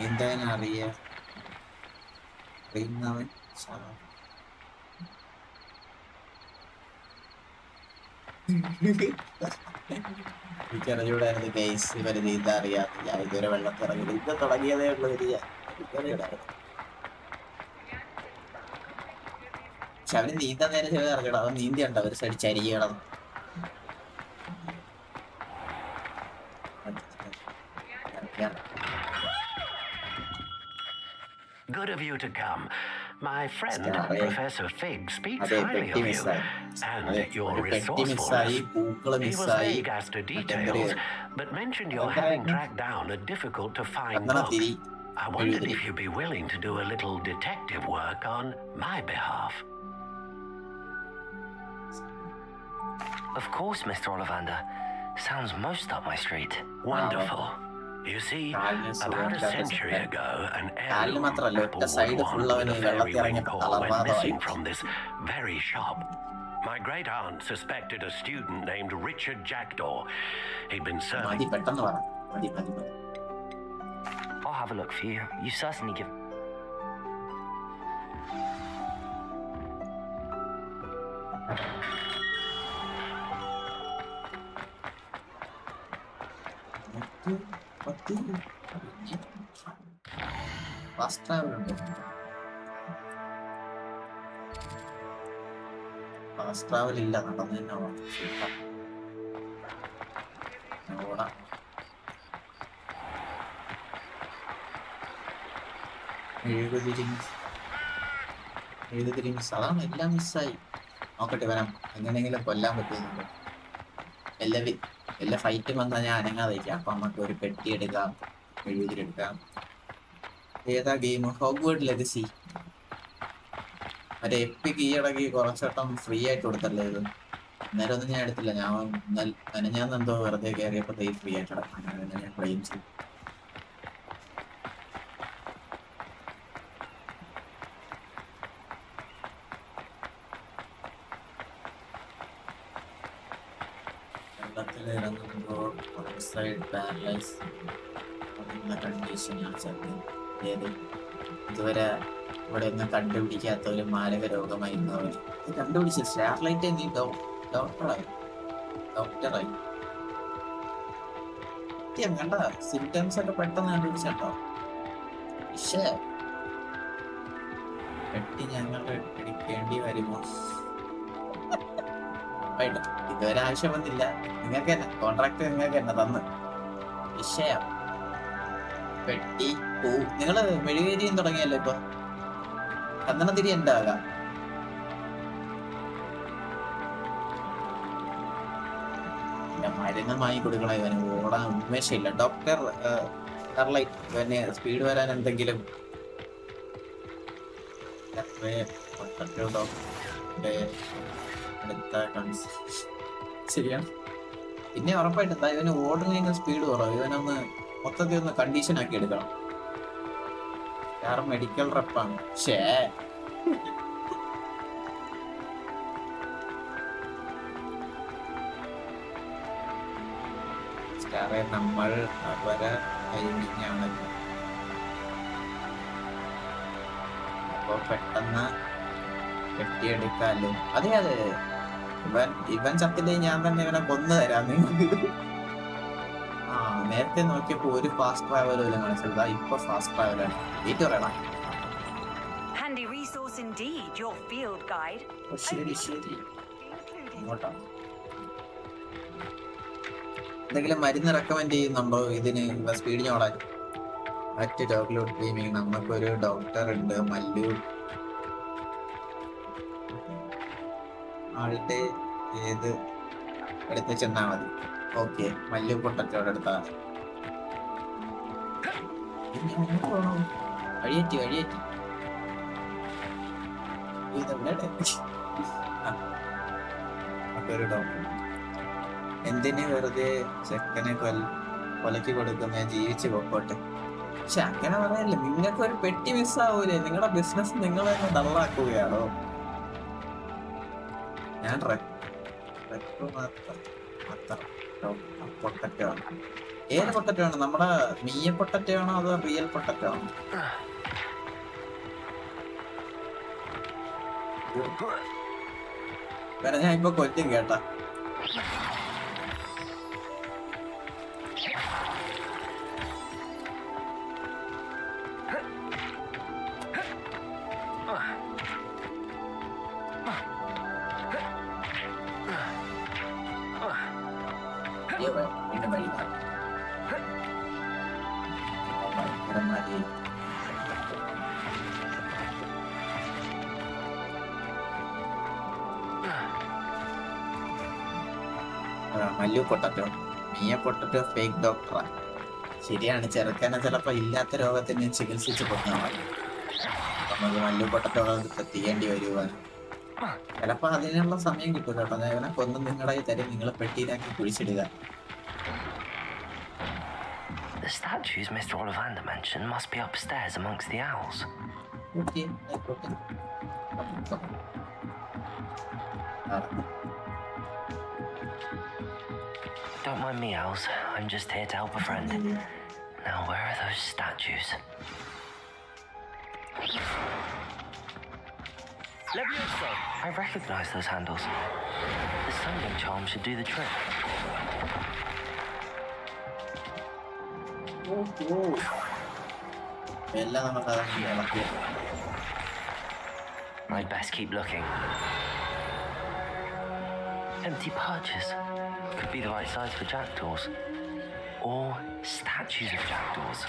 A: എന്തായാലും അറിയുന്നവൻ എനിക്കറിയൂടായിരുന്നു ഗൈസ്. ഇവര് നീന്താ അറിയാത്തില്ല. ഇതുവരെ വെള്ളത്തിറങ്ങി ഇത് തുടങ്ങിയതേ ഉള്ളൂ. പക്ഷെ അവര് നീന്താൻ നേരെ ചെറിയ ഇറങ്ങണം. അവൻ നീന്തിയുണ്ട്. ഒരു side ചരിയണം.
E: Good of you to come. My friend, Professor Fig, speaks highly of you and your resourcefulness. He was vague as to details, but mentioned your having tracked down a difficult-to-find book. I wondered if you'd be willing to do a little detective work on my behalf.
C: Of course, Mr. Ollivander. Sounds most up my street.
E: Wonderful. You see, about a century ago, an heirloom apple woodwand with a fairy ring core went missing from this very shop. My great-aunt suspected a student named Richard Jackdaw. He'd been serving...
C: I'll have a look for you. You certainly give...
A: fast travel ഉണ്ട്. Fast travel ഇല്ല, നടന്നു തന്നെ ഓടാം. എഴുപതിരി miss, അതാണ് എല്ലാം മിസ്സായി. നോക്കട്ടെ വരാം, എങ്ങനെയെങ്കിലും കൊല്ലാൻ പറ്റുന്നുണ്ടോ. എല്ലാ ഫൈറ്റും വന്നാൽ ഞാൻ അനങ്ങാതിരിക്കാം. അപ്പൊ നമുക്ക് ഒരു പെട്ടി എടുക്കാം, എഴുതിരെടുക്കാം. ഏതാ ഗെയിം? ഹോഗ്വേർഡ് ലെഗസി. മറ്റേ എപ്പിക്ക് ഈയിടക്ക് കുറച്ചോട്ടം ഫ്രീ ആയിട്ട് കൊടുത്തല്ലേ ഇത്. അന്നേരം ഒന്നും ഞാൻ എടുത്തില്ല. ഞാൻ എന്തോ വെറുതെ കയറിയപ്പോ ഫ്രീ ആയിട്ട് കിടക്കാം. ഞാൻ ക്ലെയിം ചെയ്തു. ഇറങ്ങുമ്പോൾ പാരലൈസ് കണ്ടീഷനാണ് ചെറുത്. ഇതുവരെ ഇവിടെ ഒന്നും കണ്ടുപിടിക്കാത്ത ഒരു മാരക രോഗമായിരുന്നു അവന്. ഇത് കണ്ടുപിടിച്ച സ്റ്റാർലൈറ്റ് നീ ഡോക്ടറായി. കണ്ട സിംറ്റംസ് ഒക്കെ പെട്ടെന്ന് കണ്ടുപിടിച്ചോ. പക്ഷേ പെട്ടി ഞങ്ങൾ എടുക്കേണ്ടി വരുമോ? ഇതുവരെ ആവശ്യം വന്നില്ല. നിങ്ങൾക്ക് തന്നെ കോൺട്രാക്ട് നിങ്ങൾക്ക് തന്നെ തന്ന്. വിഷയം പെട്ടി പൂ. നിങ്ങള് മെഴുകുതിരിയും തുടങ്ങിയല്ലോ ഇപ്പൊ. ചന്ദനത്തിരി ഉണ്ടാകാം. മരുന്ന് വാങ്ങി കൊടുക്കണം. ഇവന് ഓടാൻ ഉന്മേഷമില്ല. ഡോക്ടർ സ്റ്റാർലൈറ്റ്, ഇവന് സ്പീഡ് വരാൻ എന്തെങ്കിലും ശരിയാണ്. പിന്നെ ഉറപ്പായിട്ട് എന്താ ഇവന് ഓടുന്നതിന് സ്പീഡ് കുറവ്. ഇവനൊന്ന് മൊത്തത്തിൽ ഒന്ന് കണ്ടീഷൻ ആക്കി എടുക്കണം. കാരണം മെഡിക്കൽ റെപ്പാണ്. സ്റ്റാറെ നമ്മൾ അവരെ കഴിഞ്ഞാണല്ലോ. അപ്പൊ പെട്ടെന്ന് കെട്ടിയെടുക്കാലോ. അതെ ഇവൻ ചത്തില്ലേ ഞാൻ തന്നെ ഇവനെ കൊന്നു തരാം. നേരത്തെ നോക്കിയപ്പോ ഒരു ഫാസ്റ്റ് ട്രാവൽ പോലും കാണിച്ചത്. ഇപ്പൊ ഫാസ്റ്റ് ട്രാവലാണ്. വീട്ടിൽ പറയണം. ശരി ഇങ്ങോട്ടാണ്. എന്തെങ്കിലും മരുന്ന് റെക്കമെൻഡ് ചെയ്യുന്നുണ്ടോ ഇതിന് സ്പീഡിന് ഓടാൻ? മറ്റ് ടോക്ലോട്ട് ഗെയിമിംഗ്. നമുക്കൊരു ഡോക്ടർ ഉണ്ട്, മല്ലു. ആളുടെ ഏത് എടുത്ത് ചെന്നാ മതി. ഓക്കെ, മല്ലു പൊട്ടറ്റോടെ എടുത്താ വഴിയേറ്റി ഒരു ഡോക്ടർ. എന്തിന് വെറുതെ ചെക്കനെ കൊലക്ക് കൊടുക്കുന്ന, ജീവിച്ച് പൊക്കോട്ടെ. പക്ഷെ അങ്ങനെ പറയല്ലേ, നിങ്ങൾക്ക് ഒരു പെട്ടി മിസ്സാവൂലേ? നിങ്ങളുടെ ബിസിനസ് നിങ്ങൾ തന്നെ ഡള്ളാക്കുകയാണോ? ഞാൻ പൊട്ടറ്റോ ആണ്. ഏത് പൊട്ടറ്റോ ആണ്? നമ്മുടെ മീയ പൊട്ടറ്റോ ആണോ അതോ റിയൽ പൊട്ടറ്റോ ആണോ? ഞാൻ ഇപ്പൊ കൊല്ലും കേട്ടാ. Mallu potato, Mia potato fake ഡോക്ടറാ. ശരിയാണ്, ചെറുക്കനെ ചിലപ്പോ ഇല്ലാത്ത രോഗത്തിന് ചികിത്സിച്ച് കൊണ്ടാണ് നമുക്ക് മല്ലു പൊട്ടറ്റോ എത്തിക്കേണ്ടി വരുവാ. ചിലപ്പോ അതിനുള്ള സമയം കിട്ടും കേട്ടോ. ഞാൻ കൊന്നും നിങ്ങളുടെ തരും, നിങ്ങൾ പെട്ടിയിലാക്കി കുഴിച്ചിടുക.
C: The statues Mr. Ollivander mentioned must be upstairs amongst the owls.
A: Okay.
C: Don't mind me, owls. I'm just here to help a friend. Now, where are those statues? I recognize those handles. The summoning charm should do the trick. I'd best keep looking. Empty perches. Could be the right size for jackdaws. Or statues of jackdaws.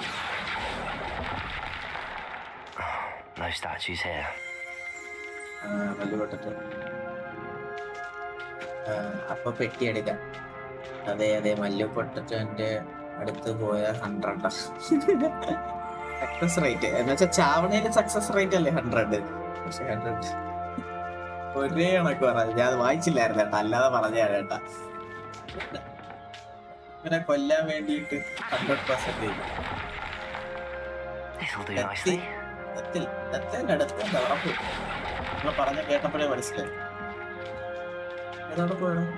C: No statues here.
A: അപ്പൊ പെട്ടി എടുക്കാം. അതെ അതെ, മല്ലു പൊട്ടറ്റോന്റെ അടുത്ത് പോയ 100 success rate എന്ന് വെച്ചാൽ ചാവണേല് success rate അല്ലേ 100. പക്ഷെ 100 ഒരേ കണക്ക് പറഞ്ഞു. ഞാൻ അത് വായിച്ചില്ലായിരുന്നു കേട്ടാ, അല്ലാതെ പറഞ്ഞാണ് കേട്ടാ. ഇങ്ങനെ കൊല്ലാൻ വേണ്ടിയിട്ട് 100%. ഉറപ്പ് നിങ്ങൾ പറഞ്ഞ കേട്ടപ്പോഴേ മനസ്സിലായി. ഏതോടെ പോയണം.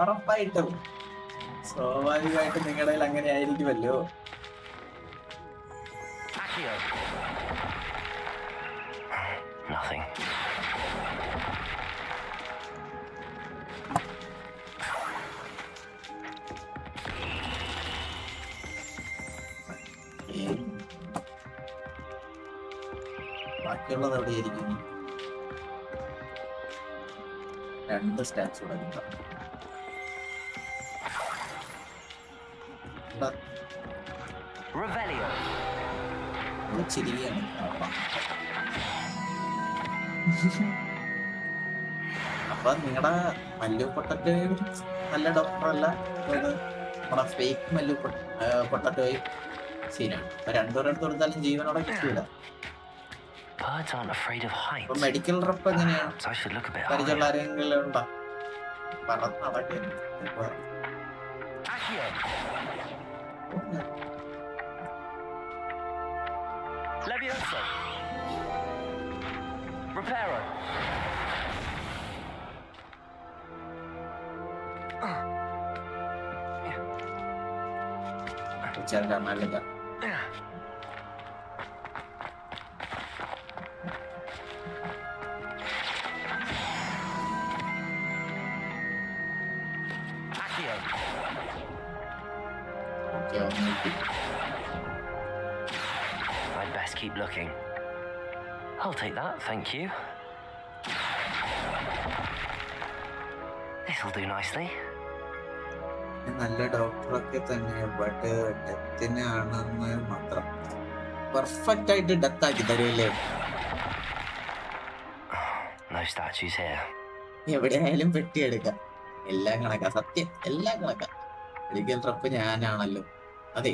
A: ഉറപ്പായിട്ടും സ്വാഭാവികമായിട്ടും നിങ്ങളുടെ കയ്യിൽ അങ്ങനെ ആയിരിക്കുമല്ലോ. ബാക്കിയുള്ളത് എവിടെയായിരിക്കും? 2 സ്റ്റാറ്റ്സ് കൂടെ കിട്ടാം. ചിരിയാണ്. അപ്പൊ നിങ്ങളുടെ മല്ലു പൊട്ടറ്റോ നല്ല ഡോക്ടറല്ല, നമ്മുടെ ഫേക്ക് മല്ലു പൊട്ടറ്റോയും സീനാണ്. അപ്പൊ രണ്ടുപേരെടുത്ത് കൊടുത്താലും ജീവനോടെ കിട്ടൂല. മെഡിക്കൽ റെപ്പ് എങ്ങനെയാണ്? പരിചയമുള്ള ആരെങ്കിലും ഉണ്ടോ? പറഞ്ഞ അതൊക്കെ
I: Levioso. Reparo.
A: Bicara Malaga.
C: I'd best keep looking. I'll take that, thank you. This'll do nicely.
A: നല്ല ഡോക്ടറൊക്കെ തന്നെ, ബട്ട് ഡെത്തിനാണെന്ന് മാത്രം. പെർഫെക്റ്റ് ആയിട്ട് ഡെത്ത് ആക്കി തരുമല്ലേ?
C: No statues here.
A: എവിടെയായാലും പെട്ടി എടുക്കാം. എല്ലാം കണക്കാ, സത്യം എല്ലാം കണക്കാ. മെഡിക്കൽ ട്രിപ്പ് ഞാനാണല്ലോ. അതെ,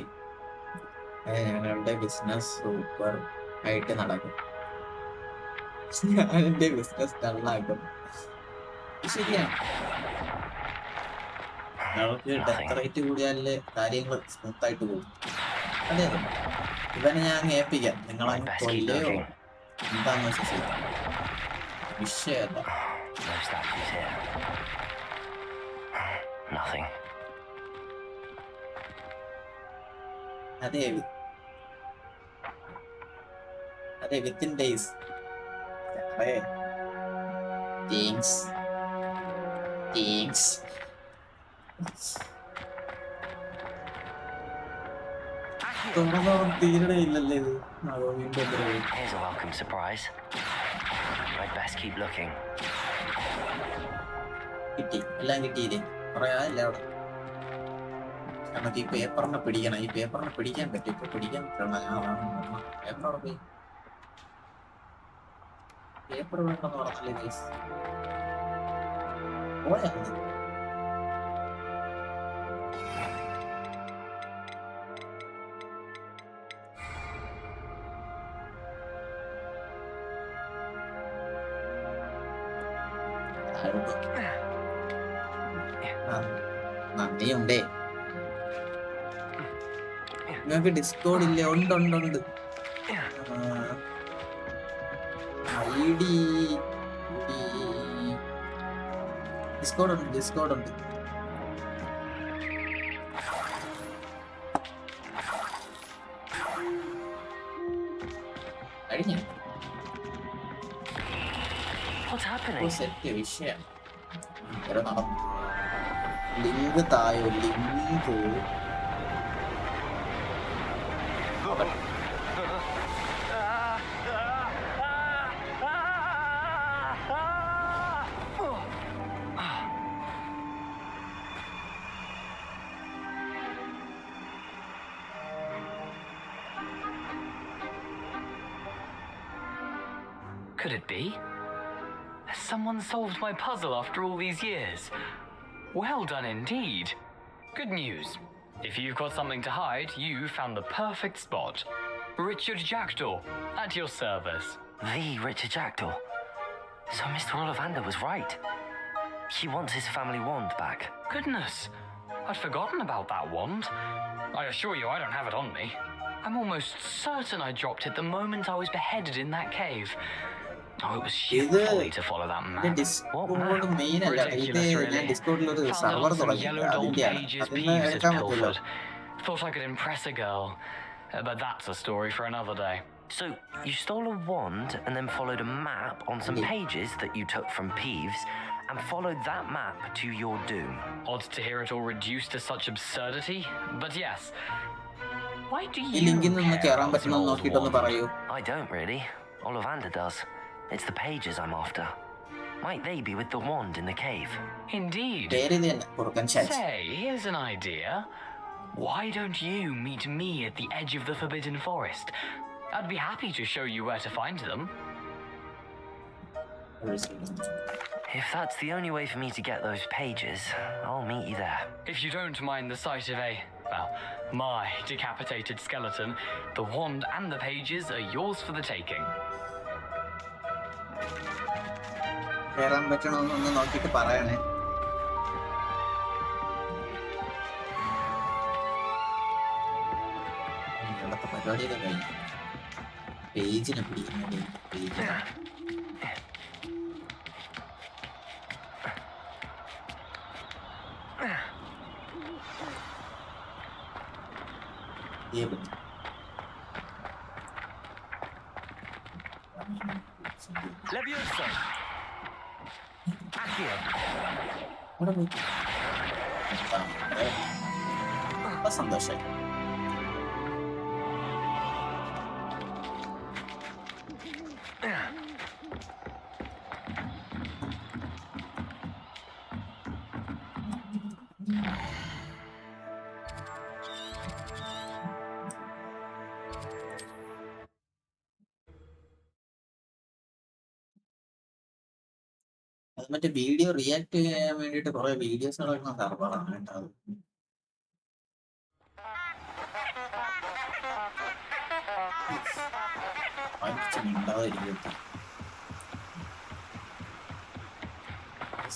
A: ഞങ്ങളുടെ ബിസിനസ് സൂപ്പർ ആയിട്ട് നടക്കും. ഞാൻ എന്റെ ബിസിനസ് ഡള്ളാക്കും. ശരിയാണ്, നമുക്ക് ഡെത്ത് റേറ്റ് കൂടിയാലേ കാര്യങ്ങൾ സ്മൂത്ത് ആയിട്ട് പോകും. അതെ അതെ, ഇവനെ ഞാൻ ഏൽപ്പിക്കാം. നിങ്ങളെ കൊല്ലയോ എന്താന്ന് വെച്ചാൽ വിഷയമല്ല. അതെ അതെ, വിത്തിൻ ഡേയ്സ്. തീരണയില്ലല്ലേ ഇത്?
C: Here's a welcome surprise. I'd best keep looking.
A: കിട്ടി, എല്ലാം കിട്ടിയില്ലേ? പറയാല്ല അവിടെ. നമുക്ക് ഈ പേപ്പറിനെ പിടിക്കണം. ഈ പേപ്പറിനെ പിടിക്കാൻ പറ്റും. ഇപ്പൊ പിടിക്കാൻ പറ്റണം. പേപ്പർ അവിടെ പോയി. പേപ്പർ വേണ്ടെന്ന് പറഞ്ഞല്ലേ ഗൈസ്? പോയാ നന്ദിയുണ്ടേ. നിങ്ങൾക്ക് ഡിസ്കോഡ് ഇല്ലേ? ഉണ്ട്. ഡിസ്കോഡ് ഉണ്ട്. കഴിഞ്ഞു.
C: happening?
A: Link tayo, link.
H: Could it be? Has someone solved my puzzle after all these years? Well done indeed. Good news. If you've got something to hide, you found the perfect spot. Richard Jackdaw, at your service.
C: The Richard Jackdaw. So Mr. Ollivander was right. He wants his family wand back.
H: Goodness, I'd forgotten about that wand. I assure you I don't have it on me. I'm almost certain I dropped it the moment I was beheaded in that cave. Oh, it was sheer folly to follow that map. What map? Ridiculous, really. Found it on some yellowed old pages Peeves had pilfered. Thought I could impress a girl. But that's a story for another day.
C: So, you stole a wand and then followed a map on some pages that you took from Peeves and followed that map to your doom.
H: Odd to hear it all reduced to such absurdity, but yes. Why do you care about an old wand?
C: I don't really. Ollivander does. It's the pages I'm after. Might they be with the wand in the cave?
H: Indeed. Say, here's an idea. Why don't you meet me at the edge of the Forbidden Forest? I'd be happy to show you where to find them.
C: If that's the only way for me to get those pages, I'll meet you there.
H: If you don't mind the sight of my decapitated skeleton, the wand and the pages are yours for the taking.
A: കേറാൻ പറ്റണമെന്നൊന്ന് നോക്കിയിട്ട് പറയണേ. ഇവിടുത്തെ പരിപാടിയൊക്കെ കഴിഞ്ഞു. പേജിനെ പിടിക്കുന്നത് പേജിനെ.
I: Levioso. Accio.
A: സന്തോഷായി. അത് മറ്റേ വീഡിയോ റിയാക്ട് ചെയ്യാൻ വേണ്ടിട്ട് കുറെ വീഡിയോസ് നടക്കുന്ന സർവറാണ് കേട്ടോ.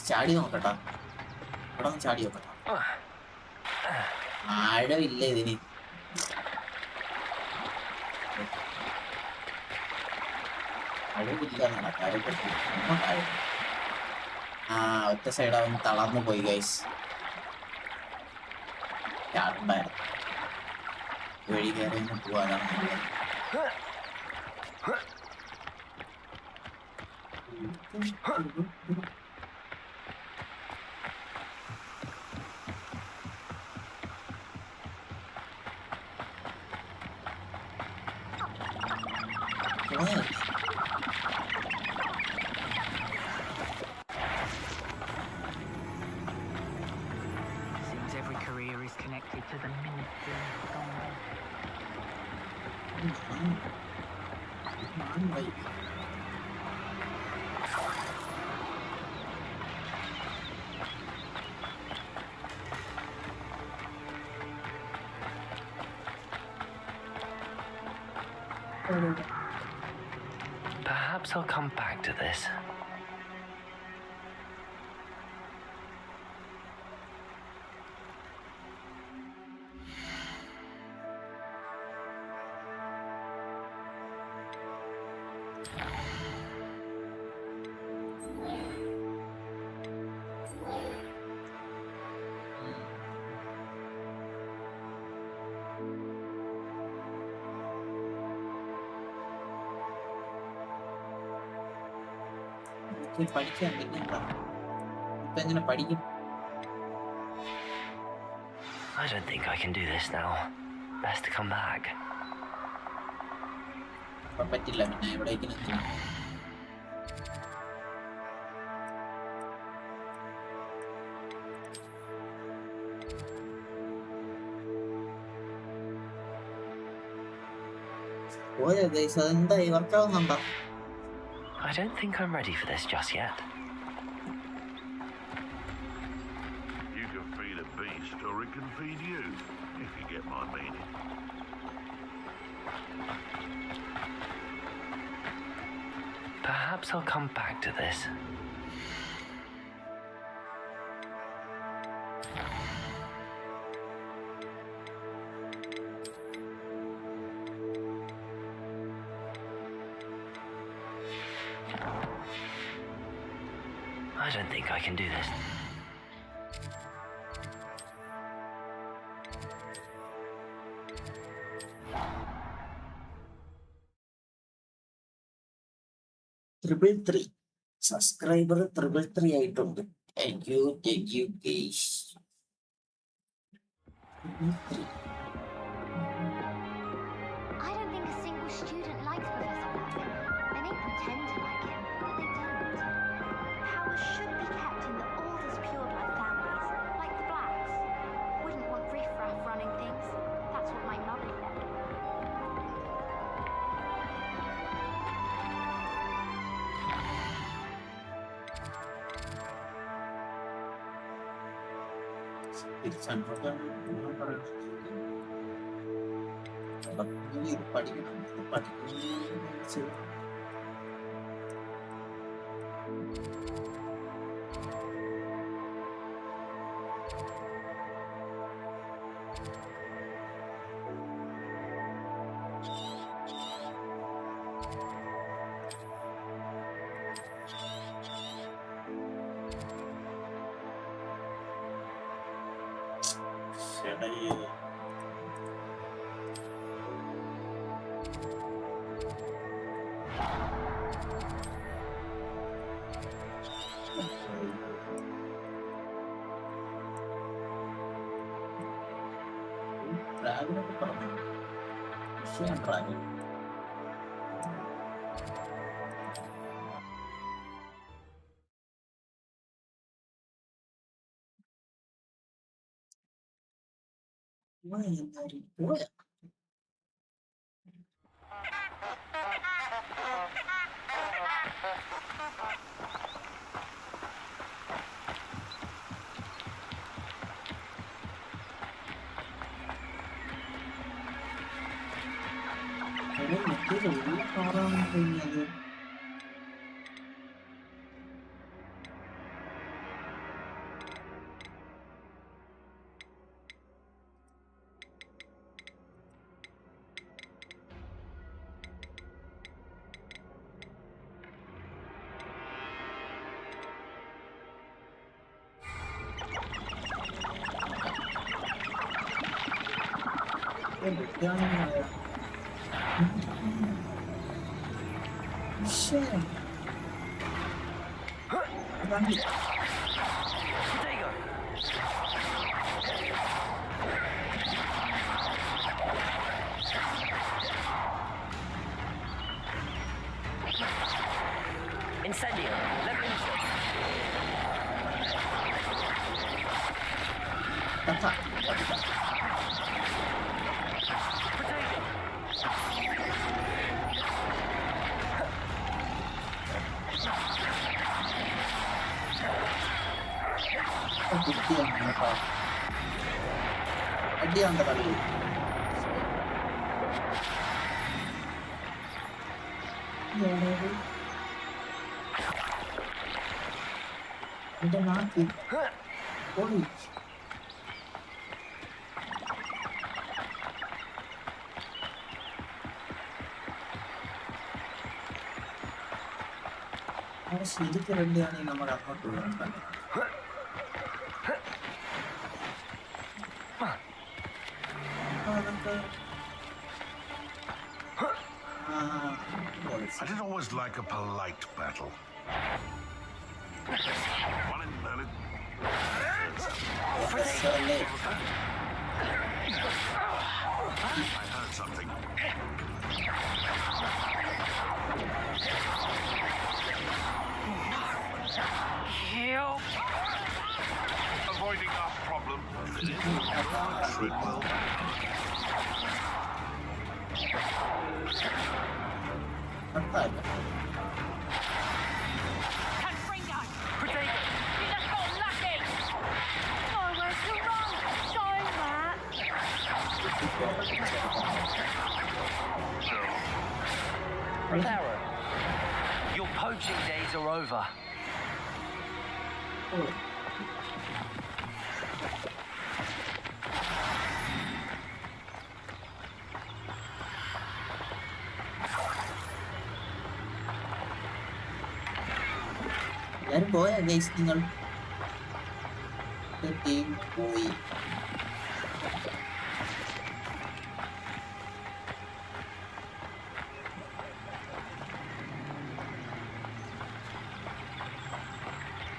A: ചാടി നോക്കട്ടാ, ഇവിടെ ഒന്ന് ചാടി നോക്കട്ടാ. ആഴമില്ല ഇതിന്. അഴവില്ല നടക്കാരെ ഒറ്റ സൈഡ് അവൻ തളർന്നു പോയി ഗൈസ്. ചാടുണ്ടായിരുന്നു വഴി കയറി ഒന്ന് പോവാനാണ് നല്ലത്.
P: To the Ministry of Thunder.
C: Perhaps I'll come back to this.
A: പഠിക്കാൻ പിന്നെന്താ ഇപ്പൊ എങ്ങനെ പഠിക്കും?
C: I don't think I can do this now. Best to come back.
A: പറ്റില്ല, പിന്നെ എവിടേക്ക് നിർത്തി? പോയോ ഗൈസ്? അതെന്തായി? വർക്കാവുന്നുണ്ടോ?
C: I don't think I'm ready for this just yet.
G: You can feed a beast or it can feed you, if you get my meaning.
C: Perhaps I'll come back to this. I don't think I can do this.
A: Triple 3 subscriber 333 ആയിട്ടുണ്ട്. Thank you guys.
J: I don't think a single student likes Professor Malkin. They may pretend to like him, but they don't. Powers should be kept in the oldest pureblood families, like the Blacks. Wouldn't want riffraff running things. That's what my mother said.
A: ഡ്രാഗനൊക്കെ പറഞ്ഞു. Dragon പോയാ കാറാണ് കഴിഞ്ഞത്.
C: Incendio.
A: അടിയുണ്ട് കളി. എന്റെ നാട്ടിൽ ഓടി ശരിക്കും വേണ്ടിയാണെങ്കിൽ നമ്മൾ അങ്ങോട്ട് പോകാൻ
G: I did always like a polite battle. One in Merlin. I heard something.
D: Help!
G: Avoiding our problem.
C: Clara, your poaching days are over.
A: എല്ലാരും പോയാ ഗൈസ്? നിങ്ങൾ ടീം പോയി.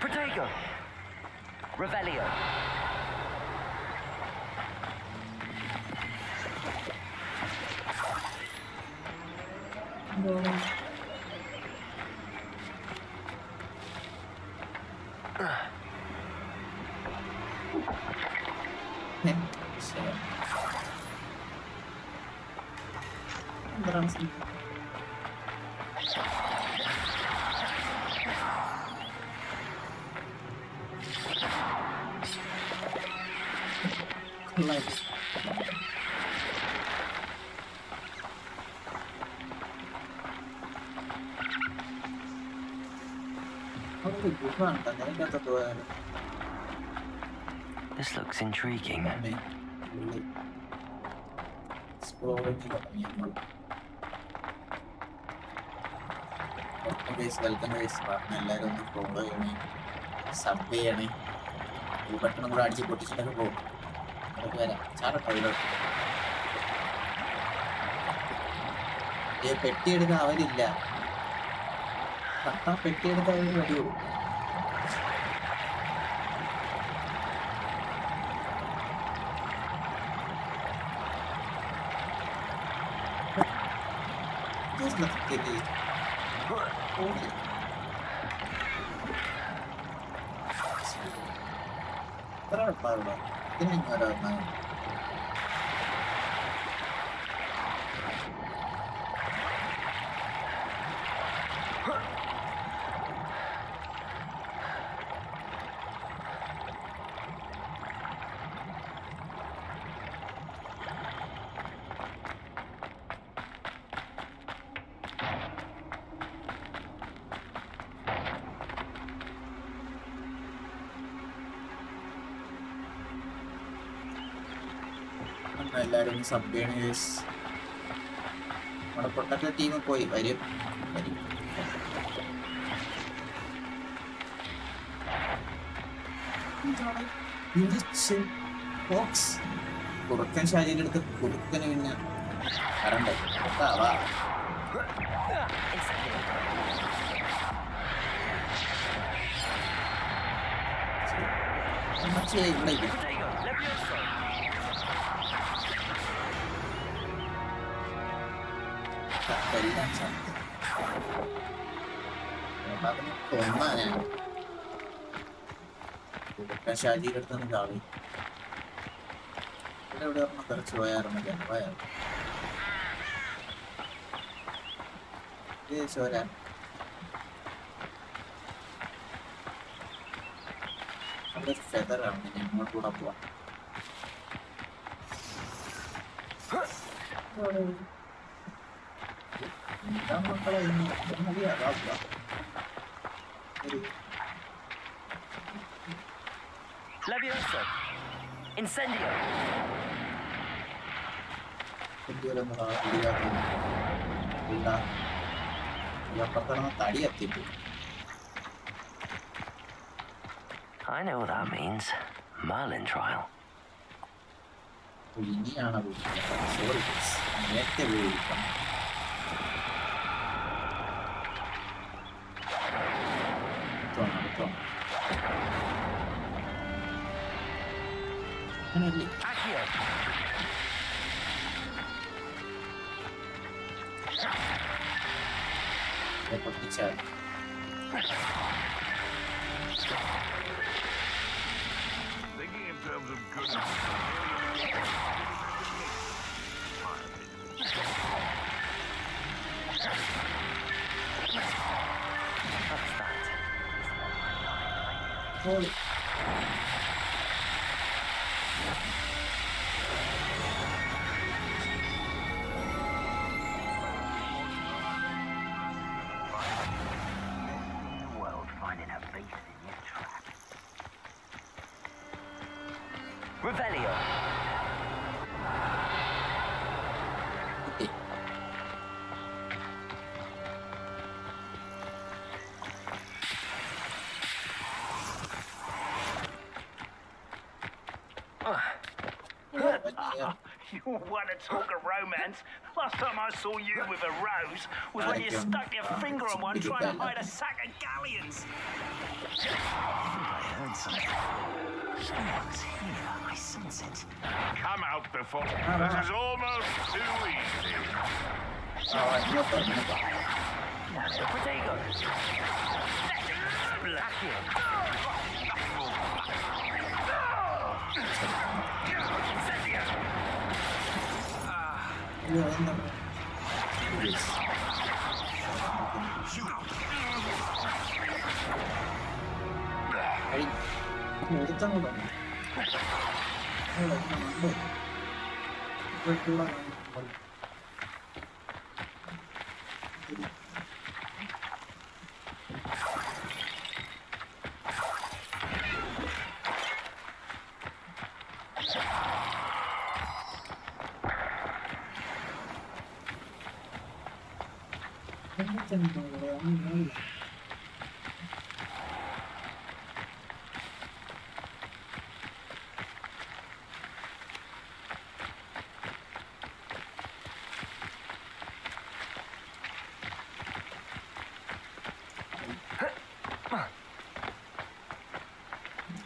C: Protego! Revelio! This looks intriguing.
A: എല്ലാരും ഒന്ന് ഫോളോ ചെയ്യണേ, sub ചെയ്യണേ. ഈ ബട്ടണും കൂടെ അടിച്ച് പൊട്ടിച്ചിട്ടൊക്കെ പോകും. അതൊക്കെ വരാം. ചാടട്ടോ ഇതിലോട്ട്. പെട്ടിയെടുക്കാൻ അവരില്ല. പെട്ടിയെടുക്കാൻ അവർ വരുമോ? എത്ര എളുപ്പമാണല്ലോ ഇതിനെങ്ങനെ വന്നാൽ. എല്ലാവരും സബ് ചെയ്യണ നമ്മുടെ പൊട്ടൊക്കെ ടീം പോയി വരും. കുറുക്കൻ ശാരീരം എടുത്ത് കുറുക്കന് പിന്നെ കറണ്ട് വാ. ഇവിടെ എല്ലാം കൊന്നാനാണ് ശാരീരം എടുത്തൊന്നും കാണി. ഇവിടെ എവിടെ പറഞ്ഞ തെറച്ച് പോയാറുണ്ട്. പോയാറ് ചോരാ. അവിടെ ഒരു ഫെദറാണ്. ഞങ്ങൾ കൂടെ പോവാം. മക്കളെ
C: Levioso! Incendio!
A: തടി എത്തിപ്പോ.
C: I know what that means. Merlin trial.
A: ഇനിയാണ് സോറി നേരത്തെ വിളിക്കാം. Toma.
I: Accio.
A: പൊട്ടിച്ചാൽ
G: Thinking in terms of goodness.
A: Holy.
I: Revelio.
M: You want to talk of romance? Last time I saw you with a rose was when you stuck your finger on one trying to hide a sack of galleons.
K: I heard something. Someone's here. I sense it.
G: Come out before. This is almost too easy.
I: Protego. Accio.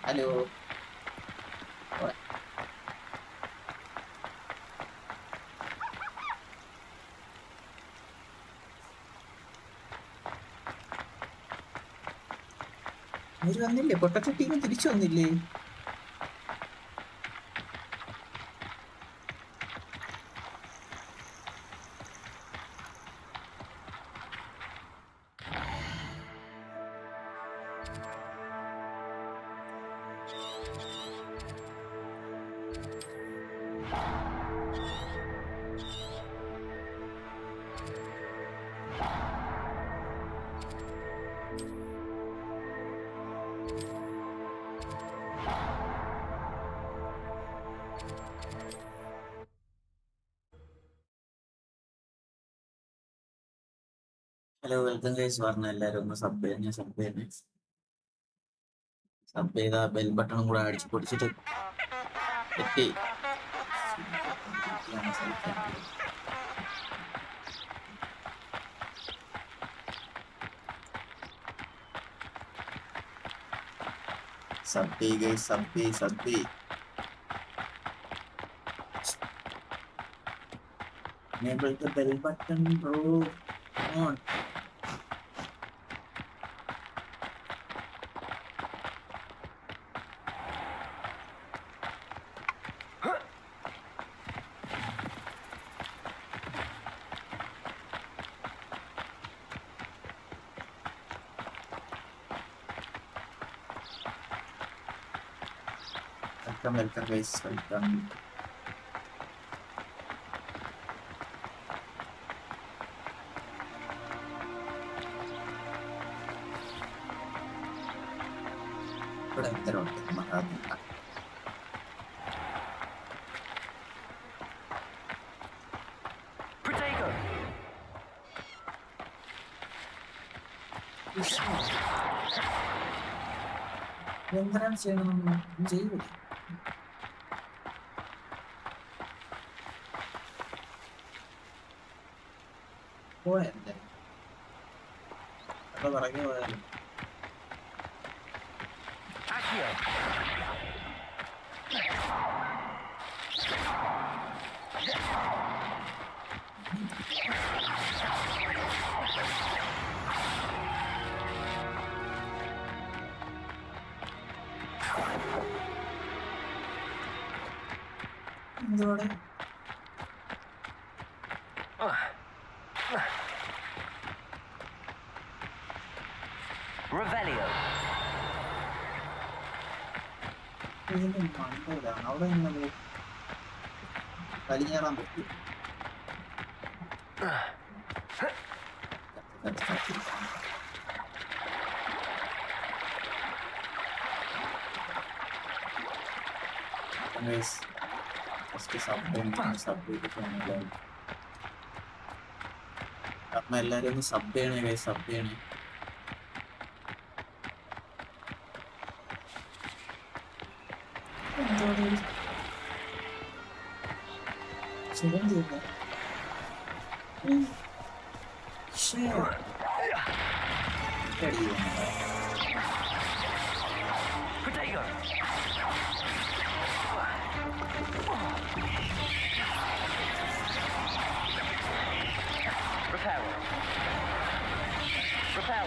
A: Hello. What? അവര് വന്നില്ലേ? പൊട്ടച്ചട്ടിന്ന് തിരിച്ചു വന്നില്ലേ? Hello, welcome guys. പറഞ്ഞ എല്ലാവരും ഒന്ന് sub ചെയ്ത bell ബട്ടണും കൂടെ അടിച്ചു പൊടിച്ചിട്ട് എത്തി. Sub guys, sub enable the bell button, bro. Come on. Welcome guys, welcome. ഇവിടെ എന്തരമുണ്ട്? മഹാത്മാ
I: Protego.
A: എന്തിനാണ് ചെയ്യണമെന്ന് ചെയ്യൂല. പോയല്ലേ അപ്പൊ പറഞ്ഞു പോയാലും
I: Accio.
C: Revelio.
A: അവിടെ നിന്ന് വലിഞ്ഞേറാൻ പറ്റും. അപ്പൊ എല്ലാരും ഒന്ന് സബ് ചെയ്യണേ, സബ് ചെയ്യണേ.
C: Potato. Repair. Repair.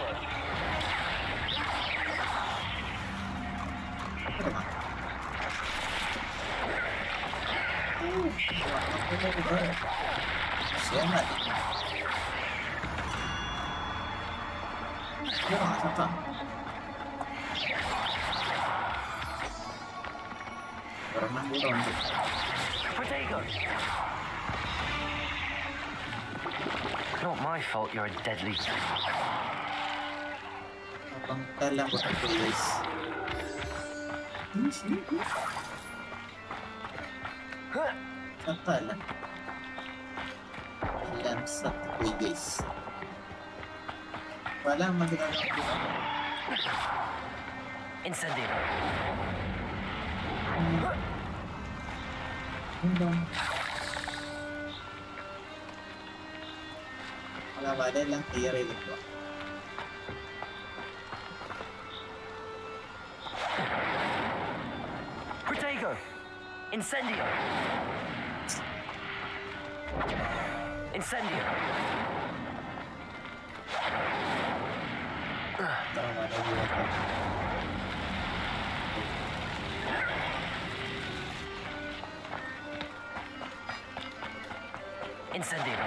C: Potato. Not my fault you're a deadly. Incendio.
A: വരെല്ലാം ക്ലിയർ ചെയ്തിട്ടുള്ള
C: Potato. Incendio. Incendio. Incendio.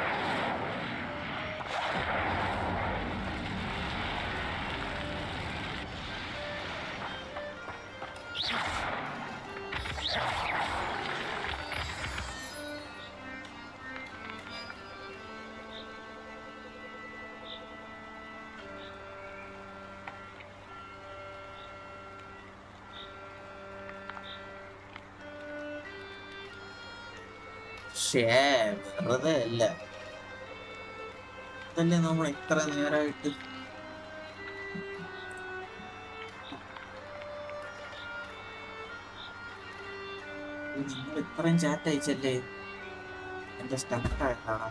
A: വെറുതെ അല്ല, ഇതല്ലേ നമ്മൾ ഇത്ര നേരമായിട്ട് നിങ്ങൾ ഇത്രയും ചാറ്റ് അയച്ചല്ലേ എന്റെ സ്റ്റക്കായിട്ടാണ്.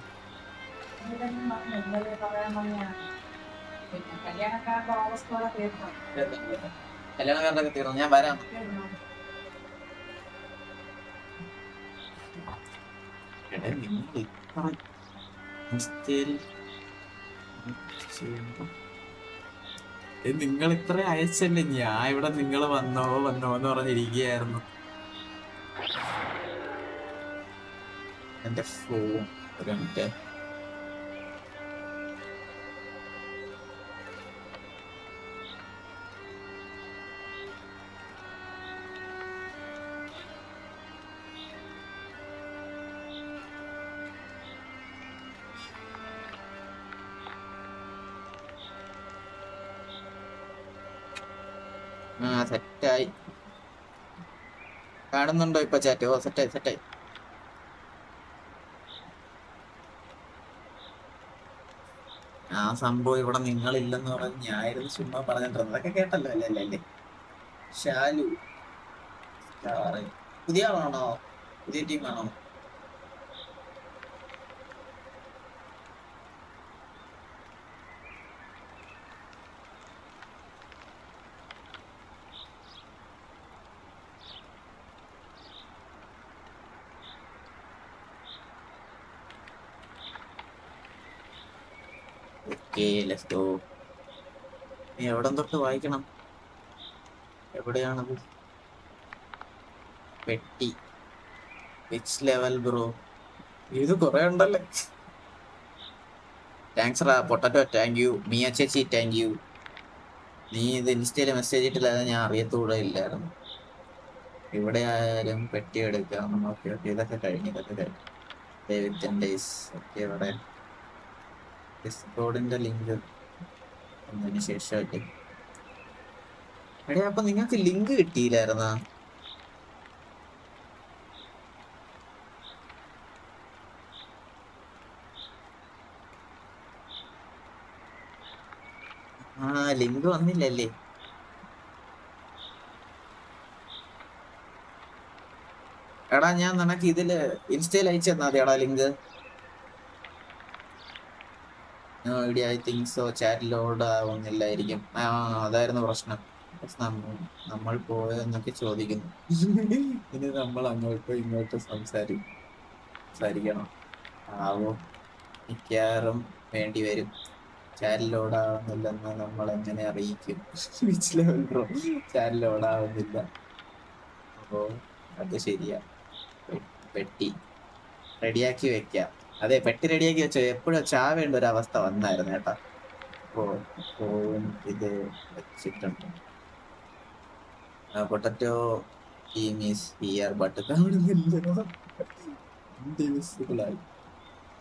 A: കല്യാണക്കാരുടെ തീർന്നു, ഞാൻ വരാം. നിങ്ങൾ ഇത്ര അയച്ചല്ലേ, ഞാൻ ഇവിടെ നിങ്ങൾ വന്നോ വന്നോ എന്ന് പറഞ്ഞിരിക്കുകയായിരുന്നു. എന്റെ ഫോൺ ഒരു മിനിറ്റ്. സെറ്റായി കാണുന്നുണ്ടോ ഇപ്പൊ ചാറ്റ്? ഓ സെറ്റായി സെറ്റായി. ആ സംഭവം ഇവിടെ നിങ്ങളില്ലെന്ന് പറഞ്ഞ് ഞാനായിരുന്നു ചുമ്മാ പറഞ്ഞിട്ടുണ്ട്. അതൊക്കെ കേട്ടല്ലോ അല്ലേ അല്ലേ അല്ലേ? ഷാലു പുതിയ ആളാണോ? പുതിയ ടീമാണോ? Let's go. നീ എവിടം തൊട്ട് വായിക്കണം? എവിടെയാണത്? പെട്ടി വിച്ച് ലെവൽ ബ്രോ? ഇത് കുറെ ഉണ്ടല്ലേ. താങ്ക്സ് റാ പൊട്ടറ്റോ, താങ്ക് യു. മിയ ചേച്ചി താങ്ക് യു. നീ ഇത് ഇൻസ്റ്റയില് മെസ്സേജ് ഇട്ടില്ലാതെ ഞാൻ അറിയത്തൂടെ ഇല്ലായിരുന്നു. ഇവിടെ ആയാലും പെട്ടി എടുക്കാം. ഓക്കെ ഓക്കെ, ഇതൊക്കെ കഴിഞ്ഞു. ഓക്കെ, ഇവിടെ ഡിസ്കോഡിന്റെ ലിങ്ക് ഒന്നതിന് ശേഷമല്ലേ. എടേ, അപ്പൊ നിങ്ങൾക്ക് ലിങ്ക് കിട്ടിയില്ലായിരുന്നാ? ലിങ്ക് വന്നില്ലല്ലേ? എടാ, ഞാൻ നിനക്ക് ഇതില് ഇൻസ്റ്റയിൽ അയച്ചു തന്നാ മതി എടാ link. I think so. Chat load ആവുന്നില്ലായിരിക്കും. അതായിരുന്നു പ്രശ്നം. നമ്മൾ പോയെന്നൊക്കെ ചോദിക്കുന്നു. ഇനി നമ്മൾ അങ്ങോട്ടും ഇങ്ങോട്ടും സംസാരിക്കണം. ആവോ, മിക്കവാറും വേണ്ടി വരും. ചാറ്റ് ലോഡ് ആവുന്നില്ലെന്ന് നമ്മൾ എങ്ങനെ അറിയിക്കും? ചാറ്റ് ലോഡ് ആവുന്നില്ല. അപ്പോ അത് ശരിയാ. പെട്ടി റെഡിയാക്കി വെക്കാം. അതെ, പെട്ടി റെഡിയാക്കി വെച്ചോ. എപ്പോഴും ചാവേണ്ട ഒരു അവസ്ഥ വന്നായിരുന്നു കേട്ടാ. ഫോൺ ഇത് വെച്ചിട്ടുണ്ട്. Potato team is here but കാണുന്നില്ല.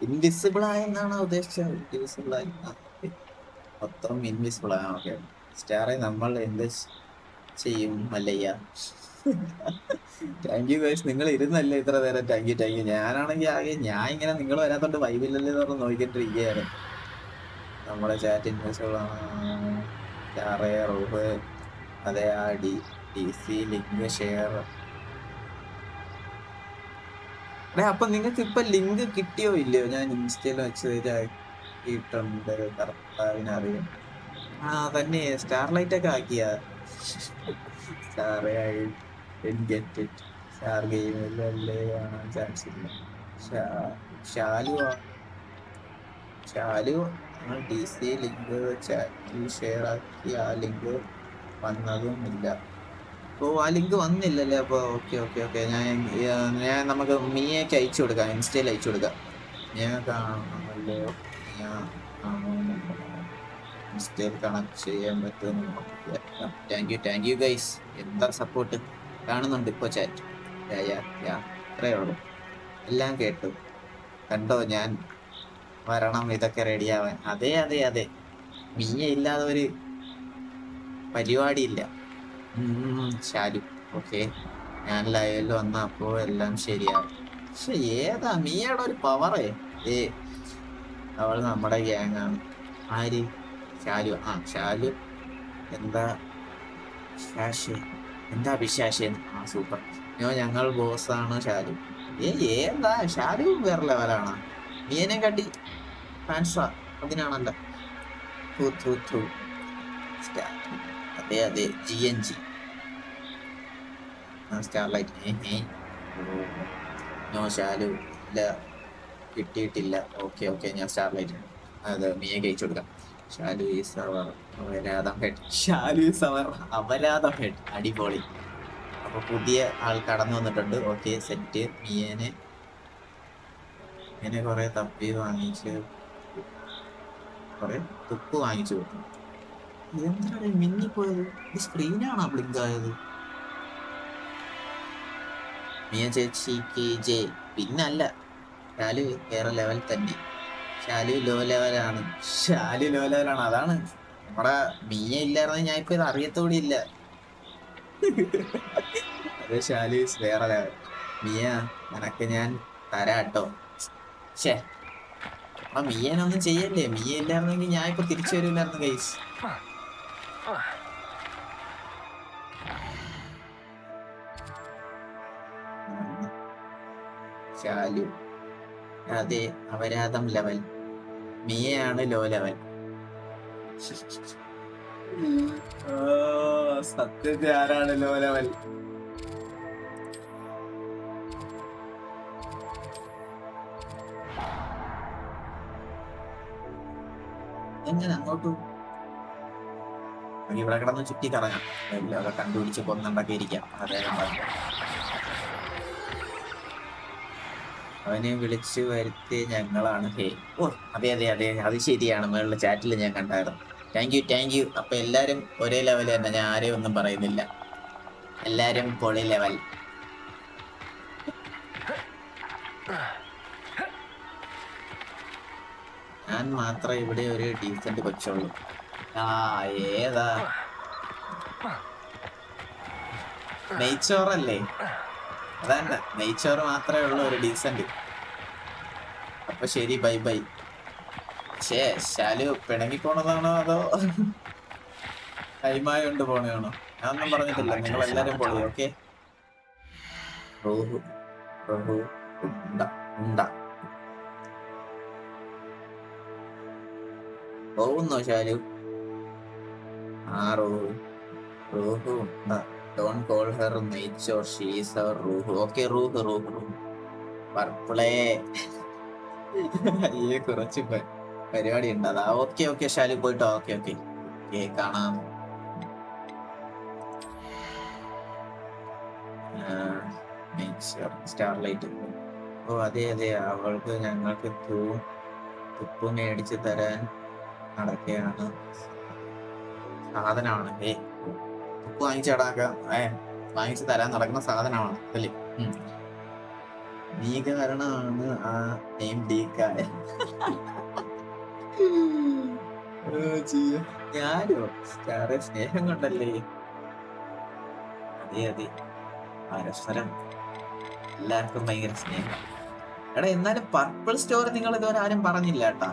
A: ഇൻവിസിബിൾ ആയെന്നാണ് ഉദ്ദേശിച്ചത്. ഇൻവിസിബിൾ ആയി, മൊത്തം ഇൻവിസിബിൾ ആണ്. ഓക്കെ സ്റ്റാറെ, നമ്മൾ എന്ത് ചെയ്യും മല്ലയ്യ? Thank you guys. നിങ്ങൾ ഇരുന്നല്ലേ ഇത്ര നേരം. Thank you. ഞാനാണെങ്കിൽ ഞാൻ ഇങ്ങനെ നിങ്ങൾ വരാത്തോണ്ട് വൈബില്ലല്ലേ എന്ന് പറഞ്ഞ് നോക്കിയിട്ടിരിക്കുകയാണ്. നമ്മുടെ ചാറ്റ് ഇൻവെസ്റ്റബിൾ ആണ്. സ്റ്റാറെ, റൂഹ്, അതെ, ആ DC ലിങ്ക് ഷെയർ. അപ്പൊ നിങ്ങൾക്ക് ഇപ്പൊ ലിങ്ക് കിട്ടിയോ ഇല്ലയോ? ഞാൻ ഇൻസ്റ്റയിൽ വെച്ചിട്ടുണ്ട്. കർത്താവിനറിയാം. തന്നെ സ്റ്റാർലൈറ്റ് ഒക്കെ ആക്കിയ സ്റ്റാർ ഗെയിമിലല്ലേ കാണാൻ ചാൻസ് ഇല്ല. ഷാലു DC ലിങ്ക് ചാറ്റിൽ ഷെയർ ആക്കി. ആ ലിങ്ക് വന്നതും ഇല്ല. ഓ, ആ ലിങ്ക് വന്നില്ലല്ലേ? അപ്പൊ ഓക്കെ. ഞാൻ നമുക്ക് മിയയ്ക്ക് അയച്ചു കൊടുക്കാം. ഇൻസ്റ്റയിൽ അയച്ചു കൊടുക്കാം. ഞാൻ കാണാമല്ലോ. ഇൻസ്റ്റയിൽ കണക്ട് ചെയ്യാൻ പറ്റുമെന്ന്. Thank you guys. എന്താ സപ്പോർട്ട്. കാണുന്നുണ്ട് ഇപ്പൊ ചാറ്റ്. അത്രേ ഉള്ളൂ. എല്ലാം കേട്ടു. കണ്ടോ, ഞാൻ വരണം ഇതൊക്കെ റെഡിയാവാൻ. അതെ, മിയ ഇല്ലാതെ ഒരു പരിപാടിയില്ല. ശാലു ഓക്കെ, ഞാൻ ലൈവിൽ വന്നപ്പോ എല്ലാം ശരിയാവും. പക്ഷെ ഏതാ മിയയുടെ ഒരു പവറേ. അവൾ നമ്മുടെ ഗ്യാങ്ങാണ്. ആര്? ശാലു. ഷാലു. എന്താ പിശാശ്? സൂപ്പർ. ഞങ്ങൾ ബോസാണ് ഷാലു. ഏതാ ഷാലു? വേറെ ലെവലാണ്. മിയനെ കാട്ടി ഫാൻസാ. അതിനാണല്ലോ. അതെ GNG സ്റ്റാർലൈറ്റ്. നോ ഷാലു ഇല്ല, കിട്ടിയിട്ടില്ല. ഓക്കെ, ഞാൻ സ്റ്റാർലൈറ്റ് അത് മിയക്ക് അയച്ചു കൊടുക്കാം. ഷാലു ഈസ് അവർ അപരാധം ഹെഡ്. അടിപൊളി. അപ്പൊ പുതിയ ആൾ കടന്നു വന്നിട്ടുണ്ട്. Okay set. മിയനെ കുറെ തപ്പി വാങ്ങിച്ച്, കുറെ തുപ്പ് വാങ്ങിച്ചു കൊടുത്തു. ഇതെന്താണ് മിന്നിപ്പോയത്? ഇത് സ്ക്രീനാണോ ബ്ലിങ്ക് ആയത്? മിയ ചേച്ചിക്ക് ജെ. പിന്നല്ല, ഷാലു വേറെ ലെവൽ തന്നെ. ഷാലു ലോ ലെവലാണ്. അതാണ് നമ്മുടെ മിയ ഇല്ലായിരുന്നു ഞാൻ ഇപ്പൊ ഇത് അറിയത്തോടെ ഇല്ല. അതെ, ഷാലു വേറെ ലെവൽ. മിയ നിനക്ക് ഞാൻ തരാട്ടോ. മിയനൊന്നും ചെയ്യല്ലേ. മിയ ഇല്ലായിരുന്നെങ്കിൽ ഞാൻ ഇപ്പൊ തിരിച്ചു വരില്ലായിരുന്നു ഗൈസ്. ഷാലു അതെ, അപരാധം ലെവൽ. മിയയാണ് low level. സത്യത്തിൽ ആരാണ് ലോ ലെവൽ? എങ്ങനെ അങ്ങോട്ടു? ഇവിടെ കിടന്ന് ചുറ്റി കറങ്ങാം. എല്ലാം കണ്ടുപിടിച്ച് കൊന്നുണ്ടാക്കി ഇരിക്കാം. അതെ, അവനെ വിളിച്ചു വരുത്തി ഞങ്ങളാണ്. ഹേ ഓ അതെ അതെ അതെ അത് ശരിയാണ്. മേളിലെ ചാറ്റിൽ ഞാൻ കണ്ടായിരുന്നു. Thank you. അപ്പൊ എല്ലാരും ഒരേ ലെവൽ തന്നെ. ഞാൻ ആരെയും ഒന്നും പറയുന്നില്ല. എല്ലാരും പൊളി ലെവൽ. ഞാൻ മാത്രം ഇവിടെ ഒരു ഡീസന്റ് കൊച്ചുള്ളൂ. ഏതാ നെയ്ച്ചോറല്ലേ? അതന്നെ, നെയ്ച്ചോറ് മാത്രമേ ഉള്ളൂ ഒരു ഡീസന്റ്. അപ്പൊ ശരി, ബൈ ബൈ. ശാലു പിണങ്ങി പോണതാണോ അതോ കൈമായ കൊണ്ട് പോണതാണോ? ഞാനൊന്നും പറഞ്ഞിട്ടില്ല. നിങ്ങൾ എല്ലാരും പൊളി. ഓക്കെ. പോകുന്നോ Shalu? Roohu don't call her നെയ്ച്ചോർ, she is our Roohu. Okay Roohu പർപ്പിളേ. അയ്യേ കുറച്ച് പരിപാടി ഉണ്ട് അതാ. ഓക്കെ ശാലു പോയിട്ടോ. ഓക്കെ കാണാം. സ്റ്റാർലൈറ്റ്. ഓ അതെ അവൾക്ക് ഞങ്ങൾക്ക് തുപ്പ് മേടിച്ചു തരാൻ നടക്കുകയാണ്. സാധനമാണ്. തുപ്പ് വാങ്ങിച്ചു തരാൻ നടക്കുന്ന സാധനമാണ് അല്ലേ? നീ കാരണമാണ് ആ നെയിം ഡീക്കായ. ഞാനോ സ്റ്റാറെ സ്നേഹം കൊണ്ടല്ലേ? അതെ പരസ്പരം എല്ലാവർക്കും ഭയങ്കര സ്നേഹം. എടാ എന്നാലും പർപ്പിൾ സ്റ്റോറി നിങ്ങൾ ഇതുവരെ ആരും പറഞ്ഞില്ല കേട്ടാ.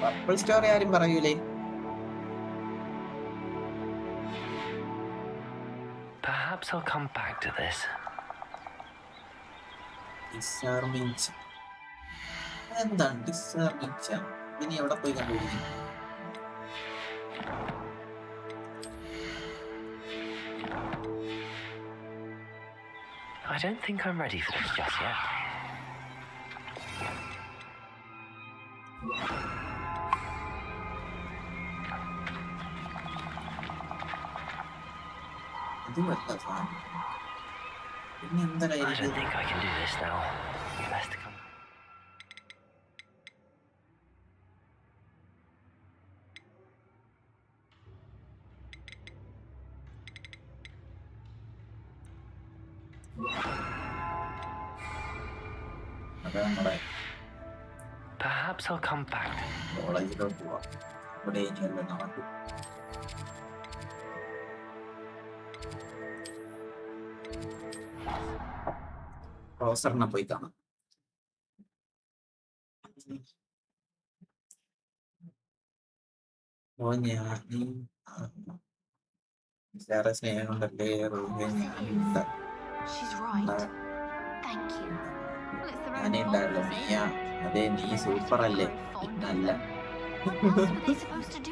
A: പർപ്പിൾ സ്റ്റോറി ആരും പറയൂലേ?
C: Perhaps I'll come back to this.
A: എന്താണ് ഡിസർമിംഗ്? ഇനി എവിടെ പോയി കണ്ടുപിടിക്കും?
C: I don't think I'm ready for this just yet. I don't think I can do this now. Best to come. Perhaps I'll come back.
A: പ്രൊഫസറിനെ പോയി കാണാം. സ്നേഹം കൊണ്ടല്ലേ ഞാനേ ഉണ്ടാവുള്ളൂ. അതെ നീ സൂപ്പർ അല്ലേ? പിന്നല്ല.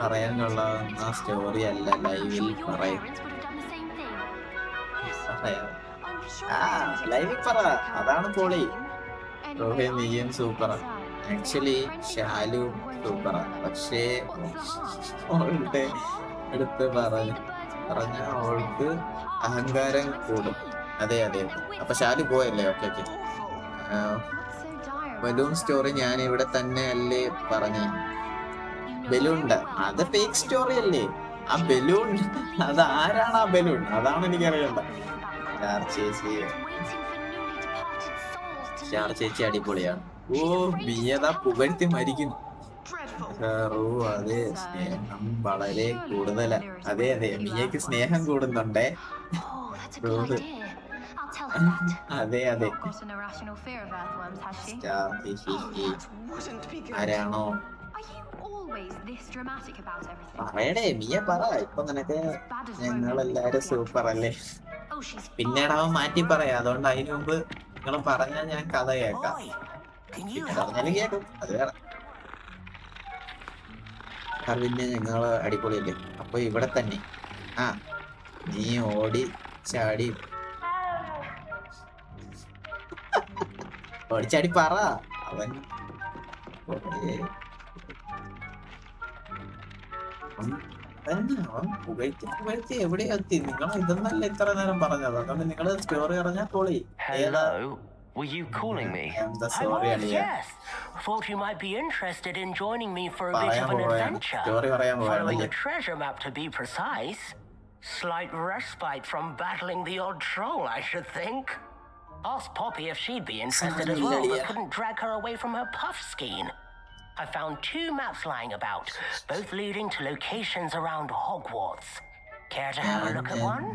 A: പറയാൻ കൊള്ളാവുന്ന സ്റ്റോറി അല്ല, ലൈവിൽ പറയാം. ലൈവിൽ പറ, അതാണ് പൊളി. റോഹെ നീയും സൂപ്പറാ. ആക്ച്വലി ഷാലു സൂപ്പറാ. പക്ഷേ അവളുടെ അടുത്ത് പറഞ്ഞ അവൾക്ക് അഹങ്കാരം കൂടും. അതെ അപ്പൊ ഷാലു പോയല്ലേ? ഓക്കെ ബലൂൺ സ്റ്റോറി ഞാൻ ഇവിടെ തന്നെ അല്ലേ പറഞ്ഞ? ബലൂണ്ട് അത് ഫേക്ക് സ്റ്റോറി അല്ലേ? ആ ബലൂൺ അത് ആരാണ്? ആ ബലൂൺ അതാണ് എനിക്കറിയണ്ട. ചേച്ചി അടിപൊളിയാണ്. ഓ മിയതാ പുകഴ്ത്തി മരിക്കുന്നു. അതെ സ്നേഹം വളരെ കൂടുതലാ. അതെ മിയക്ക് സ്നേഹം കൂടുന്നുണ്ടേ. അതെ ആരാണോ പറയടേ? മിയ പറ. ഇപ്പൊ നിനക്ക് ഞങ്ങളെല്ലാരും സൂപ്പർ അല്ലേ? പിന്നീട് അവൻ മാറ്റി പറയാം. അതുകൊണ്ട് അതിനു മുമ്പ് നിങ്ങൾ പറഞ്ഞാൽ ഞാൻ കഥ കേൾക്കാം. പിന്നെ പറഞ്ഞാലും കേൾക്കും, അത് വേറെ. പിന്നെ ഞങ്ങള് അടിപൊളിയല്ലേ? അപ്പൊ ഇവിടെ തന്നെ നീ ഓടി ചാടി ഓടിച്ചാടി പറ. അവൻ തന്നെ അവൻ പുകഴ്ത്തി എവിടെയാ എത്തി? നിങ്ങൾ ഇതൊന്നല്ല ഇത്ര നേരം പറഞ്ഞത്. അതുകൊണ്ട് നിങ്ങൾ സ്റ്റോറി പറഞ്ഞാൽ പൊളി.
C: Hello? Were you calling me?
A: എന്താ
E: I
A: സോറി
E: was,
A: അളിയ.
E: yes. Thought you might be interested in joining me for a bit
A: പറയാൻ
E: of an
A: പോവാണ്.
E: adventure.
A: സ്റ്റോറി പറയാൻ
E: Following
A: പോവാണല്ലേ.
E: a treasure map to be precise. Slight respite from battling the odd troll, I should think. Asked Poppy if she'd be interested as well, but couldn't drag her away from her puff skein. I found 2 maps lying about, both leading to locations around Hogwarts. Care to have a look at one?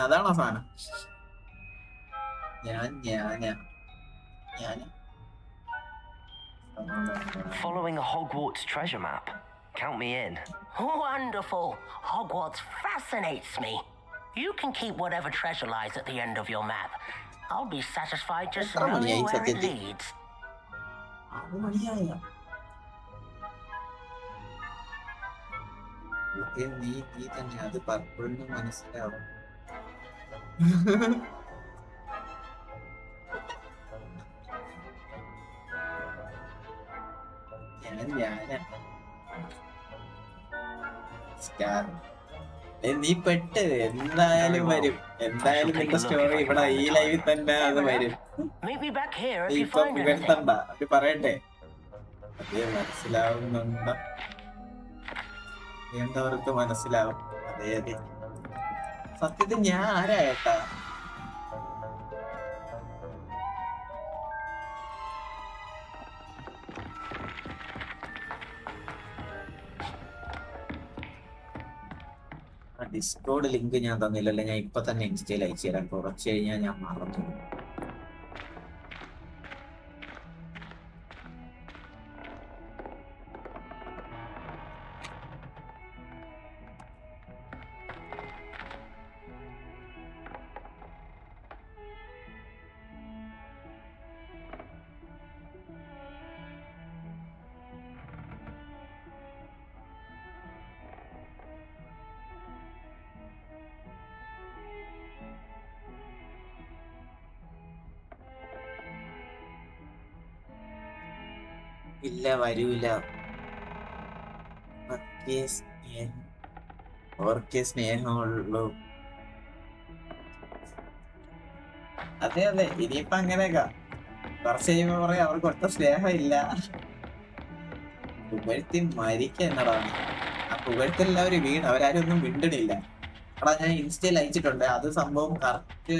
A: അതാണോ സാധനം?
C: Following a Hogwarts treasure map. Count me in.
E: Wonderful. Hogwarts fascinates me. You can keep whatever treasure lies at the end of your map. I'll be satisfied just knowing where it leads.
A: നീ തന്നെ അത് പർപ്പിളിന് മനസ്സിലാവും. നീ പെട്ട് എന്തായാലും വരും. എന്തായാലും നിന്റെ സ്റ്റോറി ഇവിടെ ഈ ലൈവിൽ തന്നെ അത് വരും. നീ ഇപ്പൊ പുകഴ്ത്തണ്ട, അത് പറയട്ടെ. അതേ മനസ്സിലാവുന്നുണ്ടോ? വേണ്ടവർക്ക് മനസ്സിലാവും. അതെ അതെ, സത്യത്തിൽ ഞാൻ ആരായേട്ടാ? ഡിസ്കോഡ് ലിങ്ക് ഞാൻ തന്നില്ലല്ലോ. ഞാൻ ഇപ്പൊ തന്നെ ഇൻസ്റ്റയിൽ അയച്ചു തരാം. കുറച്ച് കഴിഞ്ഞാൽ ഞാൻ മറന്നു. ഇല്ല, വരൂല. ഓർക്കേ സ്നേഹമുള്ളൂ. അതെ അതെ, ഇനിയിപ്പൊ അങ്ങനെയൊക്കെ കുറച്ച് കഴിയുമ്പോ പറയാം അവർക്ക് ഒട്ടും സ്നേഹം ഇല്ല. പുകഴ്ത്തി മരിക്കുന്നടാ. ആ പുകഴ്ത്തെല്ലാവരും വീണ്, അവരാരും ഒന്നും മിണ്ടണില്ല. എടാ ഞാൻ ഇൻസ്റ്റയിൽ അയച്ചിട്ടുണ്ട്. അത് സംഭവം കറക്റ്റ്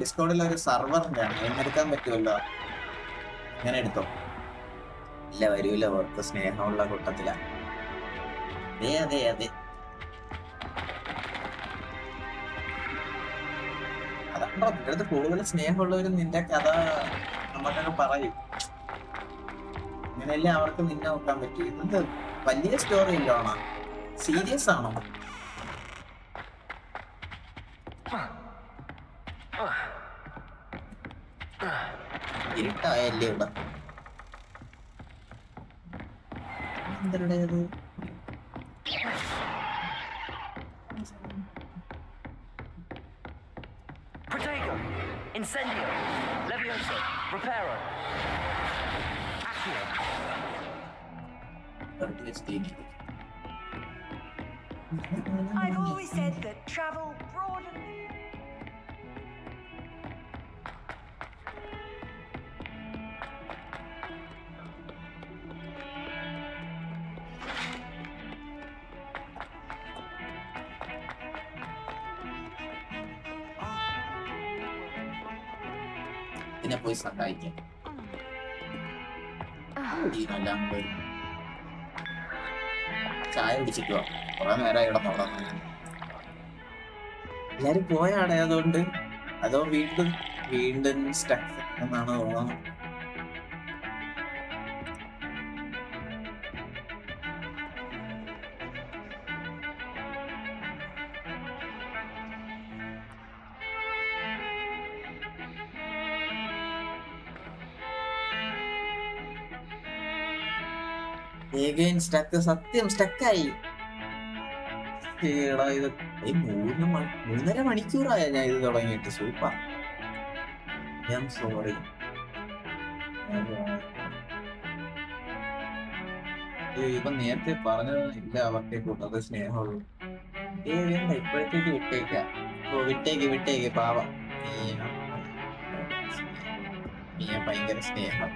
A: ഡിസ്കോഡിൽ ഒരു സർവറിന്റെ ആണ്. എന്നെടുക്കാൻ പറ്റുമല്ലോ, അങ്ങനെ എടുത്തോ. ഇല്ല, വരൂല. ഓർക്ക് സ്നേഹമുള്ള കൂട്ടത്തിലാ. അതെ അതെ അതെ, അതാണോ നിന്റെ അടുത്ത് കൂടുതൽ സ്നേഹമുള്ളവരും നിന്റെ കഥ നമുക്കൊക്കെ പറയും. അങ്ങനെയല്ലേ അവർക്ക് നിന്നെ നോക്കാൻ പറ്റും. ഇത് വലിയ സ്റ്റോറി ഇല്ലാണോ? സീരിയസ് ആണോ? ഇരുട്ടായല്ലേ ഇവിടെ? എന്തരുടേത്?
C: Protego, Incendio, Levioso, Reparo, Accio.
S: I've always said that travel broadens.
A: ഇതിനെ പോയി സഹായിക്കാം. എല്ലാം വരും. ചായ കുടിച്ചിട്ട് വാ. കുറെ നേരം കിടന്നോളാം. എല്ലാരും പോയാണ്. അതുകൊണ്ട് അതോ വീണ്ടും സ്റ്റക്ക് എന്നാണ് തോന്നുന്നത്. സത്യം സ്റ്റക്കായി. ഇത് 3.5 മണിക്കൂറായ ഞാൻ ഇത് തുടങ്ങിയിട്ട്. സൂപ്പർ. ഞാൻ സോറി. ഇപ്പം നേരത്തെ പറഞ്ഞില്ല അവർക്ക് കൂട്ടത് സ്നേഹമുള്ളൂ. വേണ്ട ഇപ്പോഴത്തേക്ക് വിട്ടേക്കാം. വിട്ടേക്ക് പാവം. മിയ ഭയങ്കര സ്നേഹം.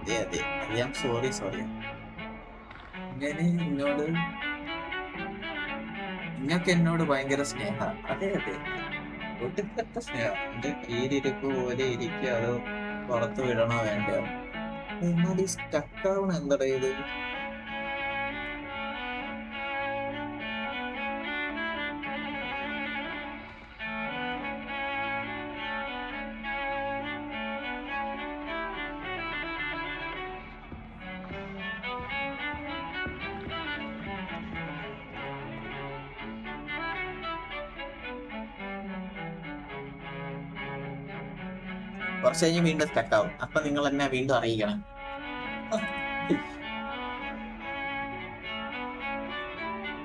A: അതെ അത് ഞാൻ സോറി. നിങ്ങൾക്ക് എന്നോട് ഭയങ്കര സ്നേഹം. അതെ ഒടുക്കത്ത സ്നേഹം. എന്റെ കീഴിരിപ്പ് പോലെ ഇരിക്കുക, അതോ പുറത്ത് വിടണോ വേണ്ടയോ? എന്നാൽ ഈ സ്റ്റക്കാവണം എന്താ ഇത്? കുറച്ച് കഴിഞ്ഞ് വീണ്ടും സ്റ്റക്കാവും. അപ്പൊ നിങ്ങൾ എന്നെ വീണ്ടും അറിയിക്കണം.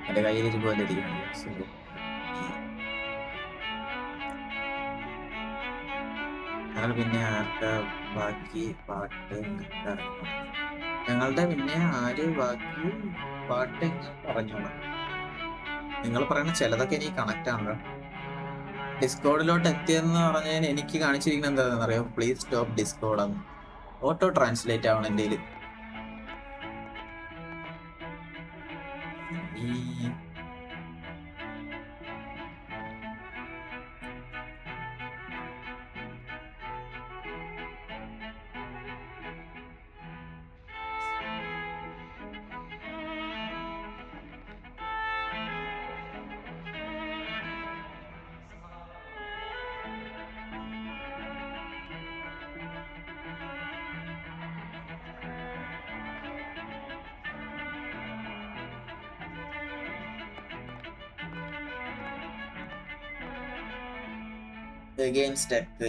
A: എന്റെ കയ്യിലിരിക്കുമല്ലോ ഇരിക്കണം. ഞങ്ങൾ പിന്നെ ആർക്കാ ബാക്കി പാട്ട്? ഞങ്ങളുടെ പിന്നെ ആര് ബാക്കി പാട്ട് പറഞ്ഞോളാം. നിങ്ങൾ പറയുന്ന ചിലതൊക്കെ എനിക്ക് കണക്റ്റ് ആണല്ലോ. ഡിസ്കോഡിലോട്ട് എത്തിയെന്ന് പറഞ്ഞാൽ എനിക്ക് കാണിച്ചിരിക്കുന്നത് എന്താണെന്ന് അറിയോ? പ്ലീസ് സ്റ്റോപ്പ് ഡിസ്കോഡ് എന്ന് ഓട്ടോ ട്രാൻസ്ലേറ്റ് ആവണം എൻ്റെ കയ്യിൽ.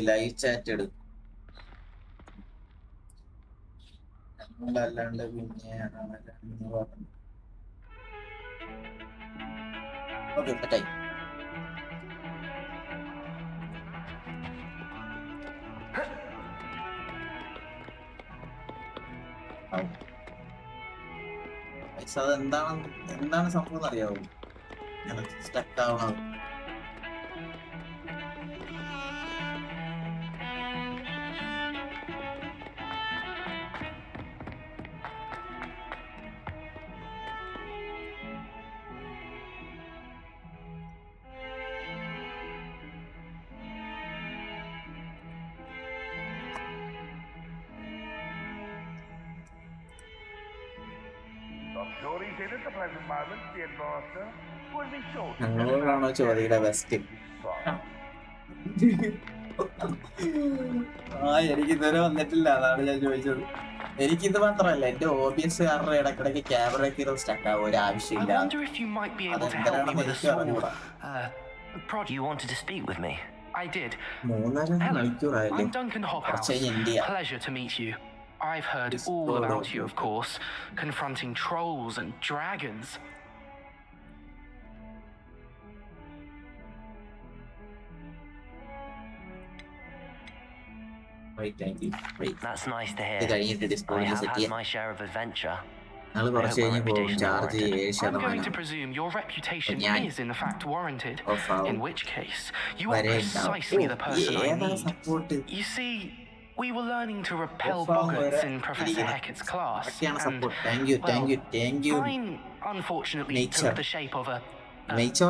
A: ലൈവ് ചാറ്റ് എടുക്കും. നമ്മളല്ലാണ്ട് പിന്നെ ഓക്കെ സെറ്റായി. അത് എന്താണ് സംഭവം അറിയാവോ? സ്റ്റക്ക് ആവണം. ഞങ്ങളോടാണോ ചോദ്യയുടെ ബെസ്റ്റ്? എനിക്കിതുവരെ വന്നിട്ടില്ല, അതാണ് ഞാൻ ചോദിച്ചത്. എനിക്കിത് മാത്രമല്ല, എന്റെ OBS കാരണം ഇടക്കിടയ്ക്ക് ക്യാമറയ്ക്ക് സ്റ്റക്ക് ആവും, ഒരു ആവശ്യമില്ല. അതെന്തിനാണെന്ന് എനിക്ക് അറിഞ്ഞൂടാ.
C: You wanted to speak with me?
B: I did.
A: 3.5 മണിക്കൂറായല്ലേ?
B: I'm Duncan Hobhouse.
A: കുറച്ച് കഴിഞ്ഞ് India.
B: Pleasure to meet you. I've heard all about you, of course, confronting trolls and dragons.
A: Wait.
C: That's nice to hear.
A: I
C: have had my share of adventure.
A: I'm
B: going to presume your reputation is in fact warranted, in which case you are precisely the person I need. You see, we were learning to repel boggarts in Professor Hecat's class, and
A: thank you.
B: mine unfortunately took the shape of a
A: nature.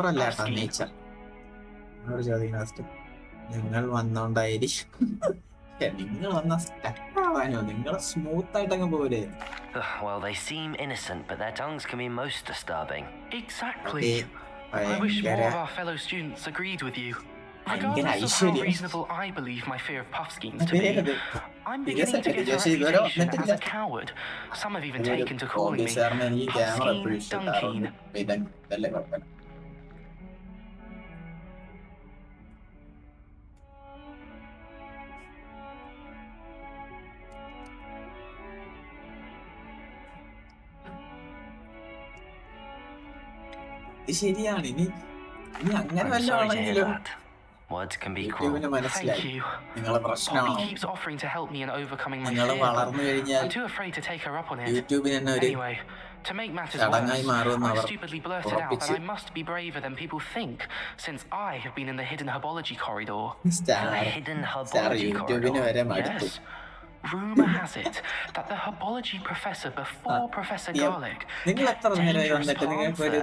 A: നിങ്ങൾ വന്നോണ്ടായിരിക്കും. നിങ്ങൾ വന്ന സ്റ്റക്കാവാനോ? നിങ്ങൾ smooth ആയിട്ടങ്ങ് പോലെ.
C: Well, they seem innocent, but their tongues can be most disturbing.
B: Exactly. I wish more of our fellow students agreed with you. Regardless of how reasonable I believe my fear of puff schemes to be, I'm beginning to get a reputation as a coward. Some have even taken to calling me Puffskein Dunkeen.
A: ശരിയാണ്. ഇനി അങ്ങനെ വല്ല ആണെങ്കിലും
C: Words can be cruel.
H: Thank you. Poppy keeps offering to help me in overcoming my fear, but I'm too afraid to take her up on it. Anyway, to make matters worse, I stupidly blurted out that I must be braver than people think, since I have been in the hidden herbology corridor.
C: The hidden herbology corridor?
H: Yes. Rumor has it that the herbology professor before Professor Garlic kept dangerous plants there.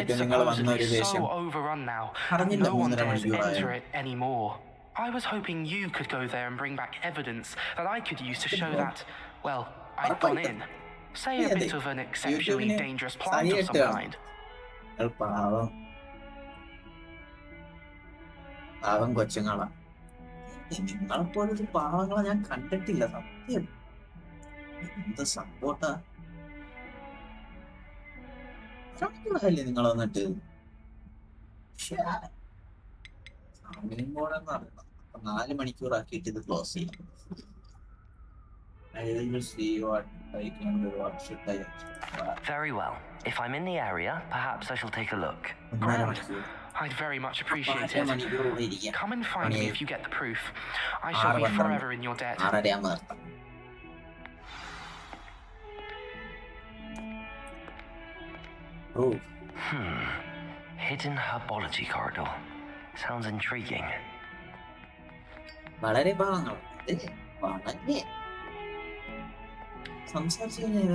H: It's supposedly so overrun now that no one dares enter it anymore. I was hoping you could go there and bring back evidence that I could use to show that, well, I'd gone in. Say a bit of an exceptionally dangerous plant of some kind.
A: നിങ്ങളെപ്പോലൊരു പാവങ്ങളെ ഞാൻ കണ്ടിട്ടില്ല, സത്യം. എന്ത് സപ്പോർട്ടാ ല്ലേ നിങ്ങൾ വന്നിട്ട്. സമയം പോണെന്ന് അറിയണം. 4 മണിക്കൂറാക്കിയിട്ട് ഇത് ക്ലോസ് ചെയ്യാം.
C: Very well. If I'm in the area, perhaps I shall take a look.
H: I'd very much appreciate it. Come and find me if you get the proof. I shall be forever in your debt.
C: Hidden herbology corridor. Sounds intriguing.
A: വളരെ പാവങ്ങൾ വളരെ സംസാരിച്ചു കഴിഞ്ഞാൽ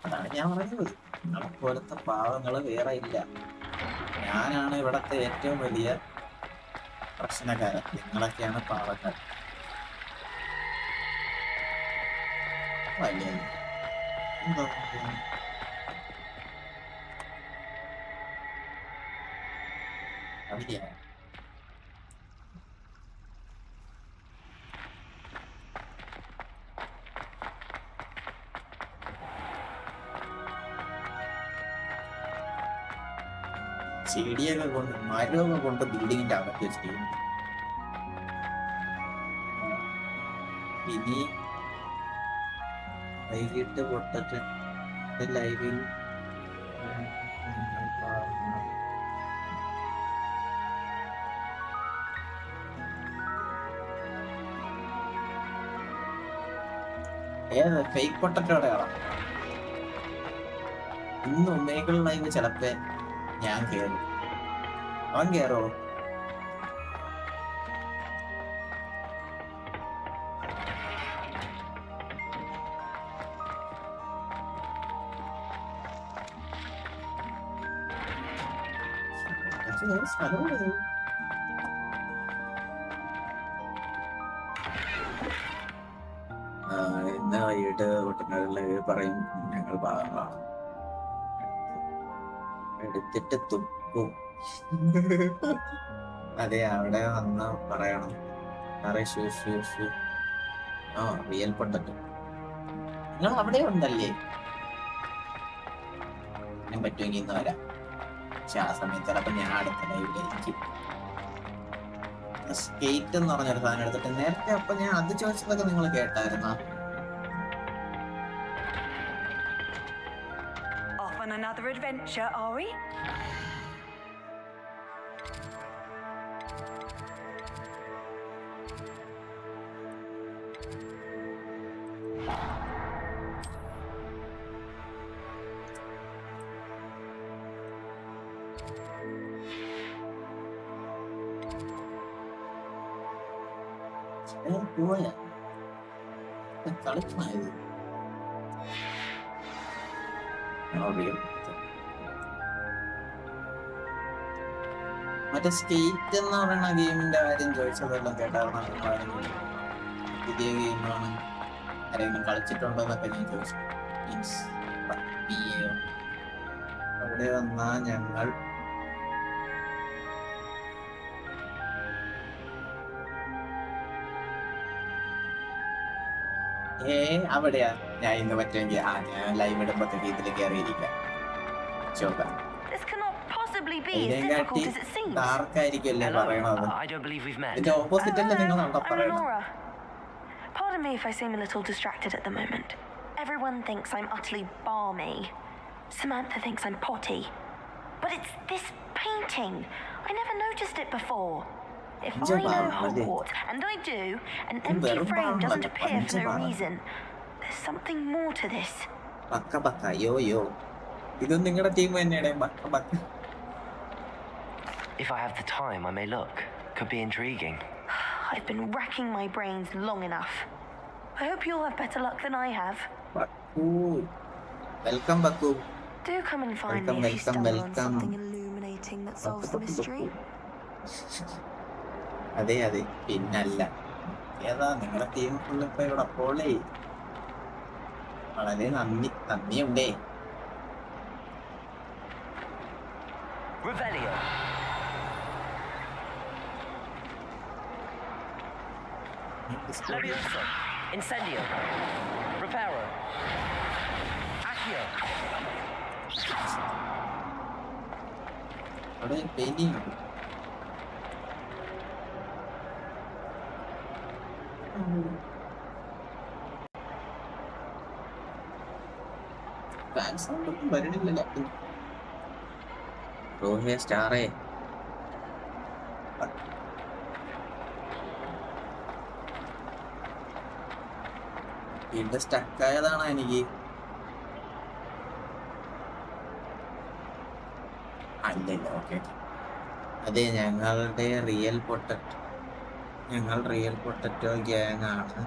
A: അതാണ് ഞാൻ പറയുന്നത്. നമ്മളെപ്പോലത്തെ പാവങ്ങള് വേറെ ഇല്ല. ഞാനാണ് ഇവിടത്തെ ഏറ്റവും വലിയ പ്രശ്നക്കാരൻ. നിങ്ങളൊക്കെയാണ് പാവങ്ങൾ. വലിയ എന്താ അവിടെയാണ് ചെടിയൊക്കെ കൊണ്ട് മരമൊക്കെ കൊണ്ട് ബിൽഡിങ്ങിന്റെ അകത്ത് വെച്ചിട്ട് ഇനി വൈകിട്ട് പൊട്ടറ്റ് ലൈവിൽ ഫേക്ക് പൊട്ടറ്റോടെ കാണാം. ഇന്ന് ഒന്നേകൾ ലൈവ് ചിലപ്പോ ഞാൻ കേറും. അവൻ കേറോ? ഇന്ന് വൈകിട്ട് കുട്ടനാട്ടില് പറയും ഞങ്ങൾ പാവങ്ങളാണ്, എടുത്തിട്ട് തുപ്പും. അതെ, അവിടെ വന്ന് പറയണം റിയൽ പൊട്ടറ്റോ. നിങ്ങൾ അവിടെ ഉണ്ടല്ലേ? ഞാൻ പറ്റുമെങ്കിൽ ഇന്ന് വരാം. പക്ഷെ ആ സമയത്ത് ചിലപ്പോ ഞാൻ അടുത്ത ലൈവിലായിരിക്കും. സ്കേറ്റ് എന്ന് പറഞ്ഞൊരു സാധനം എടുത്തിട്ട് നേരത്തെ അപ്പൊ ഞാൻ അത് ചോദിച്ചതൊക്കെ നിങ്ങൾ കേട്ടായിരുന്ന?
S: Off on another adventure, are we?
A: പോയാ കളിക്കണത് മറ്റേ സ്കേറ്റ് എന്ന് പറയുന്ന ഗെയിമിന്റെ കാര്യം ചോദിച്ചതെല്ലാം കേട്ടായിരുന്നു. പുതിയ ഗെയിമാണ്, ആരെങ്കിലും കളിച്ചിട്ടുണ്ടോ എന്നൊക്കെ ഞാൻ ചോദിച്ചു. മീൻസ് അവിടെ വന്നാ ഞങ്ങൾ അവിടെയാ ഞാൻ ഇന്ന് പറ്റുമെങ്കിൽ ഞാൻ ലൈവ് ഇടുമ്പോഴത്തേക്ക് ഇതിൽ കയറിയിരിക്കാം. ചോക്കാം. ഡാർക്കായിരിക്കുമല്ലേ പറയണത്? ഇതിന്റെ ഓപ്പോസിറ്റ് അല്ലേ നിങ്ങൾ പറയണത്?
L: Pardon me if I seem a little distracted at the moment. Everyone thinks I'm utterly balmy. Samantha thinks I'm potty. But it's this painting. I never noticed it before. If I know Hogwarts, and I do, an empty frame doesn't appear for no reason. There's something more to this.
A: Baka, yo. Idon ningada team theneyade baka.
C: If I have the time, I may look. Could be intriguing.
L: I've been racking my brains long enough. I hope you'll have better luck than I have.
A: Baku. Welcome, Baku.
L: Do come and find me if you stumble on something illuminating that solves the mystery.
A: അതെ പിന്നല്ല ഏതാ നിങ്ങളുടെ team full ഇപ്പൊ ഇവിടെ അപ്പോളേ വളരെ നന്ദിയുണ്ടേ.
C: Revelio. Levioso. Incendio. Reparo. Accio.
A: അവിടെ painting fan sound ഒന്നും വരണില്ലല്ലോ. റോഹേ സ്റ്റാറേ വീണ്ടും സ്റ്റക്കായതാണോ എനിക്ക്? അല്ലല്ലോ, ഓക്കെ. അതെ, ഞങ്ങൾ റിയൽ പൊട്ടറ്റോ ഗ്യാങ് ആണ്.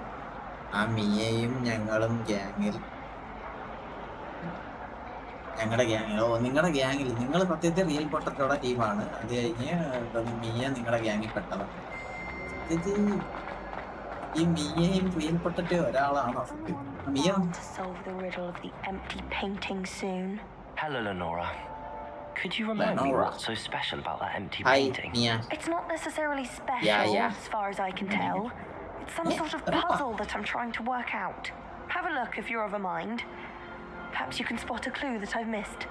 A: ആ മിയയും ഞങ്ങളും ഞങ്ങളുടെ ഗ്യാങ്ങിൽ. നിങ്ങളുടെ ഗ്യാങ്ങിൽ നിങ്ങൾ സത്യത്തിൽ റിയൽ പൊട്ടറ്റോയുടെ ടീമാണ്. അത് കഴിഞ്ഞ് മിയ നിങ്ങളുടെ ഗ്യാങ്ങിൽ പെട്ടതാണ്. സത്യത്തിൽ ഈ മിയയും റിയൽ പൊട്ടറ്റോ ഒരാളാണോ? Mia.
C: Hello, Lenora. Could you remind me what's so special about that empty painting?
A: Mia.
L: It's not necessarily special, as far as I can tell. It's some sort of puzzle that I'm trying to work out. Have a look if you're of a mind. Perhaps you can spot a clue that I've missed.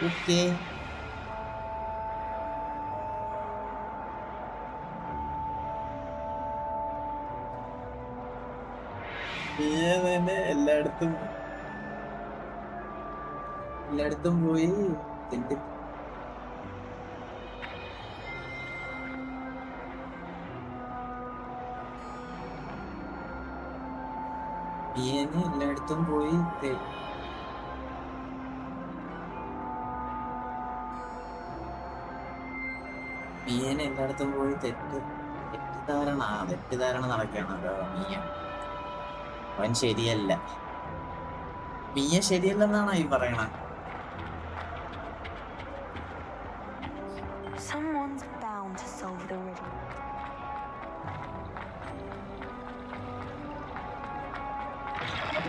A: Okay. എല്ലായിടത്തും പോയി എല്ലായിടത്തും പോയി തെറ്റിദ്ധാരണ നടക്കുകയാണല്ലോ മിയ. അവൻ ശരിയല്ല. മിയ ശരിയല്ലെന്നാണോ ഈ പറയണ?
L: Someone's bound to solve the riddle.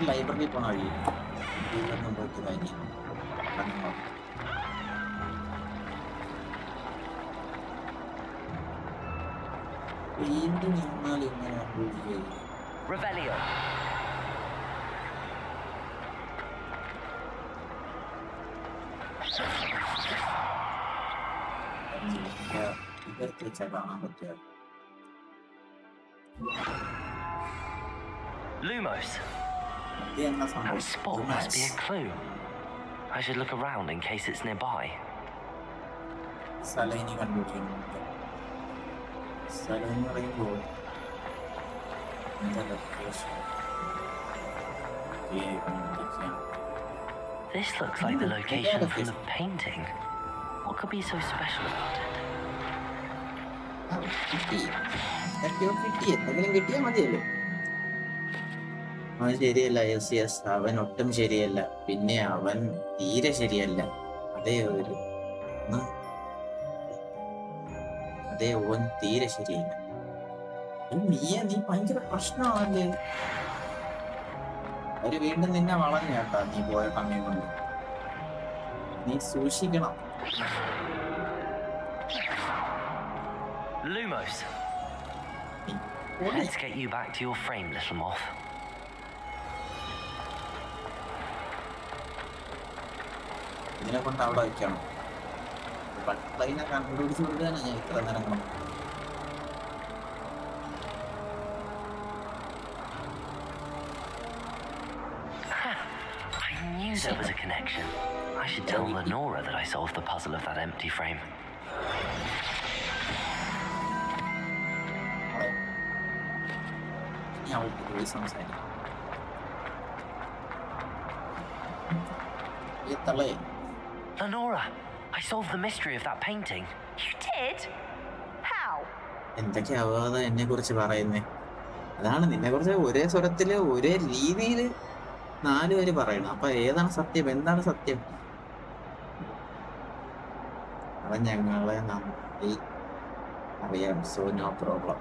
A: ലൈബ്രറിയിൽ പോണ വഴി കാര്യം വീണ്ടും നിന്നാൽ ഇങ്ങനെ
C: Revelio.
A: ഇവർക്ക് വെച്ചാൽ കാണാൻ പറ്റുക.
C: Lumos. That spot must be a clue. I should look around in case it's nearby.
A: സ്ഥലം ഇനി കണ്ടുപിടിക്കുന്നുണ്ട്. സ്ഥലം എന്ന് പറയുമ്പോൾ
C: This looks like the location from the painting. What could be so special about it?
A: എന്തെങ്കിലും കിട്ടിയാൽ മതിയല്ലോ. അവൻ ശരിയല്ല. യെസ്, അവൻ ഒട്ടും ശരിയല്ല. പിന്നെ അവൻ തീരെ ശരിയല്ല. ഓൻ തീരെ ശരിയല്ല. നീ ഭയങ്കര പ്രശ്നമാണല്ലേ. അവര് വീണ്ടും നിന്നെ വളഞ്ഞ കേട്ടാ നീ പോയ സമയം കൊണ്ട്. നീ സൂക്ഷിക്കണം.
C: Lumos. Let's get you back to your frame, little moth.
A: ഇതിനെ കൊണ്ട് അവിടെ വയ്ക്കണം. ബട്ടർഫ്ലൈനെ കണ്ടുപിടിച്ച് വിടുകയാണ് ഞാൻ ഇത്ര നേരം കൊണ്ട്.
C: I knew there was a connection. I should tell Lenora that I solved the puzzle of that empty frame.
A: ഞാൻ അവൾക്ക് പോയി സംസാരിക്കാം.
C: Lenora, I solved the mystery of that painting.
L: You did? How?
A: എന്തൊക്കെയാവാതെ എന്നെ കുറിച്ച് പറയുന്നേ? അതാണ് നിന്നെ കുറിച്ച് ഒരേ സ്വരത്തില് ഒരേ രീതിയില് 4 പേര് പറയണം. അപ്പൊ ഏതാണ് സത്യം, എന്താണ് സത്യം? അവൻ ഞങ്ങളെ നന്നായി അറിയാം. So no problem.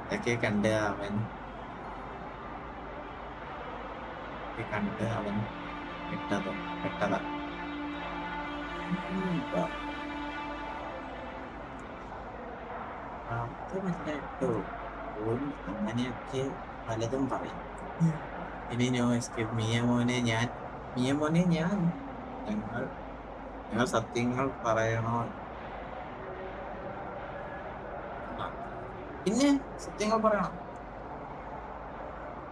A: ഇതൊക്കെ കണ്ട് അവൻ പെട്ടതാ. അങ്ങനെയൊക്കെ പലതും പറയും. ഇനി നോ എസ്കേപ്പ്. മിയമോനെ ഞാൻ ഞങ്ങൾ സത്യങ്ങൾ പറയണോ? പിന്നെ സത്യങ്ങൾ പറയണം.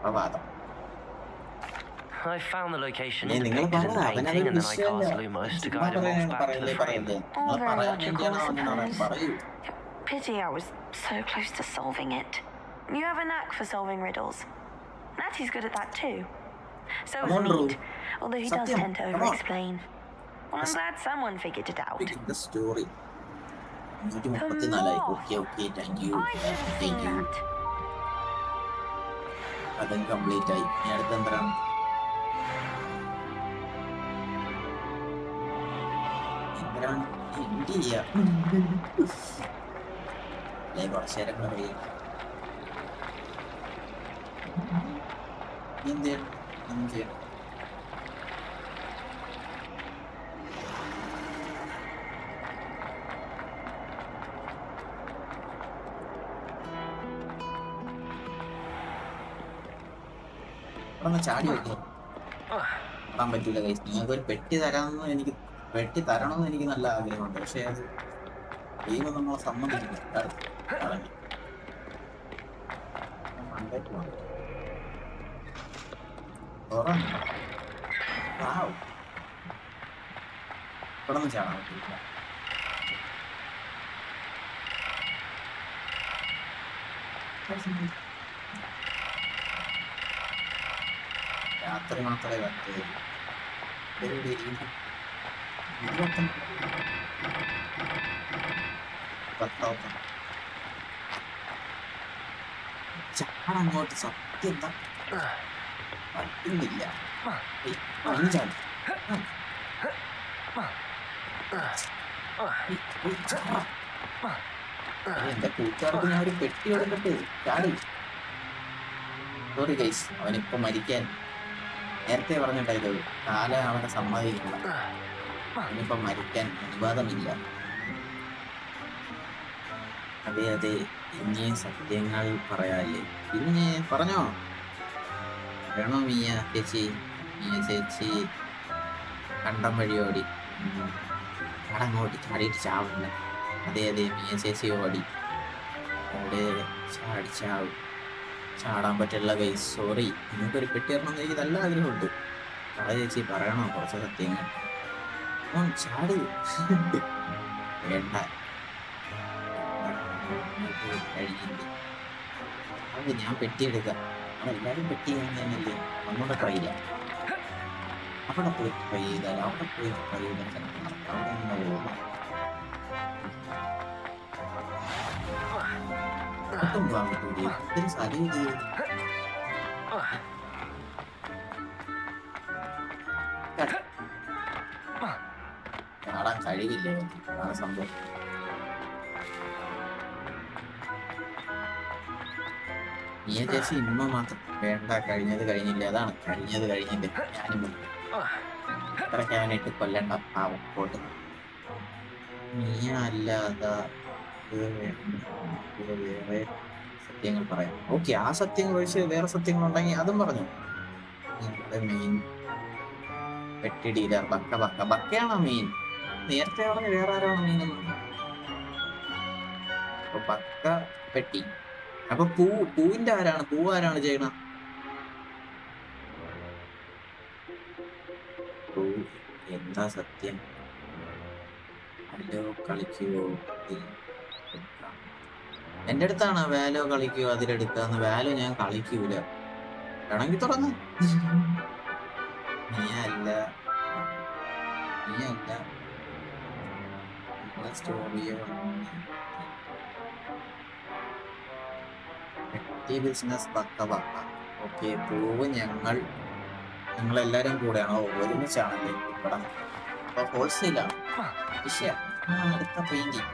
A: പ്രഭാതം.
C: I found the location depicted in the painting and then I cast Lumos to guide him off back to the frame.
L: All very logical, I suppose. Pity I was so close to solving it. You have a knack for solving riddles. Natty's good at that too. So is Meat, although he does tend to over-explain. Well, I'm glad someone figured it out.
A: The story. Okay, thank you. അതും complete ആയി. ഇനി അടുത്ത എന്താണ്? എന്ത് ചെയ്യാ? കുറച്ചു നേരം പറയും. എന്ത് ചെയ്യണം? ചാടി വെക്കാം. ഓടാൻ പറ്റൂല ഗൈസ്. നിങ്ങൾക്ക് ഒരു പെട്ടി തരണമെന്ന് എനിക്ക് നല്ല ആഗ്രഹമുണ്ട്. പക്ഷെ അത് ദൈവം നമ്മളെ സമ്മതിക്കില്ല. ഇവിടെ ചാടാൻ പറ്റില്ല. രാത്രി മാത്രമേ പറ്റുള്ളൂ. ചാടങ്ങോട്ട് സത്യം പറ്റുന്നില്ല. എന്റെ കൂട്ടുകാർക്ക് ഞാൻ ഒരു പെട്ടി കൊടുക്കട്ടെ. ചാടി. സോറി ഗൈസ്, അവനിപ്പോ മരിക്കാൻ നേരത്തെ പറഞ്ഞിട്ടായത് കാല അവനെ സമ്മതിക്കില്ല. അവനിപ്പോ മരിക്കാൻ അനുവാദമില്ല. അതെ ഇനിയും സത്യങ്ങൾ പറയാല്ലേ? പിന്നെ പറഞ്ഞോ. വേണോ മിയ ചേച്ചി കണ്ടം വഴി ഓടി. ചാടങ്ങോട്ട് ചാടിയിട്ട് ചാവുന്ന. അതെ മിയ ചേച്ചി ഓടി. അവിടെ ചാവും. ചാടാൻ പറ്റില്ല ഗൈസ്. സോറി. നിങ്ങൾക്കൊരു പെട്ടി തരണമെന്ന് എനിക്ക് നല്ല ആഗ്രഹമുണ്ട്. ചേച്ചി പറയണോ കുറച്ച് സത്യങ്ങൾ? ചാട്. വേണ്ട കഴിഞ്ഞില്ല. അത് ഞാൻ പെട്ടിയെടുക്കാം. എല്ലാവരും പെട്ടി കഴിഞ്ഞല്ലേ? ഒന്നുകൂടെ ട്രൈ ചെയ്യാം. അവിടെ പോയി ട്രൈ ചെയ്താൽ അവിടെ നിന്ന് പോകാം. ഒട്ടും പോകാൻ പറ്റൂല. ഇത്തിരി സ്ഥലം ഇത് കാണാൻ കഴിയില്ലേ? അതാണ് സംഭവം. നീ ചേച്ചി ഇമ്മ മാത്രം വേണ്ട. കഴിഞ്ഞത് കഴിഞ്ഞില്ല. അതാണ് കഴിഞ്ഞില്ല. ഞാനും അത്രയ്ക്ക് അവനായിട്ട് കൊല്ലണ്ട. പാവം പോട്ട്. നീ അല്ലാതെ വേറെ സത്യങ്ങൾ പറയാം. ഓക്കെ, ആ സത്യങ്ങൾ ഒഴിച്ച് വേറെ സത്യങ്ങൾ ഉണ്ടെങ്കിൽ അതും പറഞ്ഞു. ഞങ്ങളുടെ മെയിൻ പെട്ടി ഡീലർ ബക്കയാണോ മെയിൻ? നേരത്തെ പറഞ്ഞ വേറെ ആരാണ് മെയിൻ? അപ്പൊ ബക്ക പെട്ടി. അപ്പൊ പൂവിന്റെ ആരാണ്? പൂ ആരാണ് ചെയ്യണ? പൂ എന്താ സത്യം? അല്ലോ കളിക്കുവോ? എന്റെ അടുത്താണ് വാലോ കളിക്കുവോ അതിലെടുക്കാന്ന്. വാലോ ഞാൻ കളിക്കൂല. വേണമെങ്കിൽ തുറന്ന്. നീയല്ല സ്റ്റോറിയോ ബിസിനസ് ബക്ക. ഓക്കെ, പൂവ് ഞങ്ങളെല്ലാരും കൂടെയാണോ? ഒരുമിച്ചാണല്ലേ ഇവിടെ? അപ്പൊ ഹോൾസെയിലാണ് വിഷയം. അടുത്ത പെയിന്റിങ്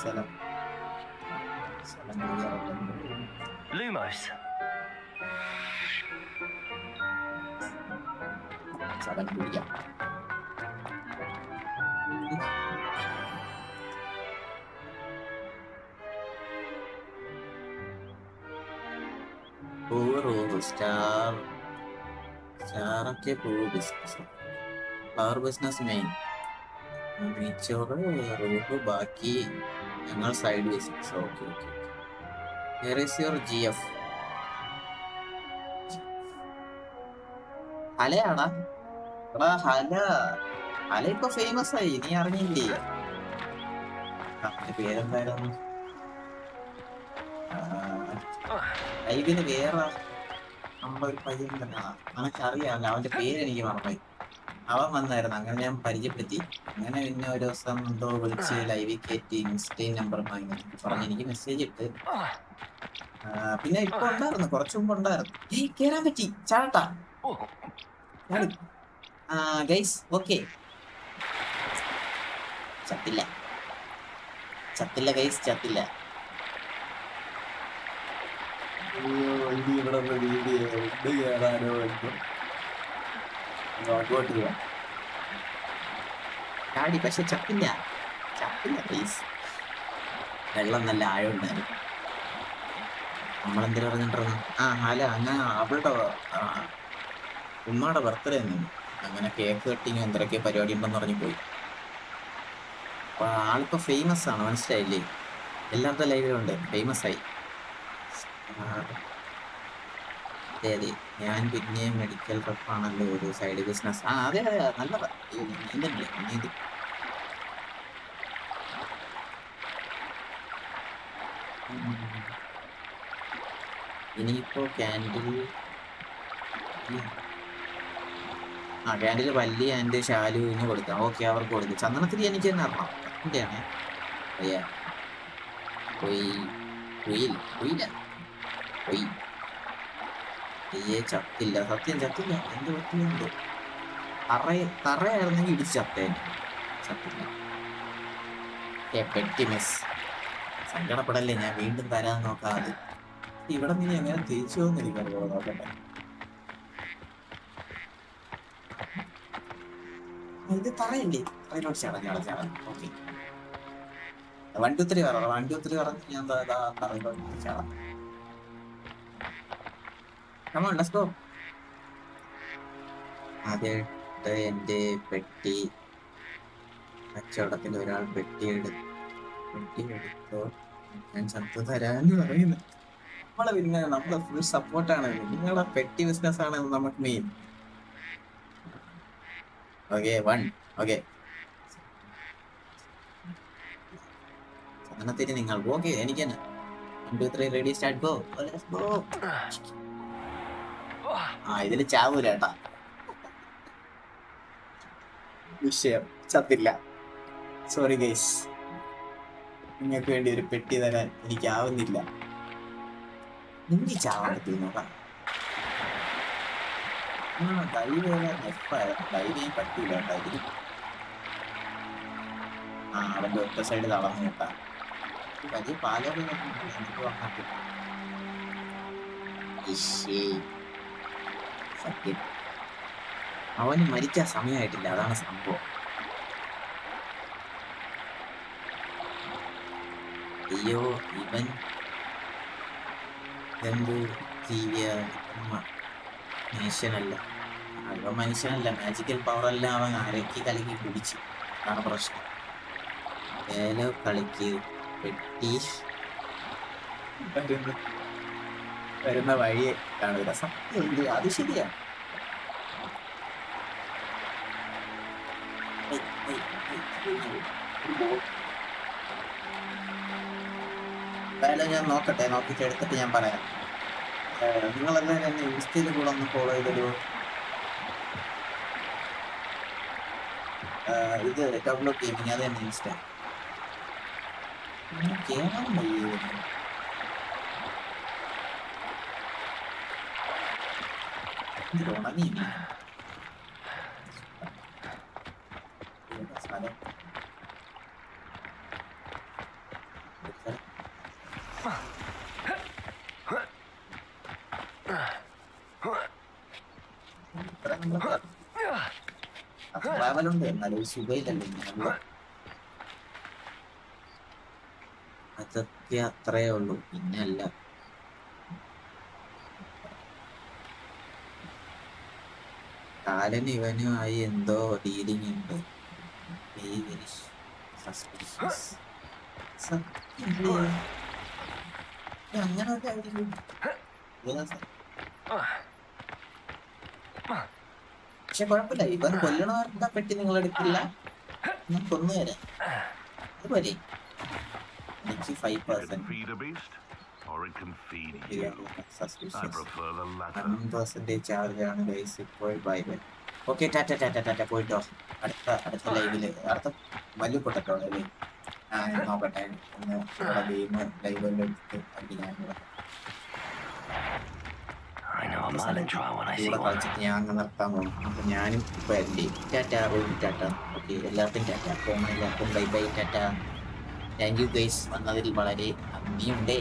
A: സ്ഥലം
C: Lumos.
A: സ്ഥലം പിടിക്കാം. സ്റ്റാറൊക്കെ പൂവ് ബിസിനസ്. Flower business main. മീച്ചോറ് റൂഫ് ബാക്കി ഞങ്ങൾ side business. Okay. Here is your GF. ഹലയാടാ എടാ. ഹല ഇപ്പൊ ഫേമസ് ആയി, നീ അറിഞ്ഞില്ലേ? പേരെന്തായിരുന്നു? ലൈവില് വേറെ നമ്മളൊരു പയ്യൻ തന്നെ. നിനക്കറിയാമല്ലോ, അവന്റെ പേര് എനിക്ക് മറന്നുപോയി. അവൻ വന്നായിരുന്നു, അങ്ങനെ ഞാൻ പരിചയപ്പെടുത്തി. അങ്ങനെ പിന്നെ ഒരു ദിവസം എന്തോ വിളിച്ച് ലൈവിൽ കയറ്റി. ഇൻസ്റ്റൈൻ നമ്പർ പറഞ്ഞ് എനിക്ക് മെസ്സേജ് ഇട്ട്. പിന്നെ ഇപ്പൊ ഉണ്ടായിരുന്നു, കുറച്ചു മുമ്പ് ഉണ്ടായിരുന്നു. കേറാൻ പറ്റി, ചാട്ടാ ഗൈസ്. ഓക്കെ, ചത്തില്ല ഗൈസ്, ചത്തില്ല. ചാടി, പക്ഷെ ചത്തില്ല ഗൈസ്. വെള്ളം നല്ല ആഴമുണ്ടായിരുന്നു. നമ്മളെന്തിനു പറഞ്ഞിട്ടിരുന്നു? അല്ല, അങ്ങനെ അവളുടെ ഉമ്മയുടെ ബർത്ത്ഡേ ഒന്നും അങ്ങനെ കേക്ക് കട്ടിങ് എന്തൊക്കെ പരിപാടി ഉണ്ടെന്ന് പറഞ്ഞു പോയി. അപ്പൊ ആളിപ്പോ ഫേമസ് ആണ്, മനസ്സിലായില്ലേ? എല്ലാവരുടെ ലൈവിലുണ്ട്, ഫേമസ് ആയി. അതെ, ഞാൻ പിന്നെ മെഡിക്കൽ റെപ്പാണല്ലോ, ഒരു സൈഡ് ബിസിനസ്. അതെ നല്ലതാ. നീന്തി ഇനിയിപ്പോ ക്യാൻഡില് വല്ലി ആൻഡ് ഷാലുവിന് കൊടുക്കാം. ഓക്കെ, അവർക്ക് കൊടുക്കും. ചന്ദനത്തിരി എനിക്ക് തന്നെ അറിയാം. എന്റെയാണ് ചത്തില്ല, സത്യം ചത്തില്ല. എന്ത് പറ്റിയുണ്ട്? തറയായിരുന്നെങ്കിൽ ഇടിച്ച് ചത്തേനെ. ചത്തില്ല. Petty miss. സങ്കടപ്പെടല്ലേ, ഞാൻ വീണ്ടും തരാൻ നോക്കാതെ. ഇവിടെ നീ എങ്ങനെ തിരിച്ചു വന്നിരിക്കണോ? നോക്കട്ടെ. ഇത് തറയല്ലേ? അതിനോട് ചടഞ്ഞാളെ. ഓക്കെ, 1 2 3 പറഞ്ഞു. 1 2 3 പറഞ്ഞ് ഞാൻ തറയിലോട്ട് ചാടാം. Come on, let's go. ആദ്യമായിട്ട് എൻ്റെ പെട്ടി കച്ചവടത്തിൽ ഒരാൾ പെട്ടി എടുത്തോ, ഞാൻ ചത്തു തരാന്ന് പറയുന്നു. നമ്മളെ ഫുൾ സപ്പോർട്ടാണ്. നിങ്ങളുടെ പെട്ടി ബിസിനസ് ആണ് നമുക്ക് മെയിൻ. ഓക്കെ, 1. ഓക്കെ, ചന്ദനത്തിരി നിങ്ങൾ. ഓക്കെ, എനിക്ക് തന്നെ. 1 2 3 ready, start, go. Let's go. ഇതില് ചാവൂലേട്ടാ. വിഷയം ചത്തില്ല. സോറി ഗൈസ്, നിങ്ങൾക്ക് വേണ്ടി ഒരു പെട്ടി തരാൻ എനിക്കാവുന്നില്ല. എനിക്ക് ചാവാൻ പറ്റുന്നോട്ടാ. ധൈര്യം പറ്റൂല. അവന്റെ ഒറ്റ സൈഡ് തളർന്നു കേട്ടാ. വലിയ പാലൊക്കെ സത്യം, അവന് മരിക്കാൻ സമയമായിട്ടില്ല, അതാണ് സംഭവം. അയ്യോ ഇവൻ എന്ത് ജീവിയ മനുഷ്യനല്ല. അവൻ മനുഷ്യനല്ല, മാജിക്കൽ പവർ എല്ലാം അവൻ അരക്കി കലക്കി കുടിച്ചു. അതാണ് പ്രശ്നം. വേല കളിക്ക് വെട്ടി വരുന്ന വഴിയെ കാണുക. സത്യം ഇത് അത് ശരിയാണ്. എന്തായാലും ഞാൻ നോക്കിയിട്ട് എടുത്തിട്ട് ഞാൻ പറയാം. നിങ്ങളെല്ലാവരും എന്നെ ഇൻസ്റ്റയിൽ കൂടെ ഒന്ന് ഫോളോ ചെയ്തൊരു ഇത് TalkLoot ഗെയിമിങ്, അത് തന്നെ ഇൻസ്റ്റ. കേറാൻ വയ്യ. ഉണങ്ങി സ്ഥലം ട്രാവലുണ്ട്, എന്നാലും ഒരു സുഖയില്ലല്ലോ ഇങ്ങനെ. അതൊക്കെ അത്രേ ഉള്ളൂ, പിന്നെ അല്ല. കാലന് ഇവനുമായി എന്തോ ഡീലിംഗ് ഉണ്ട്. അങ്ങനെ പക്ഷെ കുഴപ്പമില്ല, ഇവൻ കൊല്ലണവർക്ക് പറ്റി നിങ്ങൾ എടുക്കില്ല, ഞാൻ കൊന്നുതരാം. അതുപോലെ എനിക്ക് 5% ചാർജ് ആണ് ഗൈസ് ഇപ്പോൾ. Bye bye. ഓക്കെ, ടാറ്റ പോയിട്ടോ. അടുത്ത ലൈവില് അടുത്ത വലിയ പൊട്ടട്ടോ അല്ലേ. നോക്കട്ടെ ഒന്ന് ഗെയിം ലൈവ് കൂടെ കളിച്ചിട്ട് ഞാൻ അങ്ങ് നിർത്താൻ പോകും. അപ്പൊ ഞാനും ഇപ്പൊ എന്റെ ടാറ്റ ടാറ്റ. ഓക്കെ, എല്ലാവർക്കും ടാറ്റ. അപ്പോൾ എല്ലാവർക്കും bye bye, Tata. Thank you guys, വന്നതിൽ വളരെ നന്ദിയുണ്ടേ.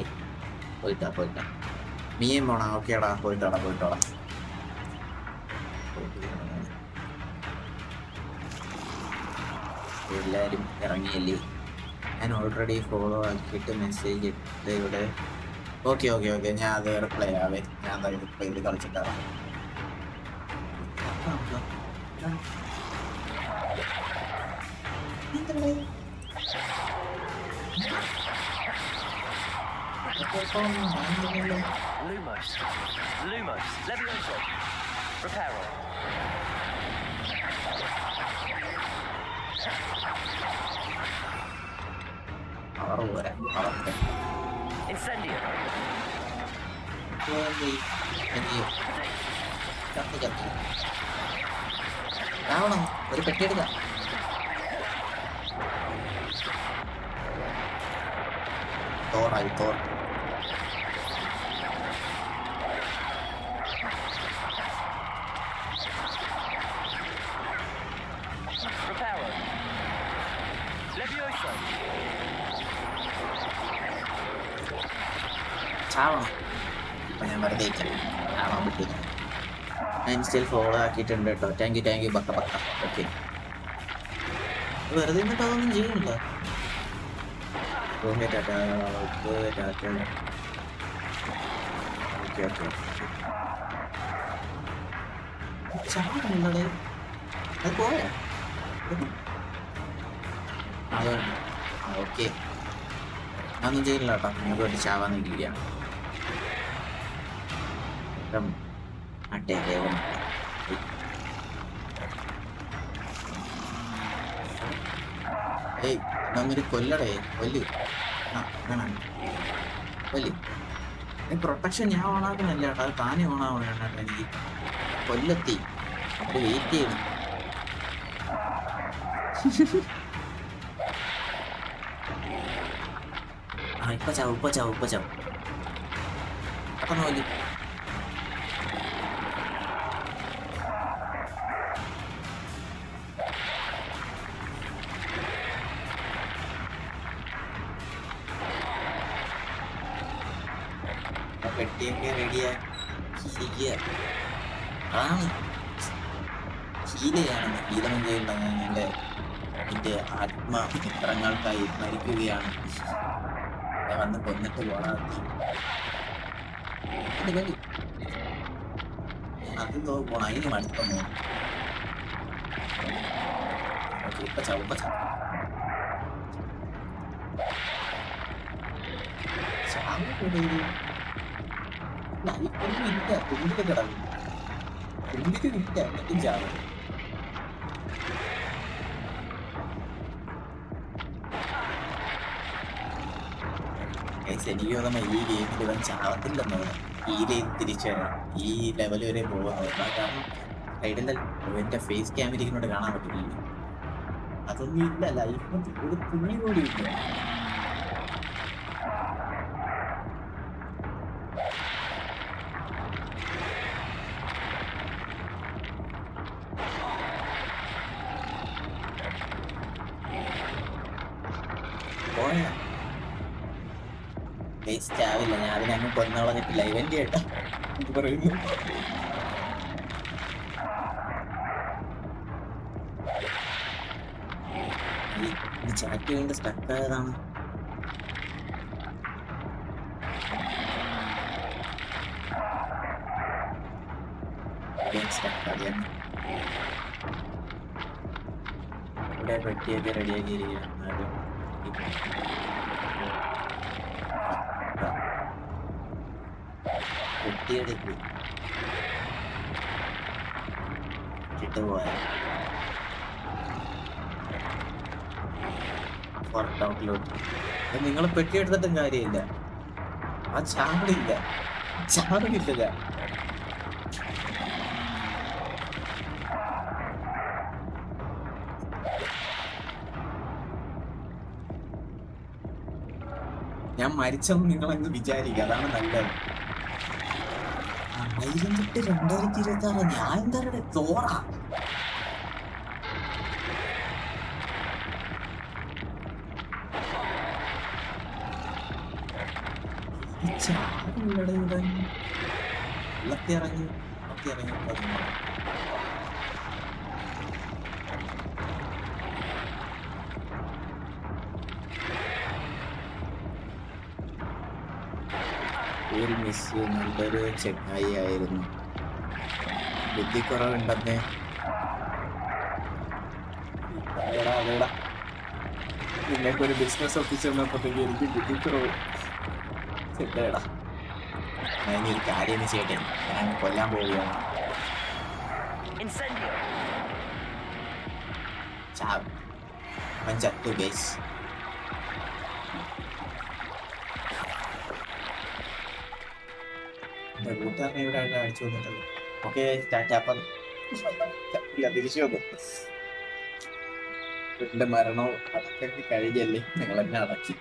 A: പോയിട്ടാ മീയും പോണ. ഓക്കേടാ, പോയിട്ടോടാ. എല്ലാവരും ഇറങ്ങിയല്ലേ? ഞാൻ ഓൾറെഡി ഫോളോ ആക്കിയിട്ട് മെസ്സേജ് ഇട്ട് ഇവിടെ. ഓക്കെ, ഞാൻ അത് റിപ്ലൈ ആവേ. ഞാൻ റിപ്ലൈ ചെയ്ത് കളിച്ചിട്ടാണ്.
I: Lumos, Levioso, Reparo. Incendio.
A: ആവണം, ഒരു പെട്ടിയെടുക്കാം. Thor
I: Reparo. Levioso.
A: ചാവണം. ഇപ്പൊ ഞാൻ വെറുതെ ആവാൻ പറ്റില്ല. ഞാൻ ഇൻസ്റ്റയിൽ ഫോളോ ആക്കിയിട്ടുണ്ട് കേട്ടോ. താങ്ക് യു ബക്ക. ഓക്കെ, വെറുതെ എന്നിട്ട് അതൊന്നും ചെയ്യുന്നില്ല. ഓക്കെ, ടാറ്റ. ചാവണല്ലേ? അത് പോയാ? ഓക്കെ, ഞാനൊന്നും ചെയ്യില്ല കേട്ടോ. നിങ്ങൾക്ക് വേണ്ടി ചാവാൻ നിൽക്കുകയാണ്. ഏയ്, എന്നൊരു കൊല്ലടേ, കൊല്ല്. പ്രൊട്ടക്ഷൻ ഞാൻ ഓണാക്കുന്നില്ല കേട്ടോ, അത് താനേ ഓണാവണം കേട്ടോ. എനിക്ക് കൊല്ലെത്തി അത് വെയിറ്റ് ചെയ്യണം. ഇപ്പൊ ചാവും. പെട്ടെന്ന് കൊല്ല്. പെട്ടിയൊക്കെ റെഡിയാക്കിയിരിക്കുക ആണ്. ഹീലൊന്നും ചെയ്യണ്ട. ഞാൻ എൻ്റെ ആത്മമിത്രങ്ങൾക്കായി മരിക്കുകയാണ്. വന്ന് കൊന്നിട്ട് പോടാ. അത് പോണം, അതിന് മടുക്കുന്നു. ഇപ്പൊ ചാവും. ലൈഫൊന്നും ഇല്ല, തുമ്പിക്ക് കിടക്കും. തുമ്പിക്ക് കിട്ട എന്നിട്ടും ചാവും. എനിക്ക് തോന്നുന്നു ഈ ഗെയിമിൽ ഇവൻ ചാവത്തില്ലെന്ന് ഹീൽ ചെയ്ത് തിരിച്ചു വരാം. ഈ ലെവൽ വരെ പോകുന്നത് കാരണം സൈഡിലെ എന്റെ ഫേസ് ക്യാമറയ്ക്കിനോട് കാണാൻ പറ്റില്ല. അതൊന്നും ഇല്ല, ലൈഫ് ഒരു തുണി കൂടി ഇല്ല. വേസ്റ്റ് ആവില്ല, ഞാൻ അതിനങ്ങ് കൊന്നളഞ്ഞിട്ടില്ല. ഇവന്റ് കേട്ടാ എന്ത് പറയുന്നു. ചാറ്റ് കൊണ്ട് സ്റ്റക്ക് ആയതാണ്. ഇവിടെ പെട്ടിയൊക്കെ റെഡിയാക്കിയിരിക്കുകയാണ്. പെട്ടിയെടുക്കും കിട്ടുപോയ TalkLoot. നിങ്ങൾ പെട്ടി എടുത്തിട്ടും കാര്യമില്ല, ആ ചാടില്ല. ഞാൻ മരിച്ചെന്ന് നിങ്ങളങ്ങ് വിചാരിക്കുക, അതാണ് നല്ലത്. 2008-2026 ഞാൻ എന്താ തോറാ. വെള്ളത്തിറങ്ങി ഒരു മിസ് നല്ലൊരു ചെങ്ങായി ആയിരുന്നു. ബുദ്ധിക്കുറവുണ്ടെന്ന് നിങ്ങൾക്കൊരു ബിസിനസ് ഓഫീസർ വന്നപ്പോഴത്തേക്ക് എനിക്ക് ബുദ്ധിക്കുറവ് ചെട്ടേടാ. ഞാനൊരു കാര്യം ചെയ്യട്ടെ, ഞാൻ കൊല്ലാൻ പോവുകയാണ്. ചത്തു ഗൈസ്. എന്റെ കൂട്ടുകാരനെ ഇവിടെ അടിച്ചു വന്നിട്ടല്ലോ. ഓക്കെ ടാറ്റ. അപ്പം തിരിച്ചു വന്നു. എന്റെ മരണവും അടക്കൊക്കെ കഴിഞ്ഞല്ലേ, നിങ്ങൾ എന്നെ അടക്കി.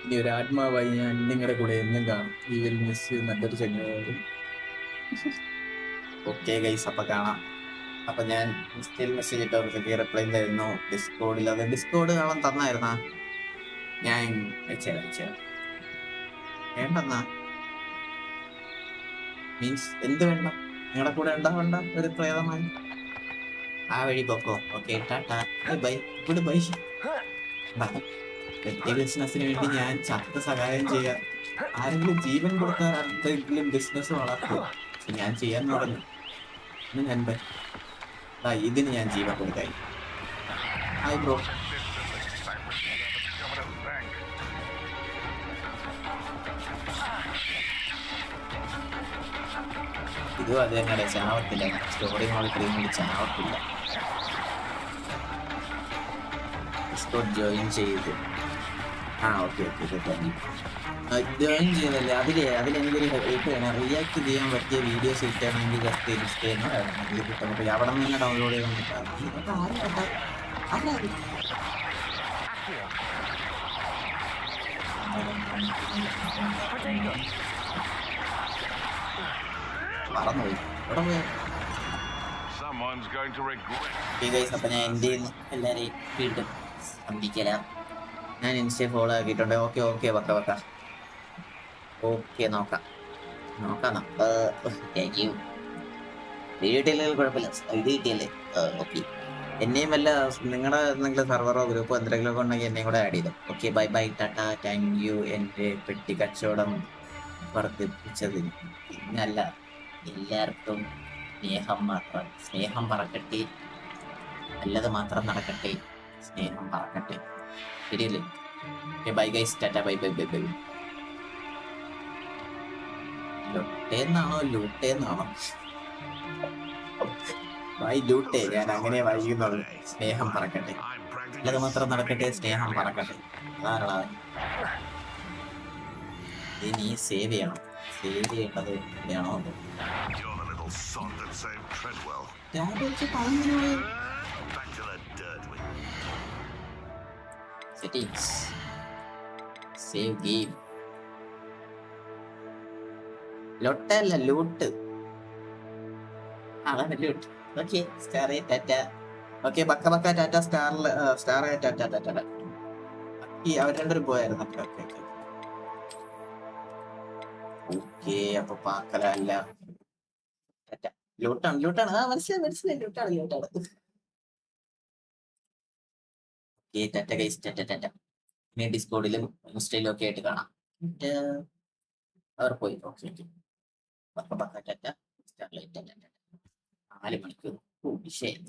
A: ഇനി ഒരു ആത്മാവായി ഞാൻ നിങ്ങളുടെ കൂടെ എന്നും കാണും. ഈ വിൽ മിസ് യു. നല്ലൊരു ചങ്ങായി. ഓക്കെ ഗൈസ്, അപ്പൊ കാണാം. അപ്പൊ ഞാൻ സ്റ്റിൽ മെസ്സേജ് ഇട്ടവർക്ക് റിപ്ലൈ തരുന്നു ഡിസ്കോഡിൽ. അത് ഡിസ്കോഡ് അവൻ തന്നായിരുന്നാ? ഞാൻ വെച്ച വേണ്ടെന്നാ മീൻസ് എന്ത് വേണ്ട? നിങ്ങളുടെ കൂടെ ഉണ്ടാവണ്ട ഒരു പ്രേതമായി ആ വഴി പൊക്കോ. Okay tata, bye. Goodbye. വ്യക്തി ബിസിനസിന് വേണ്ടി ഞാൻ ചത്ത സഹായം ചെയ്യാം. ആരെങ്കിലും ജീവൻ കൊടുത്താൽ എന്തെങ്കിലും ബിസിനസ് വളർത്തും. ഞാൻ ചെയ്യാന്ന് പറഞ്ഞു. ഞാൻ ഇതിന് ഞാൻ ജീവൻ കൊടുക്കായി. Hi bro. ഇതും അത് തന്നെ, ചാവത്തില്ല. സ്റ്റോറി മോളിൽ കൂടി ചാവത്തില്ല. ഡിസ്കോഡ് ജോയിൻ ചെയ്ത് ഓക്കെ ജോയിൻ ചെയ്തല്ലേ. അതിലെനിക്കൊരു ഹെൽപ്പ് വേണം. റിയാക്ട് ചെയ്യാൻ പറ്റിയ വീഡിയോസ് കിട്ടണമെങ്കിൽ ജസ്റ്റ് ഇൻസ്റ്റേന്ന് കിട്ടാൻ പറ്റും. അവിടെ നിന്ന് തന്നെ ഡൗൺലോഡ് ചെയ്യാൻ പറന്നുപോയി. ഇവിടെ പോയാ അപ്പൊ ഞാൻ എൻ്റെ എല്ലാരെയും വീണ്ടും സന്ധിക്കലാം. ഞാൻ ഇൻസ്റ്റ ഫോളോ ആക്കിയിട്ടുണ്ട്. ഓക്കെ വെക്ക. ഓക്കെ നോക്കാം. Thank you. വീഡിയോ കിട്ടിയില്ലെങ്കിൽ കുഴപ്പമില്ല. ഇത് കിട്ടിയല്ലേ? ഓക്കെ. എന്നെയും വല്ല നിങ്ങളുടെ സർവറോ ഗ്രൂപ്പോ എന്തെങ്കിലും ഒക്കെ ഉണ്ടെങ്കിൽ എന്നെയും കൂടെ ആഡ് ചെയ്തു. Okay, bye bye, Tata, thank you എന്റെ പെട്ടി കച്ചവടം വർദ്ധിപ്പിച്ചതിന്. പിന്നല്ല, എല്ലാവർക്കും സ്നേഹം മാത്രം. സ്നേഹം പറക്കട്ടെ, നല്ലത് മാത്രം നടക്കട്ടെ, സ്നേഹം പറക്കട്ടെ. ശരിയല്ലേ? Okay, bye guys, tata, bye bye bye bye. ലൊട്ടേന്നാണോ ലൂട്ടേന്നാണോ? ബൈ ലൂട്ടേ, ഞാൻ അങ്ങനെ വായിക്കുന്നുള്ളൂ. സ്നേഹം പറക്കട്ടെ, നല്ലത് മാത്രം നടക്കട്ടെ, സ്നേഹം പറക്കട്ടെ. അതാണോ ഇനി സേവ് ചെയ്യണം? സേവ് ചെയ്യേണ്ടത് എവിടെയാണോ? Settings, save game. ലൊട്ടല്ല, ലൂട്ട്. അതാണ് loot. Okay, star tata. Okay, ബക്ക ബക്ക ടാറ്റ, സ്റ്റാർ ടാറ്റ ടാറ്റ. അവർ രണ്ടുപേരും പോയായിരുന്നു. Okay okay okay. അപ്പൊ പാക്കലല്ല, ലൂട്ടാണ് ലൂട്ടാണ്. ആ, മനസ്സിലായി മനസ്സിലായി, ലൂട്ടാണ് ലൂട്ടാണ്. Okay, tata guys, tata tata. ഇനി ഡിസ്കോഡിലും ഇൻസ്റ്റയിലും ഒക്കെ ആയിട്ട് കാണാം. അവർ പോയി. ഓക്കെ ഓക്കെ, ബക്ക ബക്ക ടാറ്റ, സ്റ്റാർലൈറ്റ് ടാറ്റ. 4 മണിക്കൂർ വിഷയം.